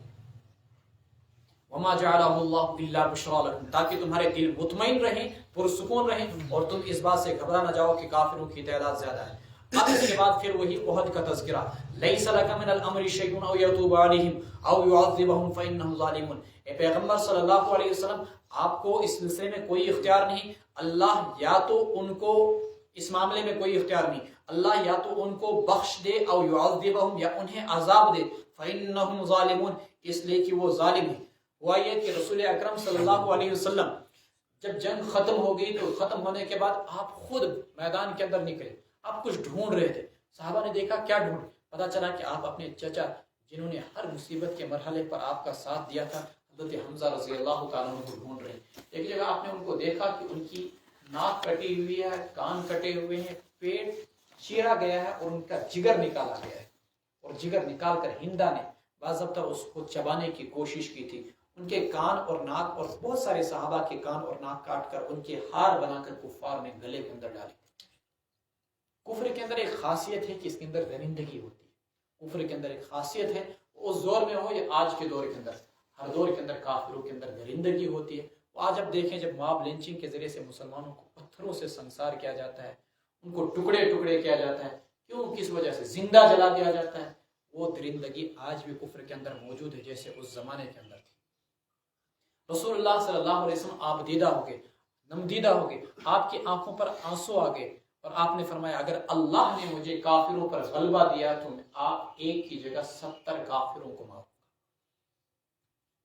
وما جعلہ اللہ الا بشرا لکم، تاکہ تمہارے دل مطمئن رہیں، پرسکون رہیں، اور تم اس بات سے گھبرا نہ جاؤ کہ کافروں کی تعداد زیادہ ہے۔ اب اس کے بعد پھر وہی احد کا تذکرہ، لیس لک من الامر شیء او یتوب علیہم او یعذبہم فانہم ظالمون۔ اے پیغمبر صلی اللہ علیہ وسلم، آپ کو اس سلسلے میں کوئی اختیار نہیں، اللہ یا تو ان کو اس معاملے میں کوئی اختیار نہیں، اللہ یا تو ان کو بخش دے او یعذبہم یا انہیں عذاب دے، فانہم ظالمون اس لیے کہ وہ ظالم ہیں۔ ہوا یہ کہ رسول اکرم صلی اللہ علیہ وسلم جب جنگ ختم ہو گئی تو ختم ہونے کے بعد آپ خود میدان کے اندر نکلے، آپ کچھ ڈھونڈ رہے تھے۔ صحابہ نے دیکھا کیا ڈھونڈ، پتا چلا کہ آپ اپنے چچا جنہوں نے ہر مصیبت کے مرحلے پر آپ کا ساتھ دیا تھا، حضرت حمزہ رضی اللہ تعالیٰ عنہ کو ڈھونڈ رہے ہیں۔ ایک جگہ آپ نے ان کو دیکھا کہ ان کی ناک کٹی ہوئی ہے، کان کٹے ہوئے ہیں، پیٹ چیرا گیا ہے اور ان کا جگر نکالا گیا ہے، اور جگر نکال کر ہندا نے باضابطہ اس کو چبانے کی کوشش کی تھی۔ ان کے کان اور ناک اور بہت سارے صحابہ کے کان اور ناک کاٹ کر ان کے ہار بنا کر کفار نے گلے کے اندر ڈالے۔ کفر کے اندر ایک خاصیت ہے کہ اس کے اندر درندگی ہوتی ہے، کفر کے اندر ایک خاصیت ہے، اس دور میں ہو یا آج کے دور کے اندر، ہر دور کے اندر کافروں کے اندر درندگی ہوتی ہے۔ آج اب دیکھیں جب ماب لنچنگ کے ذریعے سے مسلمانوں کو پتھروں سے سنسار کیا جاتا ہے، ان کو ٹکڑے ٹکڑے کیا جاتا ہے، کیوں، کس وجہ سے، زندہ جلا دیا جاتا ہے، وہ درندگی آج بھی کفر کے اندر موجود ہے جیسے اس زمانے کے اندر تھی۔ رسول اللہ صلی اللہ علیہ وسلم آپ دیدہ ہو گئے، نمدیدہ ہو گئے، آپ کی آنکھوں پر آنسو آ گئے، اور آپ نے فرمایا اگر اللہ نے مجھے کافروں پر غلبہ دیا تو میں آپ ایک کی جگہ 70 کافروں کو ماروں گا۔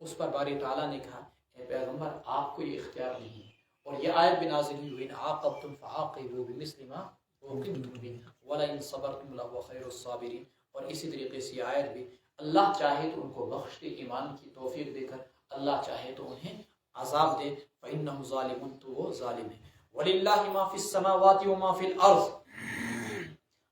اس پر باری تعالیٰ نے کہا اے پیغمبر آپ کو یہ اختیار نہیں ہے، اور یہ آیت بھی نازل ہوئی ان عاقبتم فعاقبوا بمثل ما عوقبتم به ولئن صبرتم لهو خير الصابرين. اور اسی طریقے سے یہ آیت بھی اللہ چاہے تو ان کو بخش دے ایمان کی توفیق دے کر، اللہ چاہے تو انہیں عذاب دے فإنه ظالم، تو وہ ظالم ہے. وَلِلَّهِ مَا فِي السَّمَاوَاتِ وَمَا فِي الْأَرْضِ،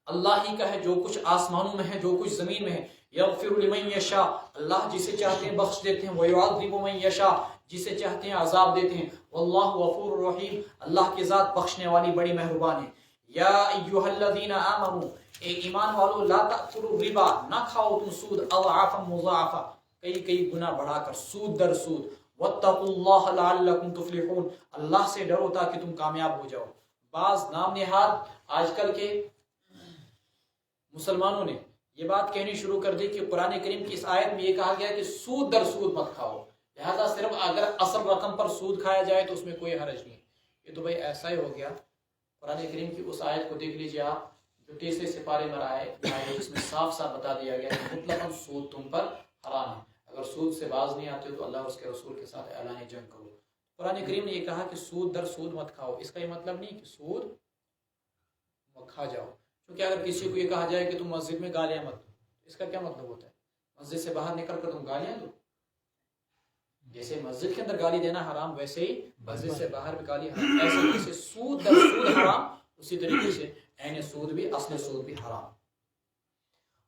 اللہ ہی کا ہے جو کچھ آسمانوں میں ہے جو کچھ زمین میں ہے. یغفر لمن یشاء، اللہ جسے چاہتے ہیں بخش دیتے ہیں. وَيُعَذِّبُ مَن یشاء، جسے چاہتے ہیں عذاب دیتے ہیں. واللہ غفور رحیم، اللہ کی ذات بخشنے والی بڑی مہربان ہے. یا ایھا الذین آمنوا، اے ایمان والو، لا تأکلوا الربا، نہ کھاؤ تم سود، اضعافا مضاعفا، کئی گنا بڑھا کر، سود در سود. واتقوا اللہ لعلکم تفلحون، اللہ سے ڈرو تاکہ تم کامیاب ہو جاؤ. بعض نام نہاد آج کل کے مسلمانوں نے یہ بات کہنی شروع کر دی کہ قرآن کریم کی اس آیت میں یہ کہا گیا کہ سود در سود مت کھاؤ، لہذا صرف اگر اصل رقم پر سود کھایا جائے تو اس میں کوئی حرج نہیں. یہ تو بھائی ایسا ہی ہو گیا. قرآن کریم کی اس آیت کو دیکھ لیجیے آپ جو تیسرے سپارے میں آئے جس میں صاف صاف بتا دیا گیا کہ مطلقاً سود تم پر حرام ہے. اگر سود سے باز نہیں آتے ہو تو اللہ اور اس کے رسول کے ساتھ اعلان جنگ کرو. قرآن کریم نے یہ کہا کہ سود در سود مت کھاؤ، اس کا یہ مطلب نہیں کہ سود کھا جاؤ. کیونکہ اگر کسی کو یہ کہا جائے کہ تم مسجد میں گالیاں مت دو، اس کا کیا مطلب ہوتا ہے؟ مسجد سے باہر نکل کر تم گالیاں دو؟ جیسے مسجد کے اندر گالی دینا حرام ویسے ہی مسجد سے باہر بھی گالی حرام. ایسے جیسے سود در سود حرام، اسی طریقے سے عین سود بھی، اصل سود بھی حرام.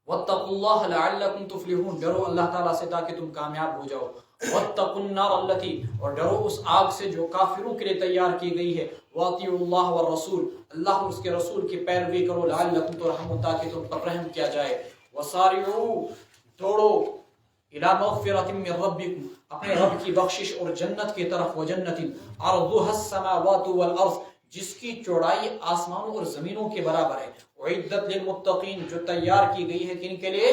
واتقوا اللہ لعلکم تفلحون، ڈرو اللہ تعالیٰ سے تاکہ تم کامیاب ہو جاؤ. واتقوا النار التی، اور ڈرو اس آگ سے جو کافروں کے لیے تیار کی گئی ہے. واطیعوا اللہ والرسول، اللہ اور اس کے رسول کی پیروی کرو. لعلکم ترحمون، تاکہ تم پر رحم کیا جائے. وسارعوا، دوڑو. الی مغفرۃ من ربکم، اپنے رب کی بخشش اور جنت کی طرف. وجنت عرضها السماوات والارض، جس کی چوڑائی آسمانوں اور زمینوں کے برابر ہے. اعدت للمتقین، جو تیار کی گئی ہے کن کے لیے؟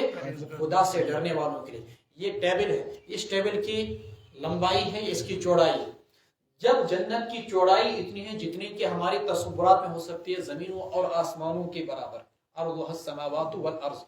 خدا سے ڈرنے والوں کے لیے. یہ ٹیبل ہے، اس ٹیبل کی لمبائی ہے، اس کی چوڑائی. جب جنت کی چوڑائی اتنی ہے جتنی کہ ہماری تصورات میں ہو سکتی ہے زمینوں اور آسمانوں کے برابر، عرضها السماوات والارض.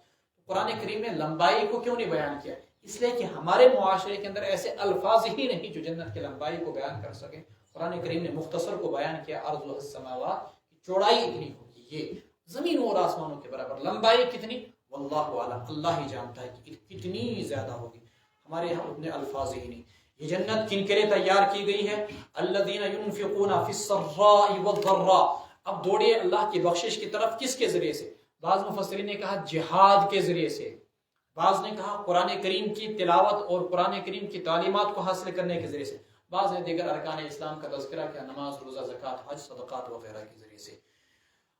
قرآن کریم نے لمبائی کو کیوں نہیں بیان کیا؟ اس لیے کہ ہمارے معاشرے کے اندر ایسے الفاظ ہی نہیں جو جنت کی لمبائی کو بیان کر سکیں. قرآن کریم نے مختصر کو بیان کیا، عرضها السماوات، چوڑائی اتنی ہوگی یہ زمینوں اور آسمانوں کے برابر. لمبائی کتنی؟ واللہ اعلم، اللہ ہی جانتا ہے کہ کتنی زیادہ ہوگی. ہمارے یہاں اتنے الفاظ ہی نہیں. یہ جنت کن کے لیے تیار کی گئی ہے؟ الذین ينفقون فی السراء والضراء. اب دوڑیے اللہ کی بخشش کی طرف کس کے ذریعے سے؟ بعض مفسرین نے کہا جہاد کے ذریعے سے، بعض نے کہا قرآن کریم کی تلاوت اور قرآن کریم کی تعلیمات کو حاصل کرنے کے ذریعے سے، بعض نے دیگر ارکان اسلام کا تذکرہ کیا، نماز، روزہ، زکوٰۃ، حج، صدقات وغیرہ کے ذریعے سے.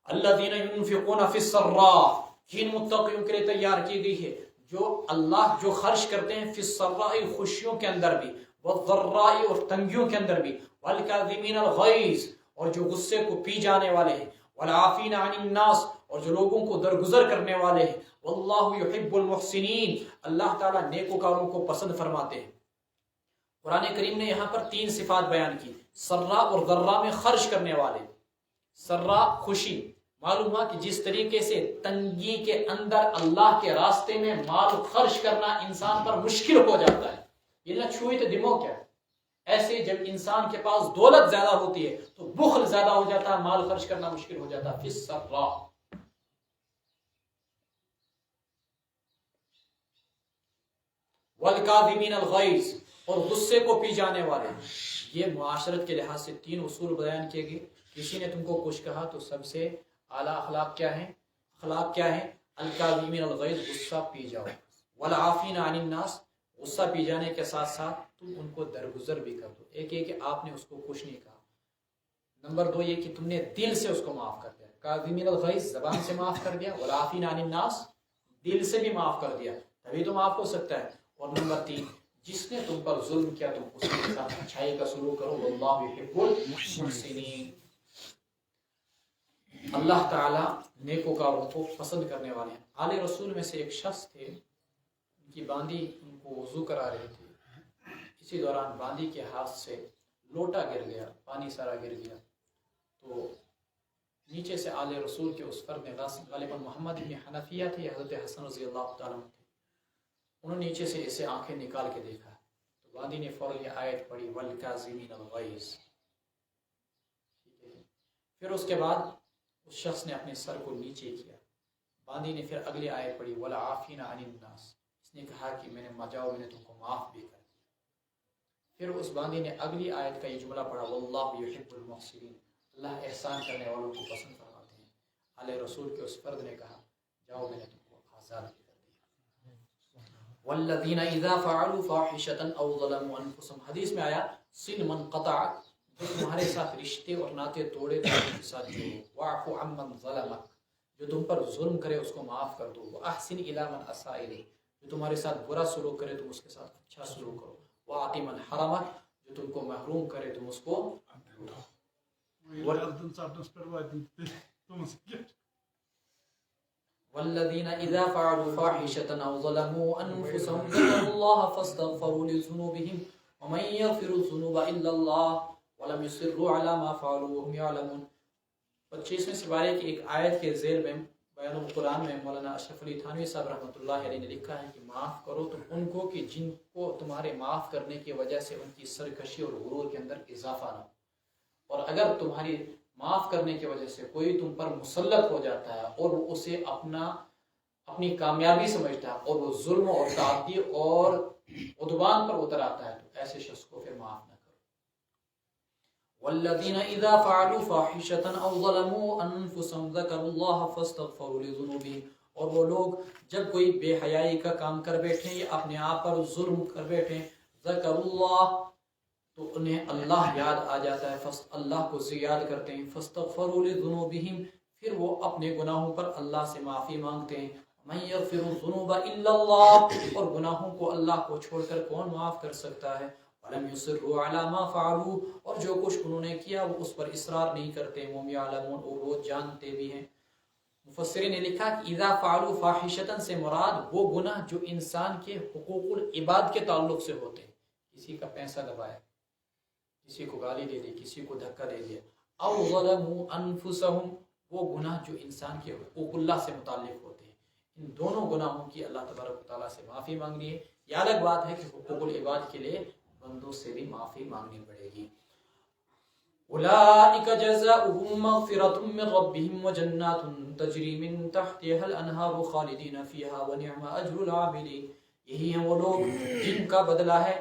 الذین ينفقون فی السراء، جن متقیوں کے لیے تیار کی گئی ہے جو اللہ جو خرچ کرتے ہیں، فی السراء، خوشیوں کے اندر بھی، والضراء، اور تنگیوں کے اندر بھی، والکاظمین الغیظ، اور جو غصے کو پی جانے والے ہیں، والعافین عن الناس، اور جو لوگوں کو درگزر کرنے والے ہیں. واللہ یحب المحسنین، اللہ تعالیٰ نیکوکاروں کو پسند فرماتے ہیں. قرآن کریم نے یہاں پر 3 صفات بیان کی، سرا اور ضرا میں خرچ کرنے والے. سرا خوشی، معلوم ہوا کہ جس طریقے سے تنگی کے اندر اللہ کے راستے میں مال خرچ کرنا انسان پر مشکل ہو جاتا ہے، یہ نہ چھوئی تو دمو کیا. ایسے جب انسان کے پاس دولت زیادہ ہوتی ہے تو بخل زیادہ ہو جاتا ہے، مال خرچ کرنا مشکل ہو جاتا ہے. فی السراء، والکاظمین الغیظ، اور غصے کو پی جانے والے. یہ معاشرت کے لحاظ سے 3 اصول بیان کیے گئے. کسی نے تم کو کچھ کہا تو سب سے اعلیٰ اخلاق کیا ہیں؟ اخلاق کیا ہیں؟ الکاظمین الغیظ، غصہ پی جاؤ. والعافین عن الناس، غصہ پی جانے کے ساتھ ساتھ تم ان کو درگزر بھی کر دو. ایک یہ کہ آپ نے اس کو کچھ نہیں کہا. نمبر 2 یہ کہ تم نے دل سے اس کو معاف کر دیا. کاظمین الغیظ زبان سے معاف کر دیا، والعافین عن الناس دل سے بھی معاف کر دیا، تبھی تو معاف ہو سکتا ہے. اور نمبر 3، جس نے تم پر ظلم کیا تم اس کے ساتھ اچھائی کا سلوک کرو. واللہ یحب المحسنین، اللہ تعالیٰ نیکوکاروں کو پسند کرنے والے ہیں. آل رسول میں سے ایک شخص تھے، ان کی باندی ان کو وضو کرا رہے تھے. اسی دوران باندی کے ہاتھ سے لوٹا گر گیا، پانی سارا گر گیا. تو نیچے سے آل رسول کے اس فرد میں غالباً محمد بن حنفیہ تھے، حضرت حسن رضی اللہ تعالیٰ عنہ تھے. انہوں نے نیچے سے اسے آنکھیں نکال کے دیکھا تو باندی نے فوراً یہ آیت پڑھی، والکاظمین الغیظ. پھر اس کے بعد اس شخص نے اپنے سر کو نیچے کیا. باندی نے پھر اگلی آیت پڑھی وَالْعَافِينَ عَنِ النَّاسِ. اس نے کہا کہ میں نے تم کو معاف بھی کر دیا. پھر اس باندی نے اگلی آیت کا یہ جملہ پڑھا وَاللَّهُ يُحِبُّ الْمُحْسِنِينَ. اللہ احسان کرنے والوں کو پسند فرماتے ہیں. علیہ رسول کے اس فرد نے کہا جاؤ میں نے تم کو آزاد بھی کر دیا. وَالَّذِينَ إِذَا فَعَلُوا فَاحِشَةً أَوْ ظَلَمُوا أَنفُسَهُم. حدیث میں آیا صِلْ مَنْ قَطَعَكَ. جو تمہارے ساتھ رشتے اور ناطے توڑے تو ان کے ساتھ جوڑو. وَاعْفُ عَمَّنْ ظَلَمَكَ. جو تم پر ظلم کرے اس کو معاف کر دو. وَأَحْسِنْ إِلَىٰ مَنْ أَسَاءَ إِلَيْكَ. جو تمہارے ساتھ برا سلوک کرے تم اس کے ساتھ اچھا سلوک کرو. وَأَعْطِ مَنْ حَرَمَكَ. جو تم کو محروم کرے تم اس کو دو. والذین اذا فعلوا فاحشة او ظلموا انفسهم ذکروا الله فاستغفروا لذنوبهم ومن یغفر الذنوب الا الله ولم يصروا على ما فعلوا وهم يعلمون. 25ویں سپارے کی ایک آیت کے ذیل میں بیان القرآن میں مولانا اشرف علی تھانوی صاحب رحمۃ اللہ علیہ نے لکھا ہے کہ معاف کرو تم ان کو کہ جن کو تمہارے معاف کرنے کی وجہ سے ان کی سرکشی اور غرور کے اندر اضافہ نہ ہو. اور اگر تمہاری معاف کرنے کی وجہ سے کوئی تم پر مسلط ہو جاتا ہے اور وہ اسے اپنی کامیابی سمجھتا ہے اور وہ ظلم اور تعدی اور عدوان پر اتر آتا ہے تو ایسے شخص کو پھر معاف نہ کرو. والذین اذا فعلوا فاحشة او ظلموا انفسهم ذکروا اللہ فاستغفروا لذنوبهم. اور وہ لوگ جب کوئی بے حیائی کا کام کر بیٹھیں یا اپنے آپ پر ظلم کر بیٹھیں ذکروا اللہ تو انہیں اللہ یاد آ جاتا ہے. اللہ کو یاد کرتے ہیں. فاستغفروا لذنوبهم. پھر وہ اپنے گناہوں پر اللہ سے معافی مانگتے ہیں. من یغفر الذنوب الا اللہ. اور گناہوں کو اللہ کو چھوڑ کر کون معاف کر سکتا ہے. ولم يصروا على ما فعلوا. اور جو کچھ انہوں نے کیا وہ اس پر اصرار نہیں کرتے. وهم يعلمون. اور وہ جانتے بھی ہیں. مفسرین نے لکھا کہ اذا فعلوا فاحشة سے مراد وہ گناہ جو انسان کے حقوق العباد کے تعلق سے ہوتے ہیں. کسی کا پیسہ دبایا, کسی کو گالی دے دی, کسی کو دھکا دے دیا. او ظلموا انفسهم. وہ گناہ جو انسان کے حقوق اللہ سے متعلق ہوتے ہیں. ان دونوں گناہوں کی اللہ تبارک و تعالیٰ سے معافی مانگنی ہے. یہ الگ بات ہے کہ حقوق العباد کے لیے بندوں سے بھی معافی مانگنی پڑے گی. اولئک جزاؤہم مغفرۃ من ربہم وجنات تجری من تحتها الانہار خالدین فیہا ونعم اجر العاملین. یہی ہیں وہ لوگ جن کا بدلہ ہے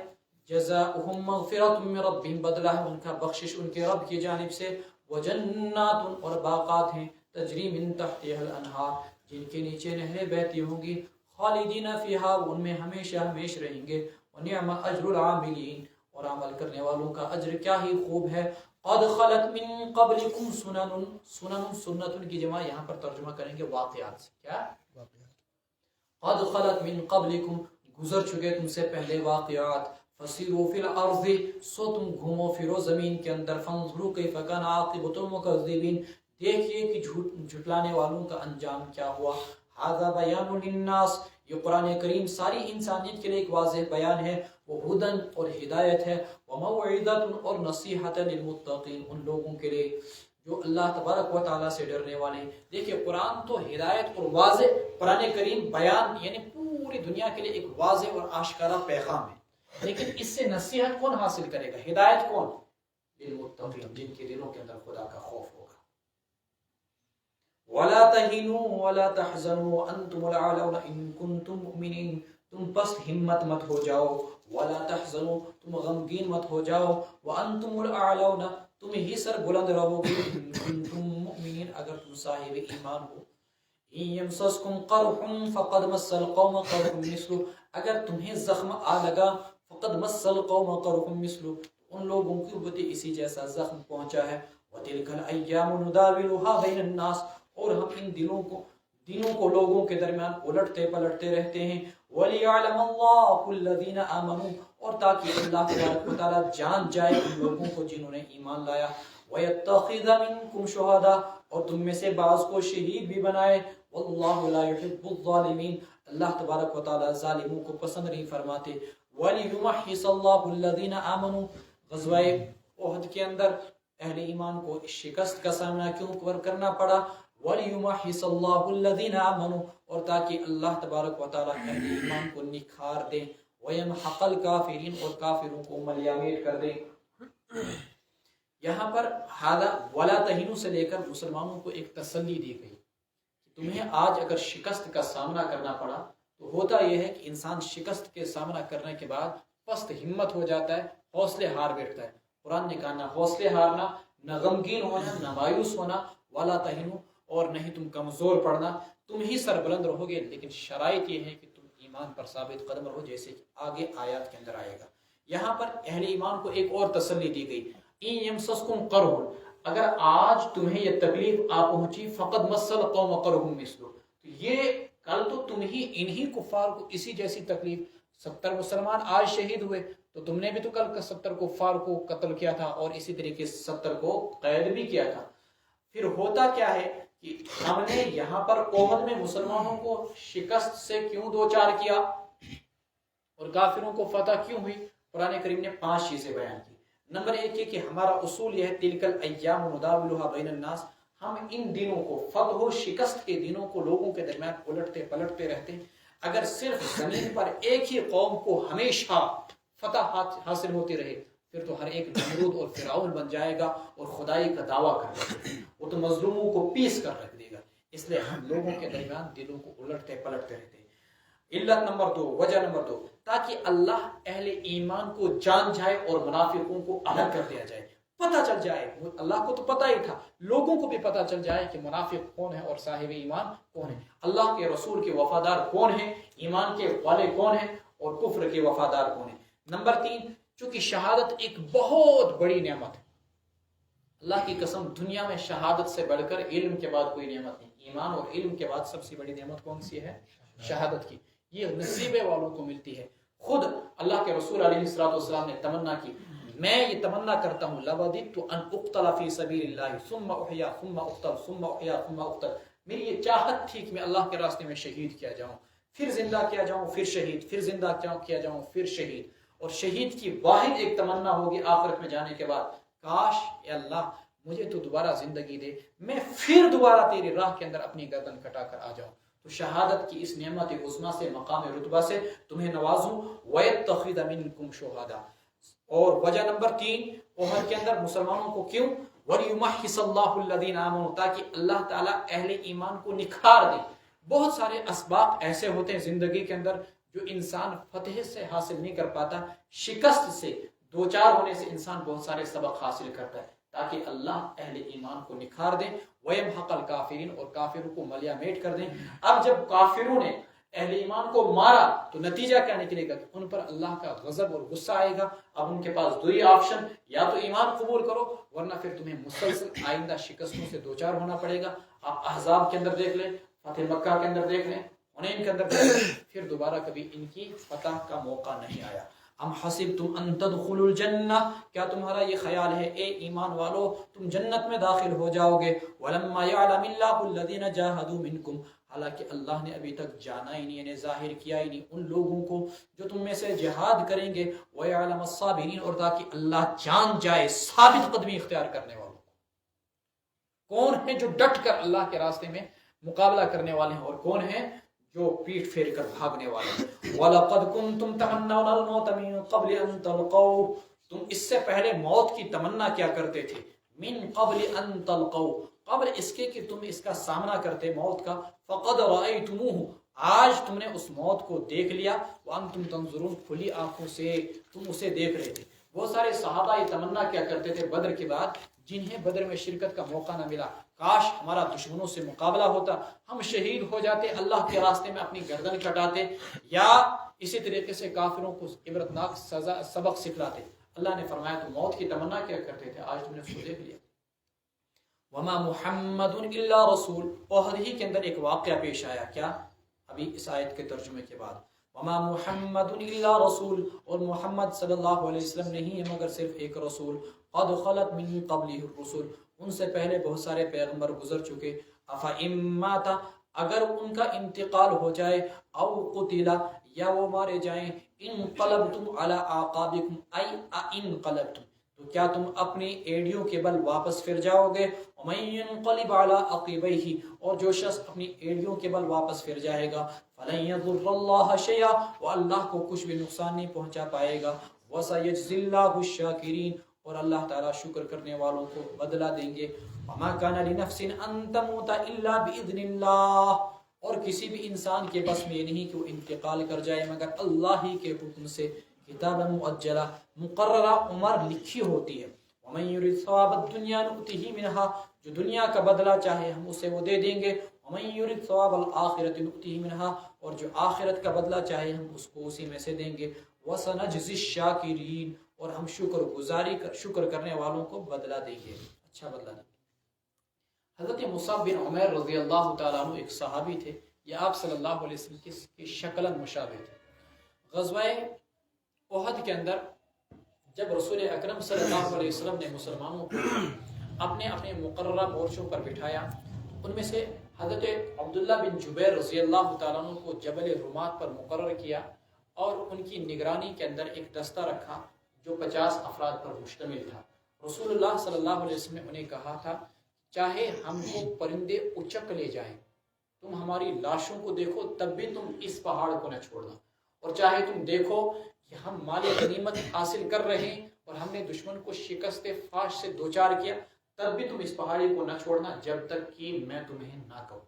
جزاؤہم مغفرۃ من ربہم, بدلہ ہے ان کا بخشش ان کے رب کی جانب سے. وجنات اور باغات ہیں تجری من تحتها الانہار جن کے نیچے نہریں بہتی ہوں گی. خالدین فیہا ان میں ہمیشہ ہمیش رہیں گے. ونعم اجر العاملین اور عمل کرنے والوں کا اجر کیا ہی خوب ہے. قد خلت من قبلکم سنن. سنن سنت کی جمع یہاں پر ترجمہ کریں گے واقعات سے. کیا قد خلت من قبلکم گزر چکے تم سے پہلے واقعات. فسیروا فی الارض سو تم گھومو پھرو زمین کے اندر. فانظروا کیف کان عاقبۃ المکذبین دیکھیے کہ جھٹلانے والوں کا انجام کیا ہوا. ھذا بیان للناس یہ قرآن کریم ساری انسانیت کے لیے ایک واضح بیان ہے. وہدن اور ہدایت ہے. وموعظۃ اور نصیحت للمتقین ان لوگوں کے لیے جو اللہ تبارک و تعالیٰ سے ڈرنے والے ہیں. دیکھیے قرآن تو ہدایت اور واضح قرآن کریم بیان یعنی پوری دنیا کے لیے ایک واضح اور آشکارا پیغام ہے. لیکن اس سے نصیحت کون حاصل کرے گا, ہدایت کون؟ للمتقین جن کے دلوں کے اندر خدا کا خوف ہوگا. وَلَا تَهِنُوا وَلَا تَحْزَنُوا وَأَنْتُمُ الْأَعْلَوْنَ إِن كُنتُم مُؤْمِنِينَ. تم پس ہمت مت ہو جاؤ. وَلَا تَحْزَنُوا تم غمگین مت ہو جاؤ. وَأَنْتُمُ الْأَعْلَوْنَ تم ہی سر بلند رہو گے. إِن كُنتُم مُؤْمِنِينَ اگر تم صاحب ایمان ہو. إِن يَمْسَسْكُمْ قَرْحٌ فَقَدْ مَسَّ الْقَوْمَ قَرْحٌ مِثْلُهُ اگر تمہیں زخم آ لگا. فقد مس القوم قرح مثلہ ان لوگوں کی بھی اسی جیسا زخم پہنچا ہے. وتلک الایام نداولها بین الناس اور ہم ان دنوں کو لوگوں کے درمیان الٹتے پلٹتے رہتے ہیں. ولیعلم اللہ الذین آمنوا اور تاکہ اللہ تبارک و تعالی جان جائے ان لوگوں کو جنہوں نے ایمان لایا. ویتخذ منکم شہداء اور تم میں سے بعض کو شہید بھی بنائے. واللہ لا یحب الظالمین اللہ تبارک و تعالی ظالموں کو پسند نہیں فرماتے. وَلِيُمَحِّصَ اللَّهُ الَّذِينَ آمَنُوا غزوہ احد کے اندر اہل ایمان کو شکست کا سامنا کیوں کرنا پڑا. وَلِيُمَحِّصَ اللَّهُ الَّذِينَ آمَنُوا اور تاکہ اللہ تبارک و تعالی اہل ایمان کو نکھار دیں. وَيَمْحَقَ الْكَافِرِينَ اور کافروں کو ملیامید کر دیں. یہاں پر ہاذا ولا تہینوا سے لے کر مسلمانوں کو ایک تسلی دی گئی، تمہیں آج اگر شکست کا سامنا کرنا پڑا تو ہوتا یہ ہے کہ انسان شکست کے سامنا کرنے کے بعد پست ہمت ہو جاتا ہے، حوصلے ہار بیٹھتا ہے۔ قرآن نے کہا نہ حوصلے ہارنا، نہ غمگین ہونا، نہ مایوس ہونا، ولا تہینوا، اور نہیں تم کمزور پڑنا، تم ہی سربلند رہو گے، لیکن شرائط یہ ہے کہ تم ایمان پر ثابت قدم رہو، جیسے کہ آگے آیات کے اندر آئے گا۔ یہاں پر اہل ایمان کو ایک اور تسلی دی گئی، ان یمسسکم قرح، اگر آج تمہیں یہ تکلیف آ پہنچی، فقد مس القوم قرح مثلہ، تو یہ کل تو تم ہی انہی کفار کو اسی جیسی تکلیف، 70 مسلمان آج شہید ہوئے تو تم نے بھی تو کل 70 کفار کو قتل کیا تھا اور اسی طریقے سے 70 کو قید بھی کیا تھا۔ پھر ہوتا کیا ہے کہ ہم نے یہاں پر احد میں مسلمانوں کو شکست سے کیوں دوچار کیا اور کافروں کو فتح کیوں ہوئی؟ قرآن کریم نے 5 چیزیں بیان کی۔ نمبر 1 یہ کہ ہمارا اصول یہ ہے تلک الایام نداولها بین الناس، ہم ان دنوں کو، فتح و شکست کے دنوں کو لوگوں کے درمیان الٹتے پلٹتے رہتے ہیں۔ اگر صرف زمین پر ایک ہی قوم کو ہمیشہ فتح حاصل ہوتی رہے پھر تو ہر ایک نمرود اور فرعون بن جائے گا اور خدائی کا دعویٰ کر رہے گا، وہ تو مظلوموں کو پیس کر رکھ دے گا۔ اس لیے ہم لوگوں کے درمیان دلوں کو الٹتے پلٹتے رہتے ہیں۔ علت نمبر 2، وجہ نمبر 2، تاکہ اللہ اہل ایمان کو جان جائے اور منافقوں کو الگ کر دیا جائے، پتہ چل جائے۔ اللہ کو تو پتہ ہی تھا، لوگوں کو بھی پتہ چل جائے کہ منافق کون ہے اور صاحب ایمان کون ہے، اللہ کے رسول کے وفادار کون ہیں، ایمان کے والے کون ہیں اور کفر کے وفادار کون ہیں۔ نمبر 3، چونکہ شہادت ایک بہت بڑی نعمت ہے، اللہ کی قسم دنیا میں شہادت سے بڑھ کر علم کے بعد کوئی نعمت نہیں، ایمان اور علم کے بعد سب سے بڑی نعمت کون سی ہے؟ شہادت کی۔ یہ نصیبے والوں کو ملتی ہے۔ خود اللہ کے رسول علیہ السلام نے تمنا کی، میں یہ تمنا کرتا ہوں لوددت ان اقتل فی سبیل اللہ ثم احیا ثم اقتل ثم احیا ثم اقتل، میری یہ چاہت تھی کہ میں اللہ کے راستے میں شہید کیا جاؤں، پھر زندہ کیا جاؤں، پھر شہید، پھر زندہ کیا جاؤں، پھر شہید۔ اور شہید کی واحد ایک تمنا ہوگی آخرت میں جانے کے بعد، کاش اے اللہ مجھے تو دوبارہ زندگی دے، میں پھر دوبارہ تیری راہ کے اندر اپنی گردن کٹا کر آ جاؤں۔ تو شہادت کی اس نعمت عظمیٰ سے، مقام رتبہ سے تمہیں نوازوں، وَيَتَّخِذَ مِنْكُمْ شُهَدَاءَ۔ اور وجہ نمبر 3، احد کے اندر مسلمانوں کو کیوں؟ وَلِيُمَحِّصَ اللَّهُ الَّذِينَ آمَنُوا، تاکہ اللہ تعالیٰ اہل ایمان کو نکھار دے۔ بہت سارے اسباق ایسے ہوتے ہیں زندگی کے اندر جو انسان فتح سے حاصل نہیں کر پاتا، شکست سے دوچار ہونے سے انسان بہت سارے سبق حاصل کرتا ہے، تاکہ اللہ اہل ایمان کو نکھار دیں، وَيَمْحَقَ الْكَافِرِينَ، اور کافروں کو ملیا میٹ کر دیں۔ اب جب کافروں نے اہل ایمان کو مارا تو نتیجہ کیا نکلے گا؟ ان پر اللہ کا غضب اور غصہ آئے گا۔ اب ان کے پاس دو ہی آپشن، یا تو ایمان قبول کرو ورنہ پھر تمہیں مسلسل آئندہ شکستوں سے دوچار ہونا پڑے گا۔ آپ احزاب کے اندر دیکھ لیں، فتح مکہ کے اندر دیکھ لیں، حنین کے اندر دیکھ لیں، پھر دوبارہ کبھی ان کی فتح کا موقع نہیں آیا۔ ام حسبتم ان تدخلوا الجنہ، کیا تمہارا یہ خیال ہے اے ایمان والو تم جنت میں داخل ہو جاؤ گے؟ ولما يعلم اللہ الذین جاہدوا منکم، حالانکہ اللہ نے ابھی تک جانا ہی نہیں، یعنی ظاہر کیا ہی نہیں ان لوگوں کو جو تم میں سے جہاد کریں گے، وَيَعْلَمَ الصَّابِرِينَ، اور تاکہ اللہ جان جائے ثابت قدمی اختیار کرنے والوں کو، کون ہیں جو ڈٹ کر اللہ کے راستے میں مقابلہ کرنے والے ہیں اور کون ہیں جو پیٹ پھیر کر بھاگنے والے ہیں۔ وَلَقَدْ كُنْتُمْ تَمَنَّوْنَ الْمَوْتَ مِن قَبْلِ أَن تَلْقَوْهُ، تم اس سے پہلے موت کی تمنا کیا کرتے تھے، من قبل ان تلقوا، قبل اس کے کہ تم اس کا سامنا کرتے موت کا، فقد رأیتموہ، آج تم نے اس موت کو دیکھ لیا، وانتم تنظرون، کھلی آنکھوں سے تم اسے دیکھ رہے تھے۔ بہت سارے صحابہ یہ تمنا کیا کرتے تھے بدر کے بعد، جنہیں بدر میں شرکت کا موقع نہ ملا، کاش ہمارا دشمنوں سے مقابلہ ہوتا، ہم شہید ہو جاتے، اللہ کے راستے میں اپنی گردن کٹاتے، یا اسی طریقے سے کافروں کو عبرتناک سبق سکھلاتے۔ اللہ نے فرمایا تو موت کی تمنا کیا کرتے تھے، آج تم نے اس کو دیکھ لیا۔ وما محمد الا رسول، احد ہی کے اندر ایک واقعہ پیش آیا، کیا؟ ابھی اس آیت کے ترجمے کے بعد، وما محمد الا رسول، اور محمد صلی اللہ علیہ وسلم نہیں ہے مگر صرف ایک رسول، قد خلت من قبلہ الرسل، ان سے پہلے بہت سارے پیغمبر گزر چکے، افئن مات، اگر ان کا انتقال ہو جائے، او قتل، یا وہ مارے جائیں، انقلبتم علی اعقابکم، ای انقلبتم، تو کیا تم اپنی ایڑیوں کے بل واپس پھر جاؤ گے؟ ومن ينقلب على عقبیہ، اور جو شخص اپنی ایڑیوں کے بل واپس پھر جائے گا، فلن يضر اللہ شیئا، وہ اللہ کو کچھ بھی نقصان نہیں پہنچا پائے گا، وسيجزي الله الشاکرین، اور اللہ تعالیٰ شکر کرنے والوں کو بدلہ دیں گے. وما کان لنفس ان تموت الا باذن اللہ، اور کسی بھی انسان کے بس میں نہیں کہ وہ انتقال کر جائے مگر اللہ ہی کے حکم سے. کتابا مؤجلہ، مقررہ عمر لکھی ہوتی ہے. ومن يرد ثواب الدنيا نؤته منها، جو دنیا کا بدلہ چاہے ہم اسے وہ دے دیں گے. ومن يرد ثواب الآخرة نؤته منها، اور جو آخرت کا بدلہ چاہے ہم اس کو اسی میں سے دیں گے. وسنجزی الشاکرین، اور ہم شکر کرنے والوں کو بدلہ دیں گے، اچھا بدلہ دیں گے. حضرت مصعب بن عمیر رضی اللہ تعالیٰ عنہ ایک صحابی تھے، یہ آپ صلی اللہ علیہ وسلم کی شکلاً مشابہ تھے. غزوہ احد کے اندر جب رسول اکرم صلی اللہ علیہ وسلم نے مسلمانوں کو اپنے اپنے مقررہ مورچوں پر بٹھایا، ان میں سے حضرت عبداللہ بن جبیر رضی اللہ تعالیٰ عنہ کو جبل رمات پر مقرر کیا اور ان کی نگرانی کے اندر ایک دستہ رکھا جو 50 افراد پر مشتمل تھا. رسول اللہ صلی اللہ علیہ وسلم نے انہیں کہا تھا چاہے ہم کو پرندے اچک لے جائیں، تم ہماری لاشوں کو دیکھو تب بھی تم اس پہاڑ کو نہ چھوڑنا، اور چاہے تم دیکھو کہ ہم مال غنیمت حاصل کر رہے ہیں اور ہم نے دشمن کو شکست فاش سے دوچار کیا، تب بھی تم اس پہاڑی کو نہ چھوڑنا جب تک کہ میں تمہیں نہ کہوں.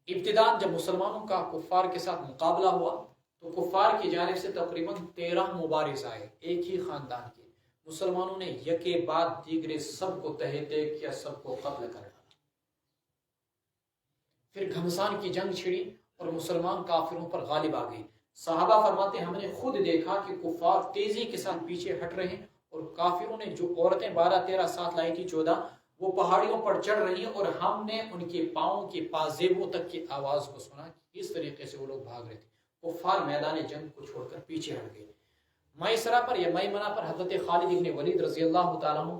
ابتداء جب مسلمانوں کا کفار کے ساتھ مقابلہ ہوا تو کفار کی جانب سے تقریباً 13 مبارز آئے، ایک ہی خاندان کے. مسلمانوں نے یکے بعد دیگرے سب کو تہتے کیا، سب کو قتل کر ڈالا. پھر گھمسان کی جنگ چھڑی اور مسلمان کافروں پر غالب آ گئی. صحابہ فرماتے ہیں ہم نے خود دیکھا کہ کفار تیزی کے ساتھ پیچھے ہٹ رہے ہیں اور کافروں نے جو عورتیں 12-13 ساتھ لائی تھی 14 وہ پہاڑیوں پر چڑھ رہی ہیں، اور ہم نے ان کے پاؤں کے پازیبوں تک کی آواز کو سنا. اس طریقے سے وہ لوگ بھاگ رہے تھے. کفار میدان جنگ کو چھوڑ کر پیچھے ہٹ گئے. میسرہ پر یا میمنہ پر حضرت خالد ابن ولید رضی اللہ تعالیٰ عنہ،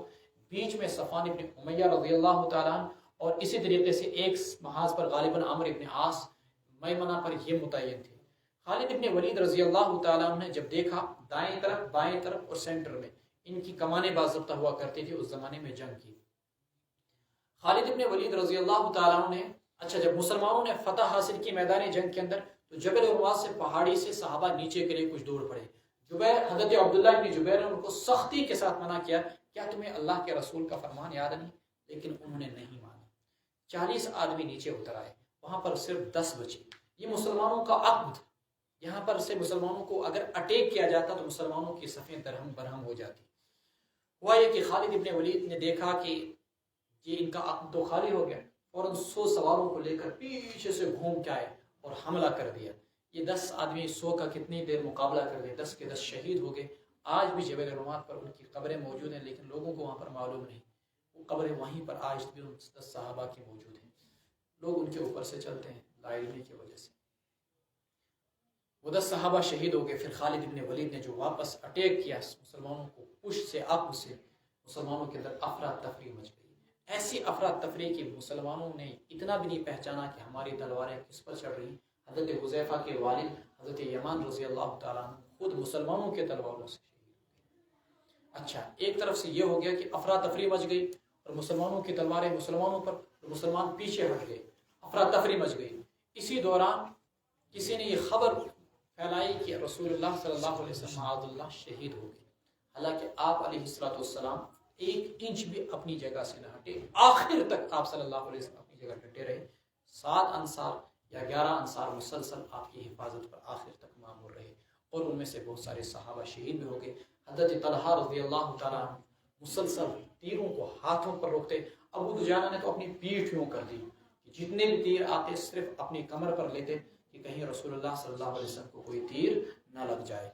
بیچ میں صفوان ابن امیہ رضی اللہ تعالیٰ عنہ، اور اسی طریقے سے ایک محاذ پر غالباً عمرو ابن عاص میمنہ پر یہ متعین تھے. خالد ابن ولید رضی اللہ تعالیٰ عنہ نے جب دیکھا دائیں طرف بائیں طرف اور سینٹر میں ان کی کمانیں باضابطہ ہوا کرتی تھی اس زمانے میں جنگ کی. خالد ابن ولید رضی اللہ تعالیٰ عنہ نے جب مسلمانوں نے فتح حاصل کی میدان جنگ کے اندر تو جبل رمات سے پہاڑی سے صحابہ نیچے کے لیے کچھ دور پڑے. حضرت عبداللہ ابن جبیر نے ان کو سختی کے ساتھ منع کیا، کیا تمہیں اللہ کے رسول کا فرمان یاد نہیں؟ لیکن انہوں نے نہیں مانا. 40 آدمی نیچے اتر آئے، وہاں پر صرف 10 بچے. یہ مسلمانوں کا عقد تھا، یہاں پر سے مسلمانوں کو اگر اٹیک کیا جاتا تو مسلمانوں کی صفیں درہم برہم ہو جاتی. ہوا یہ کہ خالد ابن ولید نے دیکھا کہ یہ ان کا عقد تو خالی ہو گیا، فوراً 100 سواروں کو لے کر پیچھے سے گھوم کے آئے اور حملہ کر دیا. یہ 10 آدمی 100 کا کتنی دیر مقابلہ کر دے، 10 کے 10 شہید ہو گئے. آج بھی جبل رمات پر ان کی قبریں موجود ہیں، لیکن لوگوں کو وہاں پر معلوم نہیں. وہ قبریں وہیں پر آج بھی ان 10 صحابہ کی موجود ہیں. لوگ ان کے اوپر سے چلتے ہیں لا علمی کی وجہ سے. وہ 10 صحابہ شہید ہو گئے. پھر خالد ابن ولید نے جو واپس اٹیک کیا مسلمانوں کو پشت سے عقب سے، مسلمانوں کے اندر افراتفری مچ گئی. ایسی افراتفری کی مسلمانوں نے اتنا بھی نہیں پہچانا کہ ہماری تلواریں کس پر چڑھ رہی. حضرت حذیفہ کے والد حضرت یمان رضی اللہ تعالیٰ عنہ خود مسلمانوں کے تلواروں سے شہید ہوئے. ایک طرف سے یہ ہو گیا کہ افراتفری مچ گئی اور مسلمانوں کی تلواریں مسلمانوں پر، مسلمان پیچھے ہٹ گئے، افراتفری مچ گئی. اسی دوران کسی نے یہ خبر پھیلائی کہ رسول اللہ صلی اللہ علیہ وسلم معاذ اللہ شہید ہو گئے. حالانکہ آپ علیہ السلام 1 انچ بھی اپنی جگہ سے نہ ہٹے، آخر تک آپ صلی اللہ علیہ وسلم اپنی جگہ ڈٹے رہے. 7 انصار یا 11 انصار مسلسل آپ کی حفاظت پر آخر تک مامور رہے، اور ان میں سے بہت سارے صحابہ شہید بھی ہو گئے. حضرت طلحہ رضی اللہ تعالیٰ عنہ مسلسل تیروں کو ہاتھوں پر روکتے. ابو دجانہ نے تو اپنی پیٹھ یوں کر دی کہ جتنے بھی تیر آتے صرف اپنی کمر پر لیتے کہ کہیں رسول اللہ صلی اللہ علیہ وسلم کو کوئی تیر نہ لگ جائے.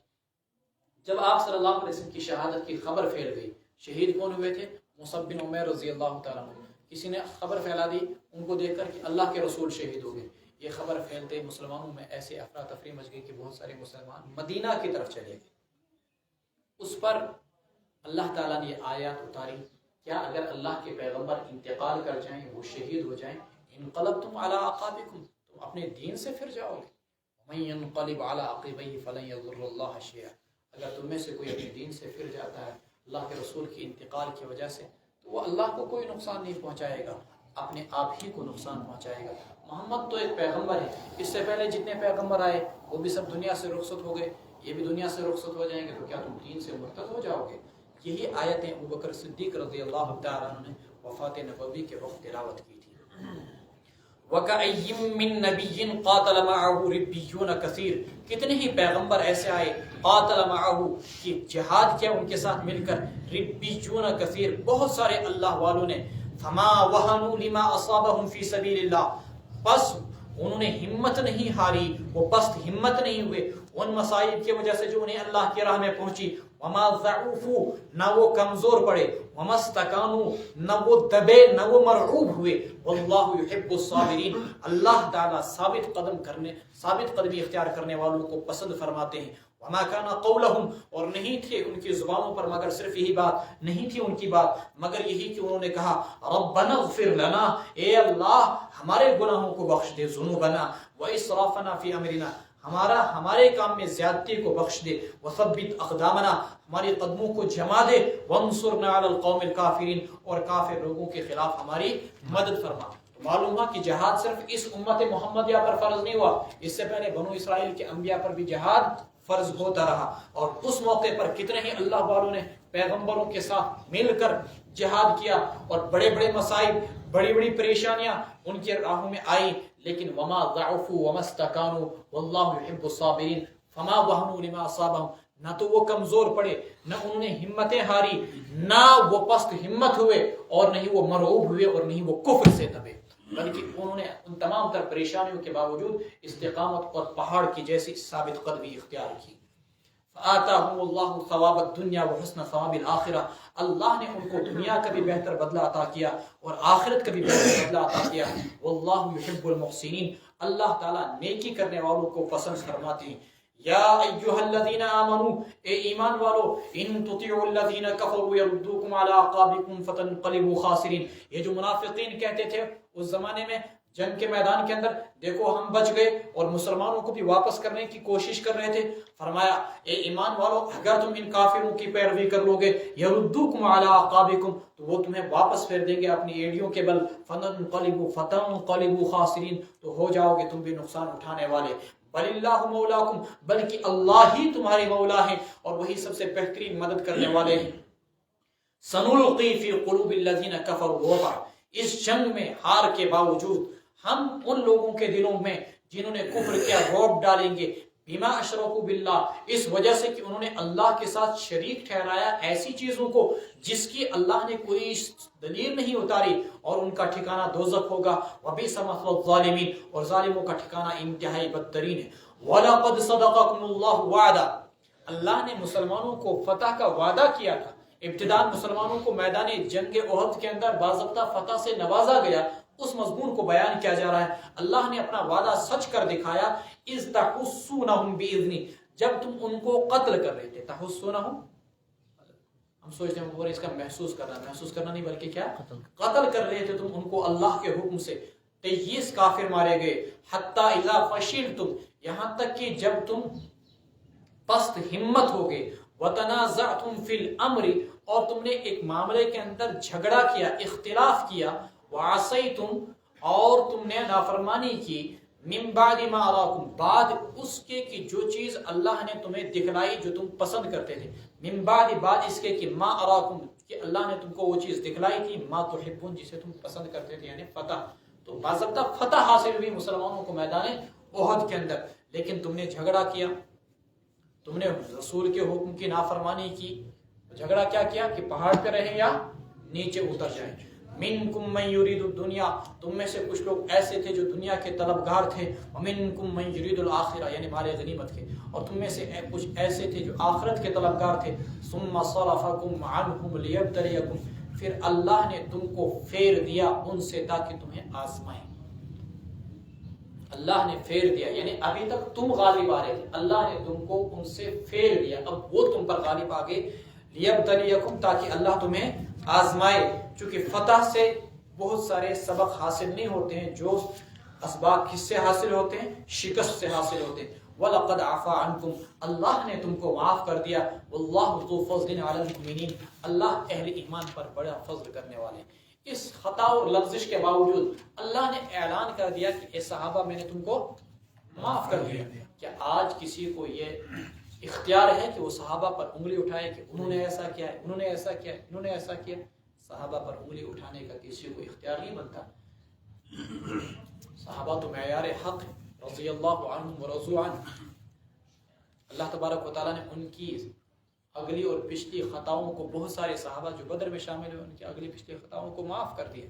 جب آپ صلی اللہ علیہ وسلم کی شہادت کی خبر پھیل گئی، شہید کون ہوئے تھے؟ مصعب بن عمیر رضی اللہ تعالیٰ عنہ. کسی نے خبر پھیلا دی ان کو دیکھ کر کہ اللہ کے رسول شہید ہو گئے. یہ خبر پھیلتے مسلمانوں میں ایسے افراتفری مچ گئی کہ بہت سارے مسلمان مدینہ کی طرف چلے گئے. اس پر اللہ تعالیٰ نے یہ آیات اتاری، کیا اگر اللہ کے پیغمبر انتقال کر جائیں، وہ شہید ہو جائیں، انقلبتم علی اعقابکم، تم اپنے دین سے پھر جاؤ گے. ومن ينقلب على عقبيه فلن يضر الله شيئا، اگر تم میں سے کوئی اپنے دین سے پھر جاتا ہے اللہ کے رسول کی انتقال کی وجہ سے تو وہ اللہ کو کوئی نقصان نہیں پہنچائے گا، اپنے آپ ہی کو نقصان پہنچائے گا. محمد تو ایک پیغمبر ہے، اس سے پہلے جتنے پیغمبر آئے وہ بھی سب دنیا سے رخصت ہو گئے. یہ بھی دنیا سے رخصت ہو جائیں گے تو کیا تم دین سے مرتد ہو جاؤ گے؟ یہی آیتیں ابوبکر صدیق رضی اللہ تعالیٰ عنہ نے وفات نبوی کے وقت تلاوت کی تھی۔ وَكَأَيِّن مِّن نَبِيٍّ قَاتَلَ مَعَهُ رِبِّيُّونَ كَثِيرٌ، کتنے ہی پیغمبر ایسے آئے قاتل معه کہ جہاد کیا ان کے ساتھ مل کر، ربیون کثیر بہت سارے اللہ والوں نے، فما وهنوا لما اصابهم في سبيل الله، بس انہوں نے ہمت نہیں ہاری، وہ پست ہمت نہیں ہوئے ان مصائب کی وجہ سے جو انہیں اللہ کی راہ میں پہنچی، وما ضعفوا نہ وہ کمزور پڑے، وما استکانوا نہ وہ دبے نہ وہ مرعوب ہوئے، واللہ یحب الصابرین، اللہ تعالی ثابت قدمی اختیار کرنے والوں کو پسند فرماتے ہیں۔ وما كان قولهم، اور نہیں تھے ان کی زبانوں پر مگر صرف یہی بات، نہیں تھی ان کی بات مگر یہی کہ انہوں نے کہا ربنا اغفر لنا، اے اللہ ہمارے گناہوں کو بخش دے، ذنوبنا واسرافنا فی امرنا، ہمارے کام میں زیادتی کو بخش دے، وثبت اقدامنا ہماری قدموں کو جما دے، وانصرنا علی القوم الکافرین اور کافر لوگوں کے خلاف ہماری مدد فرما۔ معلوم ہوا کہ جہاد صرف اس امت محمدیہ پر فرض نہیں ہوا، اس سے پہلے بنو اسرائیل کے انبیاء پر بھی جہاد فرض ہوتا رہا، اور اس موقع پر کتنے ہی اللہ والوں نے پیغمبروں کے ساتھ مل کر جہاد کیا، اور بڑے بڑے مصائب بڑی بڑی پریشانیاں ان کے راہوں میں آئی، لیکن وما ضعفوا وما استکانوا واللہ یحب الصابرین، فما وهنوا لما اصابهم، نہ تو وہ کمزور پڑے، نہ انہوں نے ہمتیں ہاری، نہ وہ پست ہمت ہوئے، اور نہیں وہ مرعوب ہوئے، اور نہیں وہ کفر سے دبے، بلکہ انہوں نے ان تمام تر پریشانیوں کے باوجود استقامت اور پہاڑ کی جیسی ثابت قدمی اختیار کی۔ فآتاہم اللہ ثواب الدنیا وحسن ثواب الآخرہ، اللہ نے ان کو دنیا کا بھی بہتر بدلہ عطا کیا اور آخرت کا بھی بہتر بدلہ عطا کیا، واللہ یحب المحسنین، اللہ تعالیٰ نیکی کرنے والوں کو پسند فرماتے ہیں۔ یا ایہا الذین آمنوا، اے ایمان والو، ان تطیعوا الذین کفروا یردوکم علی اعقابکم فتنقلبوا خاسرین، یہ جو منافقین کہتے تھے اس زمانے میں جنگ کے میدان کے اندر، دیکھو ہم بچ گئے، اور مسلمانوں کو بھی واپس کرنے کی کوشش کر رہے تھے، فرمایا اے ایمان والو اگر تم ان کافروں کی پیروی کر لو گے، یردوکم علی اعقابکم، تو وہ تمہیں واپس پھیر دیں گے اپنی ایڑیوں کے بل، فتنقلبوا خاسرین، تو ہو جاؤ گے تم بھی نقصان اٹھانے والے۔ بل اللہ مولاکم، بلکہ اللہ ہی تمہارے مولا ہیں اور وہی سب سے بہترین مدد کرنے والے ہیں۔ سنلقی فی قلوب الذین کفروا الرعب، اس جنگ میں ہار کے باوجود ہم ان لوگوں کے دلوں میں جنہوں نے کفر کیا رعب ڈالیں گے، بما اشرکوا باللہ، اس وجہ سے کہ انہوں نے اللہ کے ساتھ شریک ٹھہرایا ایسی چیزوں کو جس کی اللہ نے کوئی دلیل نہیں اتاری، اور ان کا ٹھکانہ دوزخ ہوگا، وبئس مثوى الظالمین، اور ظالموں کا ٹھکانہ انتہائی بدترین ہے۔ وَلَقَدْ صَدَقَكُمُ اللَّهُ وَعْدًا، اللہ نے مسلمانوں کو فتح کا وعدہ کیا تھا، ابتداء مسلمانوں کو میدان جنگ احد کے اندر باضابطہ فتح سے نوازا گیا، اس مضمون کو بیان کیا جا رہا ہے۔ اللہ نے اپنا وعدہ سچ کر دکھایا، اذ تحسونہم باذنی، جب تم ان کو قتل کر رہے تھے، تحسونہم، ہم سوچتے ہیں اس کا محسوس کرنا نہیں بلکہ کیا، قتل کر رہے تھے تم ان کو اللہ کے حکم سے، 23 کافر مارے گئے، حتی اذا فشلتم، یہاں تک کہ جب تم پست ہمت ہو گئے، وتنازعتم فی الامر، اور تم نے ایک معاملے کے اندر جھگڑا کیا، اختلاف کیا، وعصیتم، اور تم نے نافرمانی کی، من بعد ما اراکم، بعد اس کے کہ جو چیز اللہ نے تمہیں دکھلائی جو تم پسند کرتے تھے، من بعد اس کے کہ ما اراکم، کہ اللہ نے تم کو وہ چیز دکھلائی تھی، ما تحبون، جسے تم پسند کرتے تھے، یعنی فتح، تو باضابطہ فتح حاصل ہوئی مسلمانوں کو میدان احد کے اندر، لیکن تم نے جھگڑا کیا، تم نے رسول کے حکم کی نافرمانی کی، جھگڑا کیا کیا کہ پہاڑ پہ رہیں یا نیچے اتر جائیں۔ منکم من یرید الدنیا، تم میں سے کچھ لوگ ایسے تھے جو دنیا کے طلبگار تھے، ومنکم من یرید الآخرہ، یعنی مال غنیمت کے، اور تم میں سے کچھ ایسے تھے جو آخرت کے طلبگار تھے، ثم صرفکم عنہم لیبتلیکم، پھر اللہ نے تم کو پھیر دیا ان سے تاکہ تمہیں آزمائے، اللہ نے پھیر دیا، یعنی ابھی تک تم غالب آ رہے تھے، اللہ نے تم کو ان سے پھیر دیا، اب وہ تم پر غالب آ گئے، لیبتلیکم، تاکہ اللہ تمہیں آزمائے، چونکہ فتح سے بہت سارے سبق حاصل نہیں ہوتے ہیں، جو اسباب کس سے حاصل ہوتے ہیں، شکست سے حاصل ہوتے ہیں۔ وَلَقَدْ عَفَا عَنْكُمْ، اللہ نے تم کو معاف کر دیا، وَاللَّهُ ذُو فَضْلٍ عَلَى الْمُؤْمِنِينَ، اللہ اہل ایمان پر بڑا فضل کرنے والے ہیں۔ اس خطا اور لغزش کے باوجود اللہ نے اعلان کر دیا کہ اے صحابہ میں نے تم کو معاف کر دیا۔ کیا آج کسی کو یہ اختیار ہے کہ وہ صحابہ پر انگلی اٹھائے کہ انہوں نے ایسا کیا ہے، انہوں نے ایسا کیا ہے، انہوں نے ایسا کیا. صحابہ پر انگلی اٹھانے کا کسی کو اختیار نہیں بنتا. صحابہ تو معیار حق رضی اللہ عنہم ورضوا عنہ. اللہ تبارک و تعالیٰ نے ان کی اگلی اور پچھلی خطاؤں کو، بہت سارے صحابہ جو بدر میں شامل ہوئے ان کی اگلی پچھلی خطاؤں کو معاف کر دیا.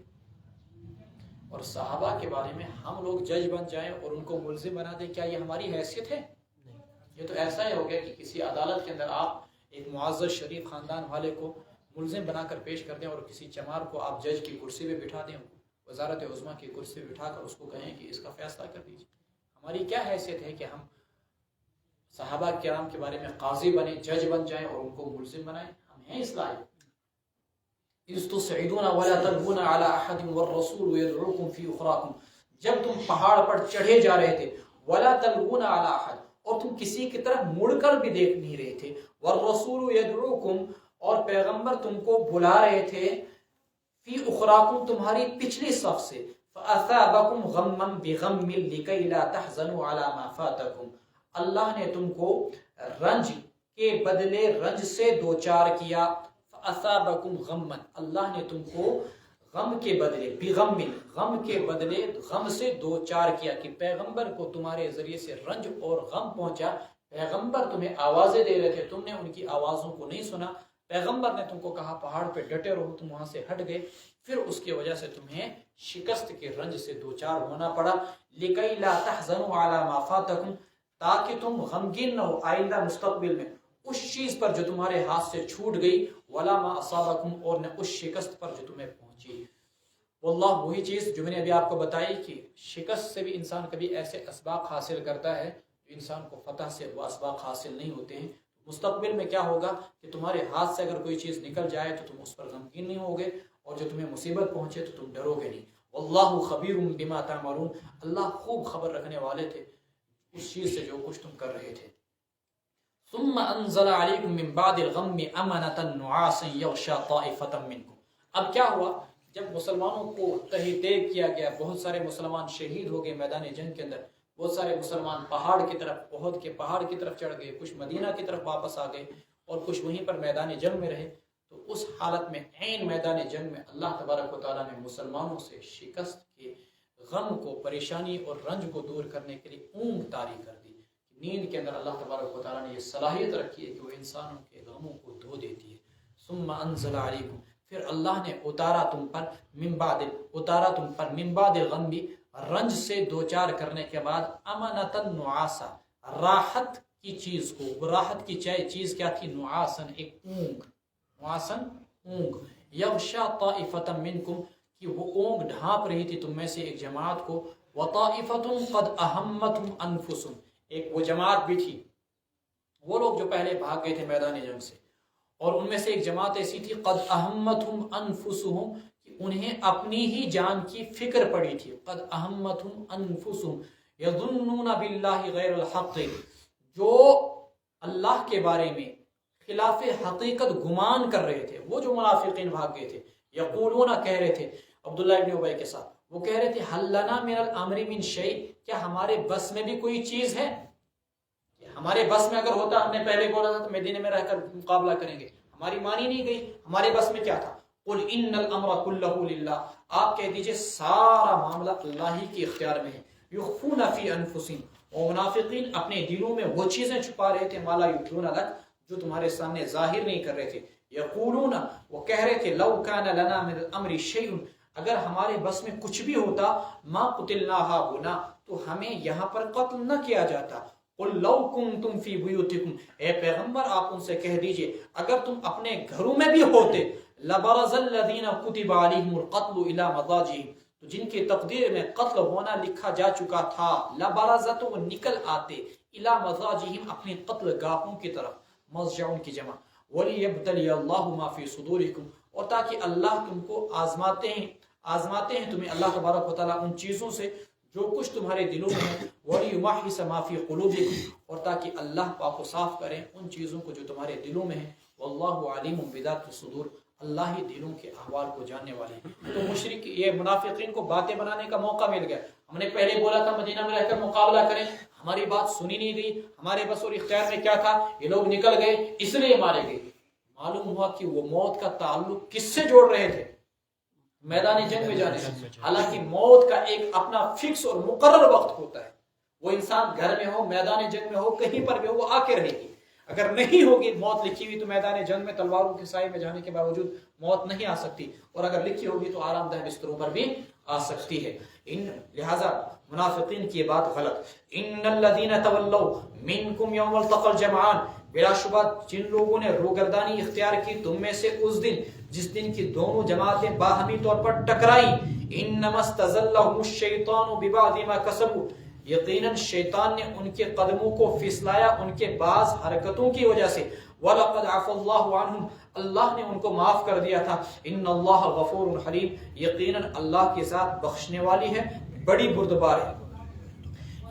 اور صحابہ کے بارے میں ہم لوگ جج بن جائیں اور ان کو ملزم بنا دیں، کیا یہ ہماری حیثیت ہے؟ یہ تو ایسا ہی ہو گیا کہ کسی عدالت کے اندر آپ ایک معزز شریف خاندان والے کو ملزم بنا کر پیش کر دیں اور کسی چمار کو آپ جج کی کرسی پہ بٹھا دیں، وزارت عظمیٰ کی کرسی پہ بٹھا کر اس کو کہیں کہ اس کا فیصلہ کر دیجیے. ہماری کیا حیثیت ہے کہ ہم صحابہ کرام کے بارے میں قاضی بنیں، جج بن جائیں اور ان کو ملزم بنائیں؟ ہم ہیں اس لائق. اذ تصعدون ولا تلوون على احد والرسول يدعوكم في اخراكم. جب تم پہاڑ پر چڑھے جا رہے تھے، ولا تلوون على احد، اور تم کسی کی طرف مڑ کر بھی دیکھ نہیں رہے تھے، والرسول يدعوكم، اور پیغمبر تم کو بلا رہے تھے، فی اخراکم، تمہاری پچھلی صف سے، فاثابکم غما بغم لکی لا تحزنوا علی ما فاتکم، اللہ نے تم کو رنج کے بدلے رنج سے دوچار کیا. فاثابکم غما، اللہ نے تم کو غم کے بدلے، بغم، غم کے بدلے غم سے دوچار کیا، کہ پیغمبر کو تمہارے ذریعے سے رنج اور غم پہنچا. پیغمبر تمہیں آوازیں دے رہے تھے، تم نے ان کی آوازوں کو نہیں سنا. پیغمبر نے تم کو کہا پہاڑ پہ ڈٹے رہو، تم وہاں سے ہٹ گئے، پھر اس کی وجہ سے تمہیں شکست کے رنج سے دوچار ہونا پڑا. لِكَيْ لَا تَحْزَنُوا عَلَى مَا فَاتَكُمْ، تاکہ تم غمگین نہ ہو آئندہ مستقبل میں اس چیز پر جو تمہارے ہاتھ سے چھوٹ گئی، وَلَا مَا أَصَابَكُمْ، اور نہ اس شکست پر جو تمہیں پہنچی. واللہ، وہی چیز جو میں نے ابھی آپ کو بتائی کہ شکست سے بھی انسان کبھی ایسے اسباق حاصل کرتا ہے جو انسان کو فتح سے وہ اسباق حاصل نہیں ہوتے ہیں. مستقبل میں کیا ہوگا کہ تمہارے ہاتھ سے اگر کوئی چیز نکل جائے تو تم اس پر غمگین نہیں ہوگے، اور جو تمہیں مصیبت پہنچے تو تم ڈرو گے نہیں. واللہ خبیر بما تعملون، اللہ خوب خبر رکھنے والے تھے اس چیز سے جو کچھ تم کر رہے تھے. ثم انزل علیکم من بعد الغم امنۃ نعاسا یغشی طائفۃ منکم. اب کیا ہوا؟ جب مسلمانوں کو تہی تیگ کیا گیا، بہت سارے مسلمان شہید ہو گئے میدان جنگ کے اندر، بہت سارے مسلمان پہاڑ کی طرف، احد کے پہاڑ کی طرف چڑھ گئے، کچھ مدینہ کی طرف واپس آ گئے اور کچھ وہیں پر میدان جنگ میں رہے. تو اس حالت میں عین میدان جنگ میں اللہ تبارک و تعالیٰ نے مسلمانوں سے شکست کے غم کو، پریشانی اور رنج کو دور کرنے کے لیے اونگ طاری کر دی. نیند کے اندر اللہ تبارک و تعالیٰ نے یہ صلاحیت رکھی ہے کہ وہ انسانوں کے غموں کو دھو دیتی ہے. ثم انزل علیکم، پھر اللہ نے اتارا تم پر، من بعد الغم، رنج سے دوچار کرنے کے بعد، امنۃ نعاسا، راحت کی چیز کو. راحت کی چیز کیا تھی؟ نعاسن، ایک اونگ. نعاسن، اونگ. یغشی طائفۃ منکم، کہ وہ اونگ ڈھانپ رہی تھی تم میں سے ایک جماعت کو. وطائفۃ قد اہمتہم انفسہم، ایک وہ جماعت بھی تھی، وہ لوگ جو پہلے بھاگ گئے تھے میدان جنگ سے، اور ان میں سے ایک جماعت ایسی تھی قد اہمتہم انفسہم، کہ انہیں اپنی ہی جان کی فکر پڑی تھی. قد اہمتہم انفسہم یظنون باللہ غیر الحق، جو اللہ کے بارے میں خلاف حقیقت گمان کر رہے تھے. وہ جو منافقین بھاگ گئے تھے، یقولون، کہہ رہے تھے عبداللہ ابن ابی کے ساتھ، وہ کہہ رہے تھے حل لنا من الامر من شیء، کیا ہمارے بس میں بھی کوئی چیز ہے؟ ہمارے بس میں اگر ہوتا، ہم نے پہلے بولا تھا تو مدینے میں رہ کر مقابلہ کریں گے، ہماری مانی نہیں گئی، ہمارے بس میں کیا تھا؟ قل ان الامر كله للہ، آپ کہہ دیجئے سارا معاملہ اللہ ہی کے اختیار میں ہے. یخفون فی انفسہم، اور منافقین اپنے دلوں میں وہ چیزیں چھپا رہے تھے، ما لا یبدون لک، جو تمہارے سامنے ظاہر نہیں کر رہے تھے. یقولون، وہ کہہ رہے تھے لو کان لنا من الامر شیء، اگر ہمارے بس میں کچھ بھی ہوتا، ما قتلنا ھاہنا، تو ہمیں یہاں پر قتل نہ کیا جاتا. قل لو کنتم فی بیوتکم، اے پیغمبر آپ ان سے کہہ دیجئے اگر تم اپنے گھروں میں بھی ہوتے، لبرز الذین کتب علیہم القتل الی مضاجعہم، تو جن کی تقدیر میں قتل ہونا لکھا جا چکا تھا، لبرز، تو وہ نکل آتے، الی مضاجعہم، اپنی قتل گاہوں کی طرف، مضجع کی جمع. ولیبتلی اللہ ما فی صدورکم، اور تاکہ اللہ تم کو آزماتے ہیں تمہیں اللہ تبارک و تعالیٰ ان چیزوں سے جو کچھ تمہارے دلوں میں ہے، وَلِيُمَحِّصَ مَا فِي قُلُوبِكُمْ، اور تاکہ اللہ پاک و صاف کریں ان چیزوں کو جو تمہارے دلوں میں ہیں. وَاللَّهُ عَلِيمٌ بِذَاتِ الصُّدُورِ، اللہ ہی دلوں کے احوال کو جاننے والے ہیں. تو مشرک، یہ منافقین کو باتیں بنانے کا موقع مل گیا. ہم نے پہلے بولا تھا مدینہ میں رہ کر مقابلہ کریں، ہماری بات سنی نہیں گئی، ہمارے بس اور اختیار میں کیا تھا، یہ لوگ نکل گئے اس لیے مارے گئے۔ معلوم ہوا کہ وہ موت کا تعلق کس سے جوڑ رہے تھے، میدان جنگ میں جانے سے۔ حالانکہ موت کا ایک اپنا فکس اور مقرر وقت ہوتا ہے، وہ انسان گھر میں ہو، میدان جنگ میں ہو، کہیں پر بھی ہو، وہ آ کے رہے گی۔ اگر نہیں ہوگی موت لکھی ہوئی تو میدان جنگ میں تلواروں کے سائے میں جانے کے باوجود موت نہیں آ سکتی، اور اگر لکھی ہوگی تو آرام دہ بستروں پر بھی آ سکتی ہے۔ لہذا منافقین کی بات غلط۔ ان الذين تولوا منكم يوم التقى الجمعان، بلا شبہ جن لوگوں نے روگردانی اختیار کی تم میں سے اس دن جس دن کی دونوں جماعتیں باہمی طور پر ٹکرائیں، انما استزلهم الشیطان ببعض ما كسبوا، یقیناً شیطان نے ان کے قدموں کو پھسلایا ان کے بعض حرکتوں کی وجہ سے۔ وَلَقَدْ عَفَى اللَّهُ عَنْهُمْ، اللہ نے ان کو معاف کر دیا تھا۔ ان اللہ غفور حلیم، یقیناً اللہ کی ذات بخشنے والی ہے، بڑی بردبار ہے۔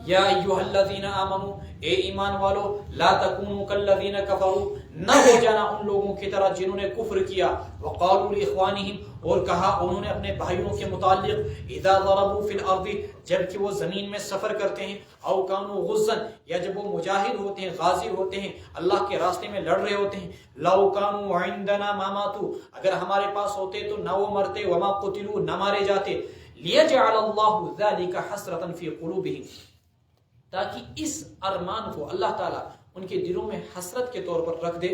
یا ایھا الذین آمنوا، اے ایمان والو، لا تکونوا کالذین کفروا، نہ ہو جانا ان لوگوں کی طرح جنہوں نے کفر کیا، وقالوا لاخوانہم، اور کہا انہوں نے اپنے بھائیوں کے متعلق، اذا ضربوا فی الارض، جبکہ وہ زمین میں سفر کرتے ہیں، او کانوا غزا، یا جب وہ مجاہد ہوتے ہیں، غازی ہوتے ہیں، اللہ کے راستے میں لڑ رہے ہوتے ہیں، لو کانوا عندنا ما ماتوا، اگر ہمارے پاس ہوتے تو نہ وہ مرتے، وما قتلوا، نہ مارے جاتے، لیجعل اللہ ذلک حسرۃ فی قلوبہم، تاکہ اس ارمان کو اللہ تعالیٰ ان کے دلوں میں حسرت کے طور پر رکھ دے۔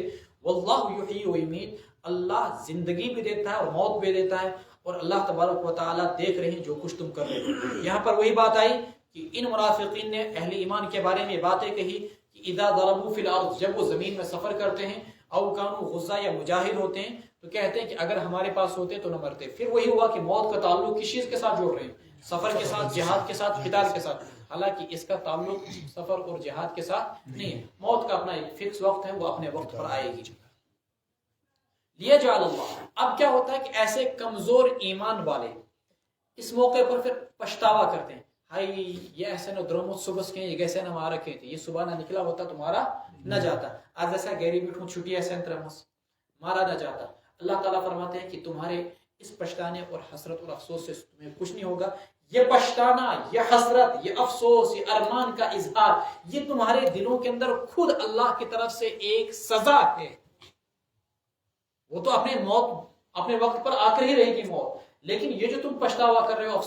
واللہ یحیی و یمیت، اللہ زندگی بھی دیتا ہے اور موت بھی دیتا ہے، اور اللہ تبارک و تعالیٰ دیکھ رہے ہیں جو کچھ تم کر رہے ہو۔ یہاں پر وہی بات آئی کہ ان منافقین نے اہل ایمان کے بارے میں باتیں کہی کہ اذا ضربوا فی الارض، جب وہ زمین میں سفر کرتے ہیں، او کانوا غزا، یا مجاہد ہوتے ہیں، تو کہتے ہیں کہ اگر ہمارے پاس ہوتے تو نہ مرتے۔ پھر وہی ہوا کہ موت کا تعلق کس چیز کے ساتھ جوڑ رہے ہیں، سفر کے ساتھ، جہاد کے ساتھ، قتال کے ساتھ، حالانکہ اس کا تعلق سفر اور جہاد کے ساتھ نہیں ہے۔ موت کا اپنا ایک فکس وقت ہے، وہ اپنے وقت پر آئے گی۔ لیجعل اللہ، اب کیا ہوتا ہے کہ ایسے کمزور ایمان والے اس موقع پر پھر پچھتاوا کرتے ہیں، ہائی یہ ایسے نہ درمت صبح کے یہ ایسے نہ مارا کے تھے، یہ صبح نہ نکلا ہوتا تمہارا نہ جاتا، آج ایسا گیری بیٹھوں چھٹی ایسے انترمس مارا نہ جاتا۔ اللہ تعالیٰ فرماتے ہیں کہ تمہارے اس پچھتانے اور حسرت اور افسوس سے تمہیں کچھ نہیں ہوگا۔ یہ پچھتانا، یہ حسرت، یہ افسوس، یہ ارمان کا اظہار، یہ تمہارے دلوں کے اندر خود اللہ کی طرف سے ایک سزا ہے۔ وہ تو اپنے وقت پر آ کر ہی رہے گی موت، لیکن یہ جو تم پچھتاوا کر رہے ہو،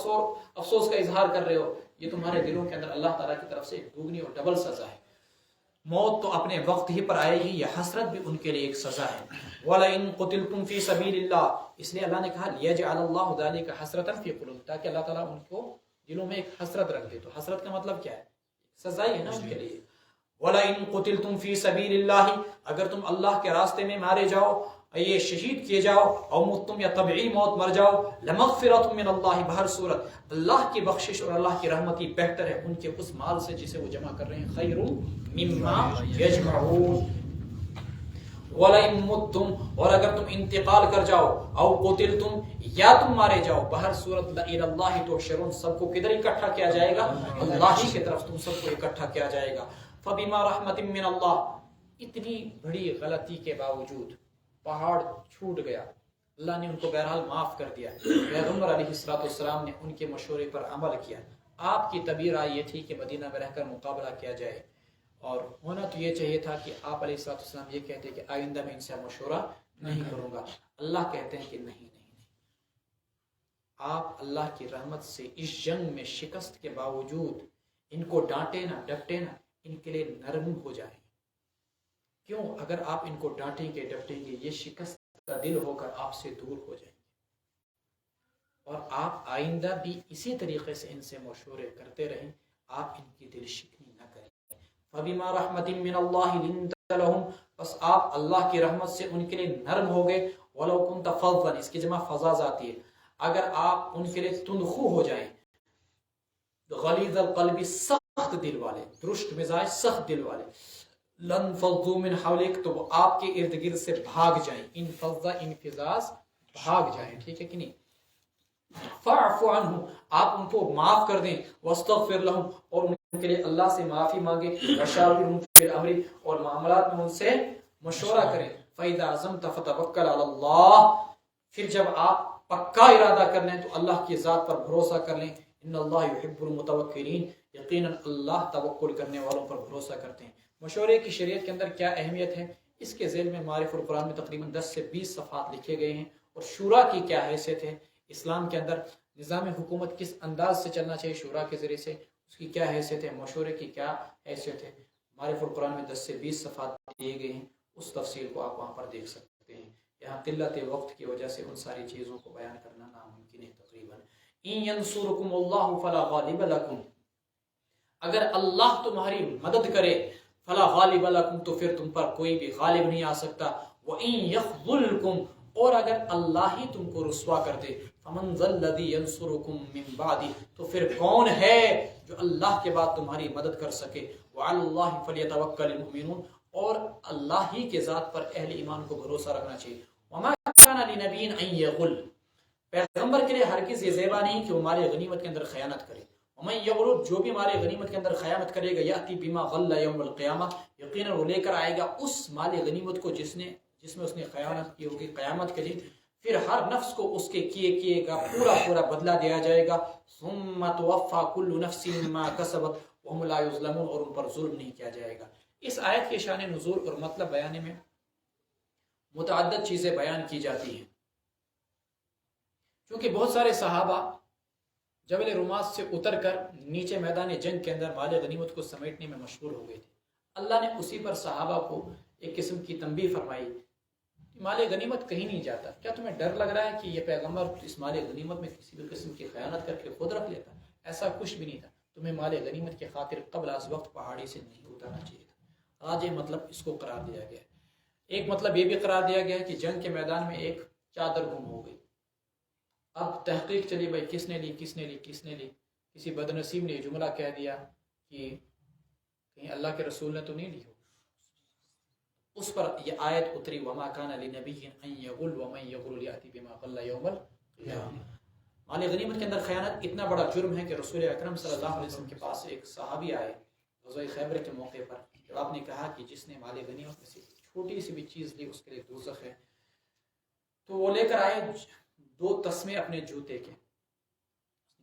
افسوس کا اظہار کر رہے ہو، یہ تمہارے دلوں کے اندر اللہ تعالیٰ کی طرف سے ایک دوگنی اور ڈبل سزا ہے۔ موت تو اپنے وقت ہی پر آئے گی، یہ حسرت بھی ان کے لیے ایک سزا ہے۔ وَلَئِن قُتِلْتُمْ فِي سَبِيلِ اللَّهِ، اس لیے اللہ نے کہا لِيَجْعَلَ اللَّهُ ذَلِكَ حَسْرَةً فِي قُلُوبِهِمْ، تاکہ اللہ تعالیٰ ان کو دلوں میں ایک حسرت رکھ دے۔ تو حسرت کا مطلب کیا ہے؟ سزا ہی ہے نا ان کے لیے۔ وَلَئِن قُتِلْتُمْ فِي سَبِيلِ اللَّهِ، اگر تم اللہ کے راستے میں مارے جاؤ، یہ شہید کیے جاؤ، او متم یا طبعی موت مر جاؤ، لمغفرۃ من اللہ، بہر صورت اللہ کی بخشش اور اللہ کی رحمت ہی بہتر ہے ان کے اس مال سے جسے وہ جمع کر رہے ہیں، خیر مما یجمعون۔ وَلَئِن مُتُّمْ، اور اگر تم انتقال کر جاؤ، او قتلتم، یا تم مارے جاؤ، بہر صورت لَإِلَى اللَّهِ تُحْشَرُونَ، سب کو کدھر اکٹھا کیا جائے گا؟ اللہ ہی کی طرف تم سب کو اکٹھا کیا جائے گا۔ فَبِمَا رَحْمَةٍ مِّنَ اللَّهِ، اتنی بڑی غلطی کے باوجود پہاڑ چھوٹ گیا، اللہ نے ان کو بہرحال معاف کر دیا۔ پیغمبر علیہ السلام نے ان کے مشورے پر عمل کیا۔ آپ کی تبییر آئی یہ تھی کہ مدینہ میں رہ کر مقابلہ کیا جائے، اور ہونا تو یہ چاہیے تھا کہ آپ علیہ السلام یہ کہتے کہ آئندہ میں ان سے مشورہ نہیں کروں گا۔ اللہ کہتے ہیں کہ نہیں، آپ اللہ کی رحمت سے اس جنگ میں شکست کے باوجود ان کو ڈانٹے نہ ڈپٹے نہ، ان کے لیے نرم ہو جائیں۔ کیوں؟ اگر آپ ان کو ڈانٹیں گے ڈپٹیں گے، یہ شکست کا دل ہو کر آپ سے دور ہو جائیں گے، اور آپ آئندہ بھی اسی طریقے سے ان سے مشورے کرتے رہیں، آپ ان کی دل شکنی نہ کریں۔ فَبِمَا رَحْمَةٍ مِّنَ اللَّهِ لِنتَ لَهُمْ، بس آپ اللہ کی رحمت سے ان کے لیے نرم ہو گئے۔ وَلَوْ كُنْتَ فَظًّا، اس کی جمع فظاظ آتی ہے، اگر آپ ان کے لیے تندخو ہو جائیں، غلیظ القلب، سخت دل والے، درشت مزاج، سخت دل والے، لن فضوا من حولک، تو وہ آپ کے ارد گرد سے بھاگ جائیں، انفضا انفزاز، بھاگ جائیں، ٹھیک ہے کہ نہیں؟ فاعف عنہم، آپ ان کو معاف کر دیں، واستغفر لہم، اور ان کے لیے اللہ سے معافی مانگیں، وشاورہم فی الامر، اور معاملات میں ان سے مشورہ کریں، فاذا عزمت فتوکل علی اللہ، پھر جب آپ پکا ارادہ کر لیں تو اللہ کی ذات پر بھروسہ کر لیں، ان اللہ یحب المتوکلین، یقیناً اللہ توکل کرنے والوں پر بھروسہ کرتے ہیں۔ مشورے کی شریعت کے اندر کیا اہمیت ہے، اس کے ذیل میں معارف القرآن میں تقریباً 10 سے 20 صفحات لکھے گئے ہیں، اور شورا کی کیا حیثیت ہے، اسلام کے اندر نظام حکومت کس انداز سے چلنا چاہیے شورا کے ذریعے سے، اس کی کیا حیثیت ہے، مشورے کی کیا حیثیت ہے، معارف القرآن میں 10 سے 20 صفحات دیے گئے ہیں، اس تفصیل کو آپ وہاں پر دیکھ سکتے ہیں۔ یہاں قلت وقت کی وجہ سے ان ساری چیزوں کو بیان کرنا ناممکن ہے تقریباً۔ ان ینصرکم اللہ فلا غالب لکم، اگر اللہ تمہاری مدد کرے، فلا غالب لکم، تو پھر تم پر کوئی بھی غالب نہیں آ سکتا، وَإِن يَخْذُلْكُمْ، اور اگر اللہ ہی تم کو رسوا کر دے، فَمَنْ ذَا الَّذِي يَنْصُرُكُمْ مِنْ بَعْدِهِ، تو پھر کون ہے جو اللہ کے بعد تمہاری مدد کر سکے، وَعَلَى اللَّهِ فَلْيَتَوَكَّلِ الْمُؤْمِنُونَ، اور اللہ ہی کے ذات پر اہل ایمان کو بھروسہ رکھنا چاہیے۔ وَمَا كَانَ لِنَبِيٍّ أَن يَغُلَّ، پیغمبر کے لیے ہرگز یہ زیبا نہیں کہ وہ مال غنیمت کے اندر خیانت کرے۔ وَمَن يَغْلُلْ، جو بھی مال غنیمت کے اندر خیانت کرے گا، یأتی بما غل یوم القیامہ، یقیناً وہ لے کر آئے گا اس مال غنیمت کو جس میں اس نے خیانت کی ہوگی قیامت کے دن، پھر ہر نفس کو اس کے کیے کا پورا بدلہ دیا جائے گا، ثم توفى كل نفس ما كسبت وهم لا يظلمون، اور ان پر ظلم نہیں کیا جائے گا۔ اس آیت کے شان نزول اور مطلب بیانے میں متعدد چیزیں بیان کی جاتی ہیں، چونکہ بہت سارے صحابہ جبل رومات سے اتر کر نیچے میدان جنگ کے اندر مال غنیمت کو سمیٹنے میں مشغول ہو گئے تھے۔ اللہ نے اسی پر صحابہ کو ایک قسم کی تنبیہ فرمائی، مال غنیمت کہیں نہیں جاتا، کیا تمہیں ڈر لگ رہا ہے کہ یہ پیغمبر اس مال غنیمت میں کسی بھی قسم کی خیانت کر کے خود رکھ لیتا؟ ایسا کچھ بھی نہیں تھا، تمہیں مال غنیمت کی خاطر قبل از وقت پہاڑی سے نہیں اترنا چاہیے تھا۔ آج یہ مطلب اس کو قرار دیا گیا ہے۔ ایک مطلب یہ بھی قرار دیا گیا ہے کہ جنگ کے میدان میں ایک چادر گم ہو گئی، اب تحقیق چلی بھائی کس نے لی، کسی بدنصیب نے یہ جملہ کہہ دیا کہ کہیں اللہ کے رسول نے تو نہیں لی ہو، اس پر یہ آیت اتری، وما کان لنبی ان یغل ومن یغل یأتی بما غل یوم القیامہ۔ مال غنیمت کے اندر خیانت اتنا بڑا جرم ہے کہ رسول اکرم صلی اللہ علیہ وسلم کے پاس ایک صحابی آئے غزوہ خیبر کے موقع پر، جب آپ نے کہا کہ جس نے مال غنیمت میں سے چھوٹی سی بھی چیز لی اس کے لیے دوزخ ہے، تو وہ لے کر آئے 2 تسمے اپنے جوتے کے،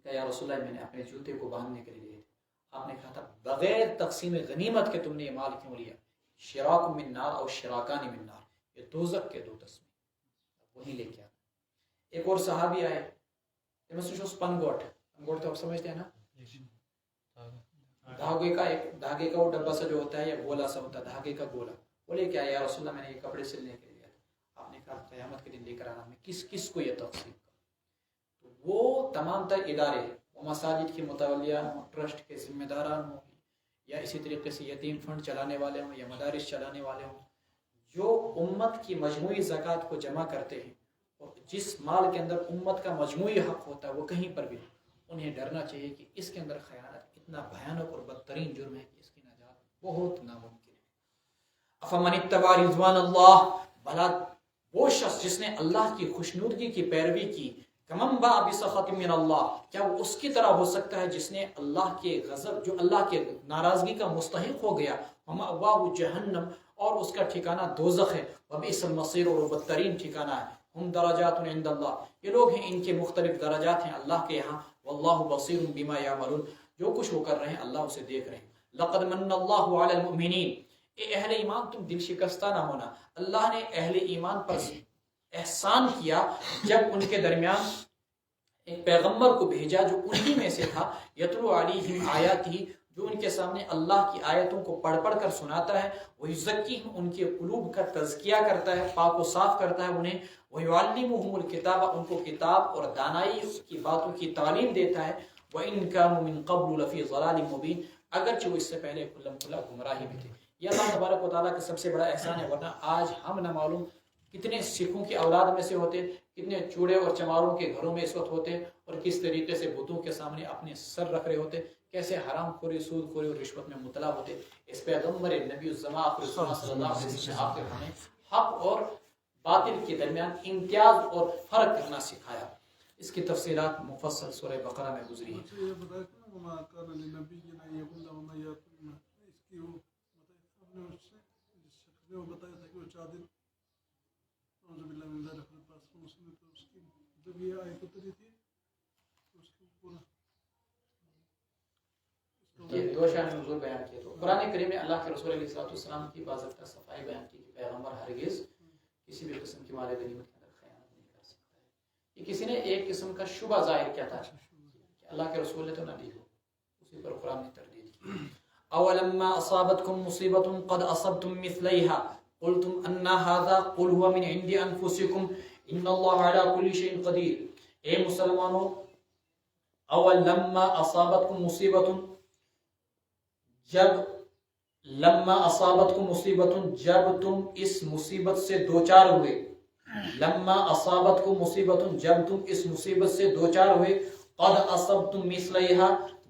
کہ یا رسول اللہ میں نے اپنے جوتے کو باندھنے کے لیے لیے تھے۔ آپ نے کہا تھا بغیر تقسیم غنیمت کے تم نے یہ مال کیوں لیا؟ شراک من نار اور شراکان من نار، یہ دوزخ کے 2 تسمے، وہی لے کے آنا۔ ایک اور صحابی آئے، پنگوٹ تو آپ سمجھتے ہیں نا، دھاگے کا وہ ڈبہ سا جو ہوتا ہے یا گولا سا ہوتا ہے، دھاگے کا گولا، وہ لے کے آیا، یا رسول اللہ میں نے یہ کپڑے سلنے کے لیے لیا تھا۔ آپ نے کہا قیامت کے دن لے کر آنا، میں کس کو یہ تقسیم کروں؟ وہ تمام تر ادارے، وہ مساجد کی متولیہ ہوں، ٹرسٹ کے ذمہ داران ہوں، یا اسی طریقے سے یتیم فنڈ چلانے والے ہوں یا مدارس چلانے والے ہوں، جو امت کی مجموعی زکوٰۃ کو جمع کرتے ہیں اور جس مال کے اندر امت کا مجموعی حق ہوتا ہے وہ کہیں پر بھی، انہیں ڈرنا چاہیے کہ اس کے اندر خیانت اتنا بھیانک اور بدترین جرم ہے کہ اس کی نجات بہت ناممکن ہے۔ افمن اتبع رضوان اللہ، بھلا وہ شخص جس نے اللہ کی خوشنودگی کی پیروی کی، کمن باء بسخط من اللہ، کیا وہ اس کی طرح ہو سکتا ہے جس نے اللہ کے غضب، جو اللہ کے ناراضگی کا مستحق ہو گیا، ومأواہ جہنم، اور اس کا ٹھکانہ دوزخ ہے، وبئس المصیر، اور وہ بدترین ٹھکانہ ہے۔ ہم درجات عند اللہ، یہ لوگ ہیں ان کے مختلف درجات ہیں اللہ کے یہاں، واللہ بصیر بما یعملون، جو کچھ وہ کر رہے ہیں اللہ اسے دیکھ رہے ہیں۔ لقد من اللہ علی المؤمنین، اے اہل ایمان تم دل شکستہ نہ ہونا، اللہ نے اہل ایمان پر احسان کیا جب ان کے درمیان ایک پیغمبر کو بھیجا جو انہی میں سے تھا، یتلو علیہم آیاتہ، جو ان کے سامنے اللہ کی آیتوں کو پڑھ کر سناتا ہے، ویزکیہم، ان کے قلوب کا تزکیہ کرتا ہے، پاک و صاف کرتا ہے انہیں، ویعلمہم الکتاب، ان کو کتاب اور دانائی کی باتوں کی تعلیم دیتا ہے، وان کانوا من قبل لفی ضلال مبین، اگرچہ وہ اس سے پہلے کھلم کھلا گمراہی میں تھے۔ یہ اللہ تبارک و تعالیٰ کا سب سے بڑا احسان ہے، ورنہ آج ہم نہ معلوم کتنے سکھوں کی اولاد میں سے ہوتے، کتنے چوڑے اور چماروں کے گھروں میں اس وقت ہوتے، اور کس طریقے سے بتوں کے سامنے اپنے سر رکھ رہے ہوتے، کیسے حرام خوری، سود خوری اور رشوت میں مبتلا ہوتے۔ اس پیغمبر نبی الزمان آخر الزمان صلی اللہ علیہ وسلم نے آخر ہمیں حق اور باطل کے درمیان امتیاز اور فرق کرنا سکھایا۔ اس کی تفصیلات مفصل سورہ بقرہ میں گزری ہیں۔ بتایا تھا کہ وہ 4 دن جب یہ آیت اتری تھی تو اس کو پورا دو شان نزول بیان کیے. تو قرآن کریم میں اللہ کے رسول علیہ السلام کی باضابطہ صفائی بیان کی کہ پیغمبر ہرگز کسی بھی قسم کی مال غنیمت کے اندر خیانت نہیں کر سکتا ہے. یہ کسی نے ایک قسم کا شبہ ظاہر کیا تھا کہ اللہ کے رسول نے تو نہ دی ہو, اسی پر قرآن نے تردید کی. اولما اصابتکم مصیبۃ قد اصبتم مثلیها قلتم ان هذا قل هو من عند انفسکم ان اللہ علی کل شیء قدیر. اے مسلمانوں, اولما اصابتکم مصیبۃ, جب لما اصابتکم مصیبۃ, جب تم اس مصیبت سے دوچار ہوئے, لما اصابتکم مصیبۃ, جب تم اس مصیبت سے دوچار ہوئے, قد اصبتم مثلیها,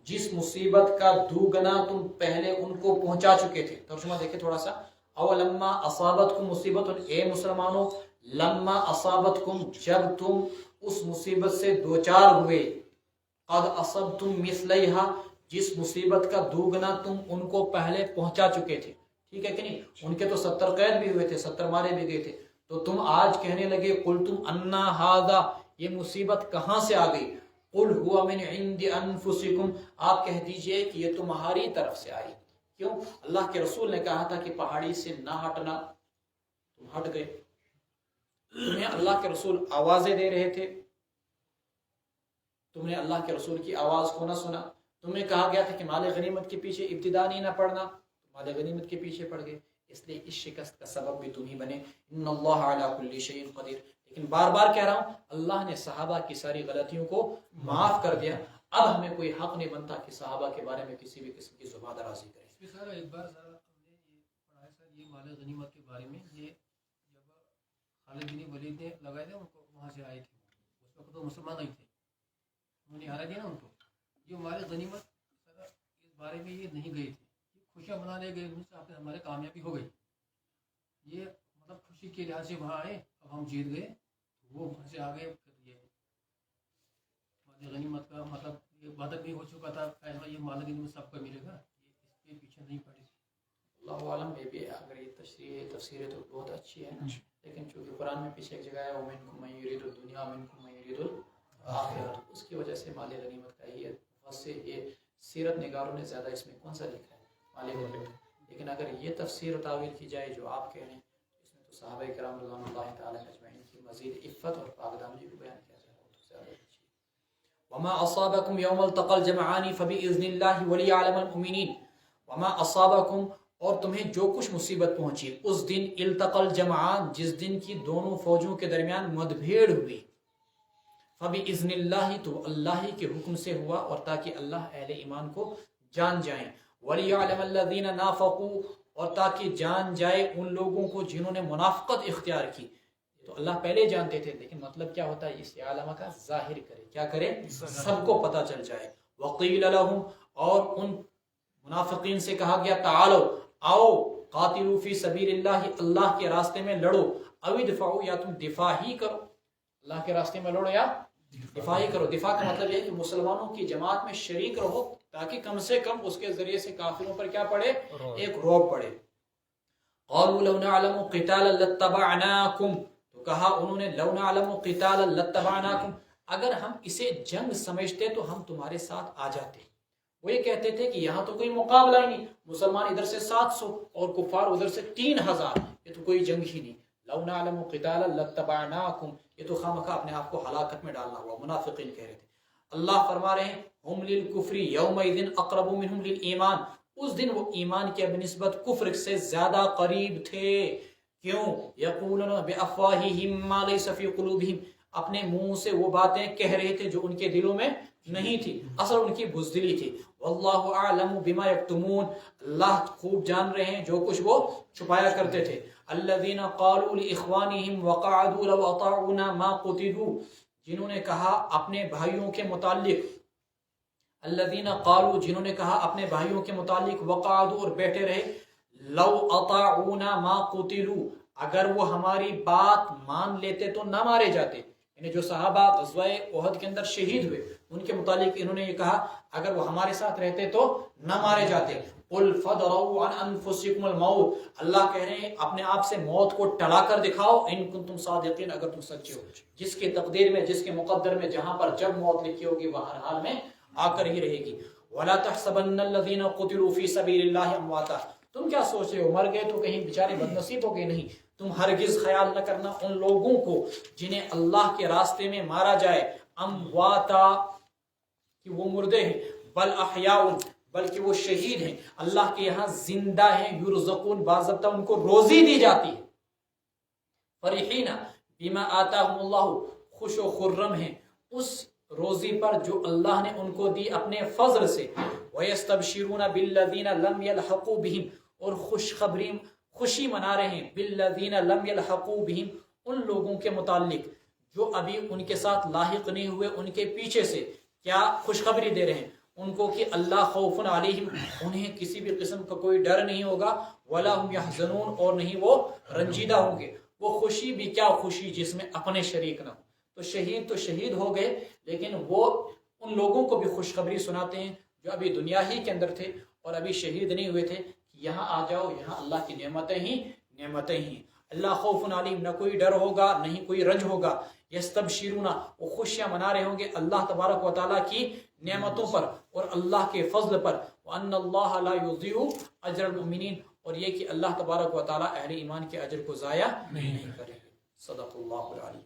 جس مصیبت کا دوگنا تم پہلے ان کو پہنچا چکے تھے. ترجمہ دیکھیں تھوڑا سا. اولما اصابتکم مصیبۃ, اے مسلمانوں, لما اصابتکم, جب تم اس مصیبت سے دوچار ہوئے, قد اصبتم مثلیها, جس مصیبت کا دوگنا تم ان کو پہلے پہنچا چکے تھے. ٹھیک ہے کہ نہیں؟ ان کے تو 70 قید بھی ہوئے تھے, 70 مارے بھی گئے تھے. تو تم آج کہنے لگے قلتم انا ھذا, یہ مصیبت کہاں سے آ گئی؟ قل هو من عند انفسکم, آپ کہہ دیجئے کہ یہ تمہاری طرف سے آئی. کیوں؟ اللہ کے رسول نے کہا تھا کہ پہاڑی سے نہ ہٹنا, تم ہٹ گئے. تمہیں اللہ کے رسول آوازیں دے رہے تھے, تم نے اللہ کے رسول کی آواز کو نہ سنا. تمہیں کہا گیا تھا کہ مال غنیمت کے پیچھے ابتدا نہیں نہ پڑنا, مال غنیمت کے پیچھے پڑ گئے. اس لیے اس شکست کا سبب بھی تم ہی بنے. ان اللہ علی کل شیء قدیر. لیکن بار بار کہہ رہا ہوں, اللہ نے صحابہ کی ساری غلطیوں کو معاف کر دیا. اب ہمیں کوئی حق نہیں بنتا کہ صحابہ کے بارے میں کسی بھی قسم کی زبان درازی کریں. سر ایک بار سر ہم نے یہ پڑھا ہے سر, یہ مال غنیمت کے بارے میں, یہ جب خالد بن ولید نے لگائے تھے ان کو, وہاں سے آئے تھے, اس وقت تو مسلمان نہیں تھے, انہوں نے ہارا دیا نا ان کو. یہ مال غنیمت سر اس بارے میں یہ نہیں گئے تھے, یہ خوشیاں منانے گئے, ان سے ہمارے کامیابی ہو گئی. یہ مطلب خوشی کے لحاظ سے وہاں آئے, اب ہم جیت گئے, وہ وہاں سے آگے. یہ مال غنیمت کا مطلب یہ وعدہ بھی ہو چکا تھا, فیصلہ یہ مال غنیمت سب کو ملے گا, یہ اس کے پیچھے نہیں پڑے. اللہ عالم میں بھی اگر یہ تفسیر تو بہت اچھی ہے, لیکن چونکہ قرآن میں پیچھے ایک جگہ ہے وَمِنْكُم مَن يُرِيدُ الدُّنْيَا وَمِنْكُم مَن يُرِيدُ الْآخِرَةَ, اس کی وجہ سے مال غنیمت کا ہی بہت سے یہ سیرت نگاروں نے زیادہ اس میں کون سا لکھا ہے, مال غنیمت. لیکن اگر یہ تفسیر و تعویل کی جائے جو آپ کہہ رہے ہیں, اس میں تو صحابہ کرام رضوان اللہ تعالی اجمعین کی مزید عفت اور پاکدامنی کو بیان کیا جائے تو زیادہ اچھی. وما اصابکم یوم التقى الجمعان فباذن اللہ وليعلم المؤمنین. وما اصابکم, اور تمہیں جو کچھ مصیبت پہنچی اس دن, التقى الجمعان, جس دن کی دونوں فوجوں کے درمیان مدبھیڑ ہوئی, فباذن اللہ, تو اللہ کے حکم سے ہوا, اور تاکہ اللہ اہل ایمان کو جان جائیں, وَلِيَعْلَمَ الَّذِينَ نَافَقُوا, اور تاکہ جان جائے ان لوگوں کو جنہوں نے منافقت اختیار کی. تو اللہ پہلے جانتے تھے, لیکن مطلب کیا ہوتا ہے, اس عالمہ کا ظاہر کرے, کیا کرے, سب کو پتہ چل جائے. وَقِيلَ لَهُمْ, اور ان منافقین سے کہا گیا, تعالو, آؤ, قاتلوا فی سبیل اللہ, اللہ کے راستے میں لڑو, او ادفعوا, یا تم دفاع ہی کرو, اللہ کے راستے میں لڑو یا دفاع ہی کرو. دفاع کا مطلب یہ ہے کہ مسلمانوں کی جماعت میں شریک رہو, تاکہ کم سے کم اس کے ذریعے سے کافروں پر کیا پڑے, ایک رعب پڑے. قالوا لو نعلم قتالا لاتبعناکم, تو کہا انہوں نے, لو نعلم قتالا لاتبعناکم, اگر ہم اسے جنگ سمجھتے تو ہم تمہارے ساتھ آ جاتے. وہ یہ کہتے تھے کہ یہاں تو کوئی مقابلہ ہی نہیں, مسلمان ادھر سے 700 اور کفار ادھر سے 3000, یہ تو کوئی جنگ ہی نہیں. لو نعلم قتالا لاتبعناکم, یہ تو خامخواہ اپنے آپ کو ہلاکت میں ڈالنا ہوا, منافقین کہہ رہے تھے. اللہ فرما رہے ہیں, ہم للکفر یومئذ اقرب منہم للایمان, اس دن وہ ایمان کے بنسبت کفر سے زیادہ قریب تھے. کیوں؟ یقولون بافواہہم ما لیس فی قلوبہم, اپنے منہ سے وہ باتیں کہہ رہے تھے جو ان کے دلوں میں نہیں تھی, اصل ان کی بزدلی تھی. واللہ اعلم بما یکتمون, اللہ خوب جان رہے ہیں جو کچھ وہ چھپایا کرتے تھے. الذین قالوا لاخوانہم وقعدوا لو اطاعونا ما قتلوا, جنہوں نے کہا اپنے بھائیوں کے متعلق, الذین قالوا, جنہوں نے کہا اپنے بھائیوں کے متعلق, وقعدوا, اور بیٹھے رہے, لو اطاعونا ما قتلوا, اگر وہ ہماری بات مان لیتے تو نہ مارے جاتے. یعنی جو صحابہ غزوہ احد کے اندر شہید ہوئے, ان کے متعلق انہوں نے یہ کہا اگر وہ ہمارے ساتھ رہتے تو نہ مارے جاتے. قل فادرؤوا عن انفسکم الموت, اللہ کہہ رہے ہیں اپنے آپ سے موت کو ٹلا کر دکھاؤ, ان کنتم صادقین, اگر تم سچے ہو. جس کے تقدیر میں, جس کے مقدر میں, جہاں پر جب موت لکھی ہوگی وہ ہر حال میں آ کر ہی رہے گی. ولا تحسبن الذين قتلوا في سبيل الله امواتا، تم کیا سوچ رہے ہو مر گئے تو کہیں بیچارے بد نصیب ہو گئے؟ نہیں، تم ہرگز خیال نہ کرنا ان لوگوں کو جنہیں اللہ کے راستے میں مارا جائے امواتا کہ وہ مردے ہیں، بل احیاء بلکہ وہ شہید ہیں، اللہ کے یہاں زندہ ہیں، یرزقون باضابطہ ان کو روزی دی جاتی ہے، فرحین بما آتاہم اللہ خوش و خرم ہیں اس روزی پر جو اللہ نے ان کو دی اپنے فضل سے، وَيَسْتَبْشِرُونَ بِالَّذِينَ لَمْ يَلْحَقُوا بِهِمْ اور خوشی منا رہے ہیں بِالَّذِينَ لَمْ يَلْحَقُوا بِهِمْ ان لوگوں کے متعلق جو ابھی ان کے ساتھ لاحق نہیں ہوئے ان کے پیچھے سے، کیا خوشخبری دے رہے ہیں ان کو کہ اللہ خوف علیہم انہیں کسی بھی قسم کا کوئی ڈر نہیں ہوگا، ولا هم يحزنون اور نہیں وہ رنجیدہ ہوں گے۔ وہ خوشی بھی کیا خوشی جس میں اپنے شریک نہ ہو، تو شہید ہو گئے لیکن وہ ان لوگوں کو بھی خوشخبری سناتے ہیں جو ابھی دنیا ہی کے اندر تھے اور ابھی شہید نہیں ہوئے تھے کہ یہاں آ جاؤ، یہاں اللہ کی نعمتیں ہی اللہ خوف علیہم، نہ کوئی ڈر ہوگا نہیں کوئی رنج ہوگا، یستبشرون وہ خوشیاں منا رہے ہوں گے اللہ تبارک و تعالیٰ کی نعمتوں پر اور اللہ کے فضل پر، وَأَنَّ اللَّهَ لَا يُضِيعُ أَجْرَ الْمُؤْمِنِينَ اور یہ کہ اللہ تبارک و تعالیٰ اہل ایمان کے اجر کو ضائع نہیں کرے گا۔ صدق اللہ العلی۔